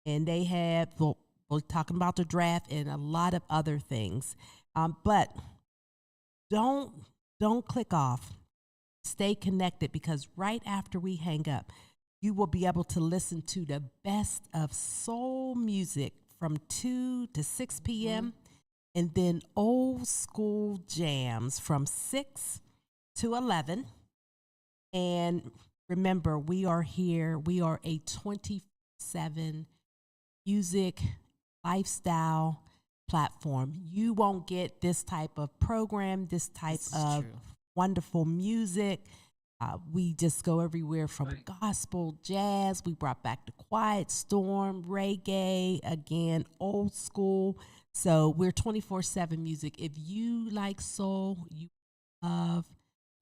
And they have, we're talking about the draft and a lot of other things. But don't click off. Stay connected, because right after we hang up, you will be able to listen to the best of soul music from 2 to 6 p.m. And then old school jams from 6 to 11. And remember, we are here. We are a 24/7 music lifestyle platform. You won't get this type of program, this type of wonderful music. We just go everywhere from gospel, jazz. We brought back the Quiet Storm, reggae, again, old school. So we're 24/7 music. If you like soul, you love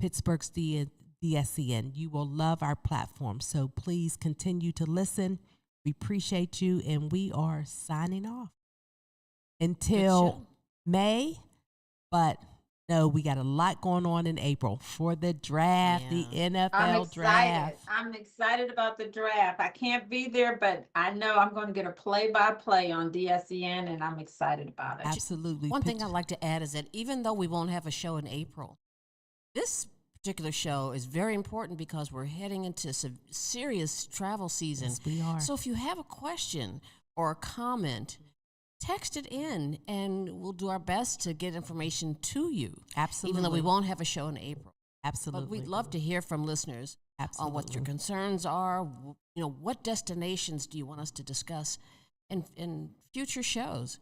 Pittsburgh's DSEN. You will love our platform. So please continue to listen. We appreciate you, and we are signing off until May. But know we got a lot going on in April for the draft, the NFL draft. I'm excited about the draft. I can't be there, but I know I'm going to get a play-by-play on DSEN, and I'm excited about it. Absolutely. One thing I'd like to add is that even though we won't have a show in April, this particular show is very important because we're heading into some serious travel season. Yes, we are. So if you have a question or a comment, text it in, and we'll do our best to get information to you. Absolutely. Even though we won't have a show in April. Absolutely. But we'd love to hear from listeners on what your Absolutely. concerns are. You know, what destinations do you want us to discuss in future shows?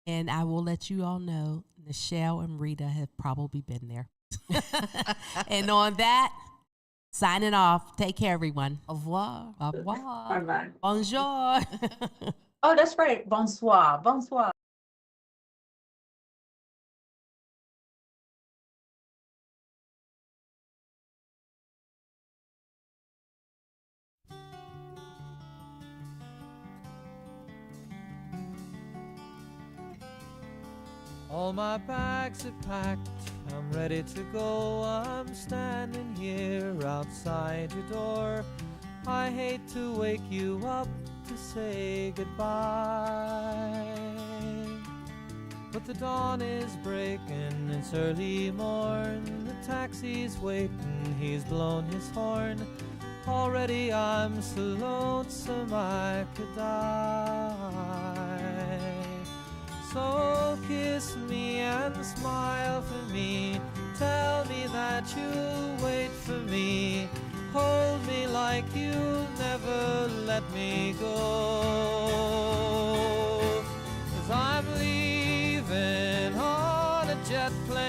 And I will let you all know, Nichelle and Rita have probably been there. And on that, signing off. Take care, everyone. Au revoir. Au revoir. Bye-bye. Bonjour. Oh, that's right. Bonsoir. Bonsoir. All my bags are packed, I'm ready to go. I'm standing here outside your door. I hate to wake you up to say goodbye, but the dawn is breaking, it's early morn. The taxi's waiting, he's blown his horn. Already I'm so lonesome I could die. So kiss me and smile for me. Tell me that you'll wait for me. Hold me like you'll never let me go. 'Cause I'm leaving on a jet plane.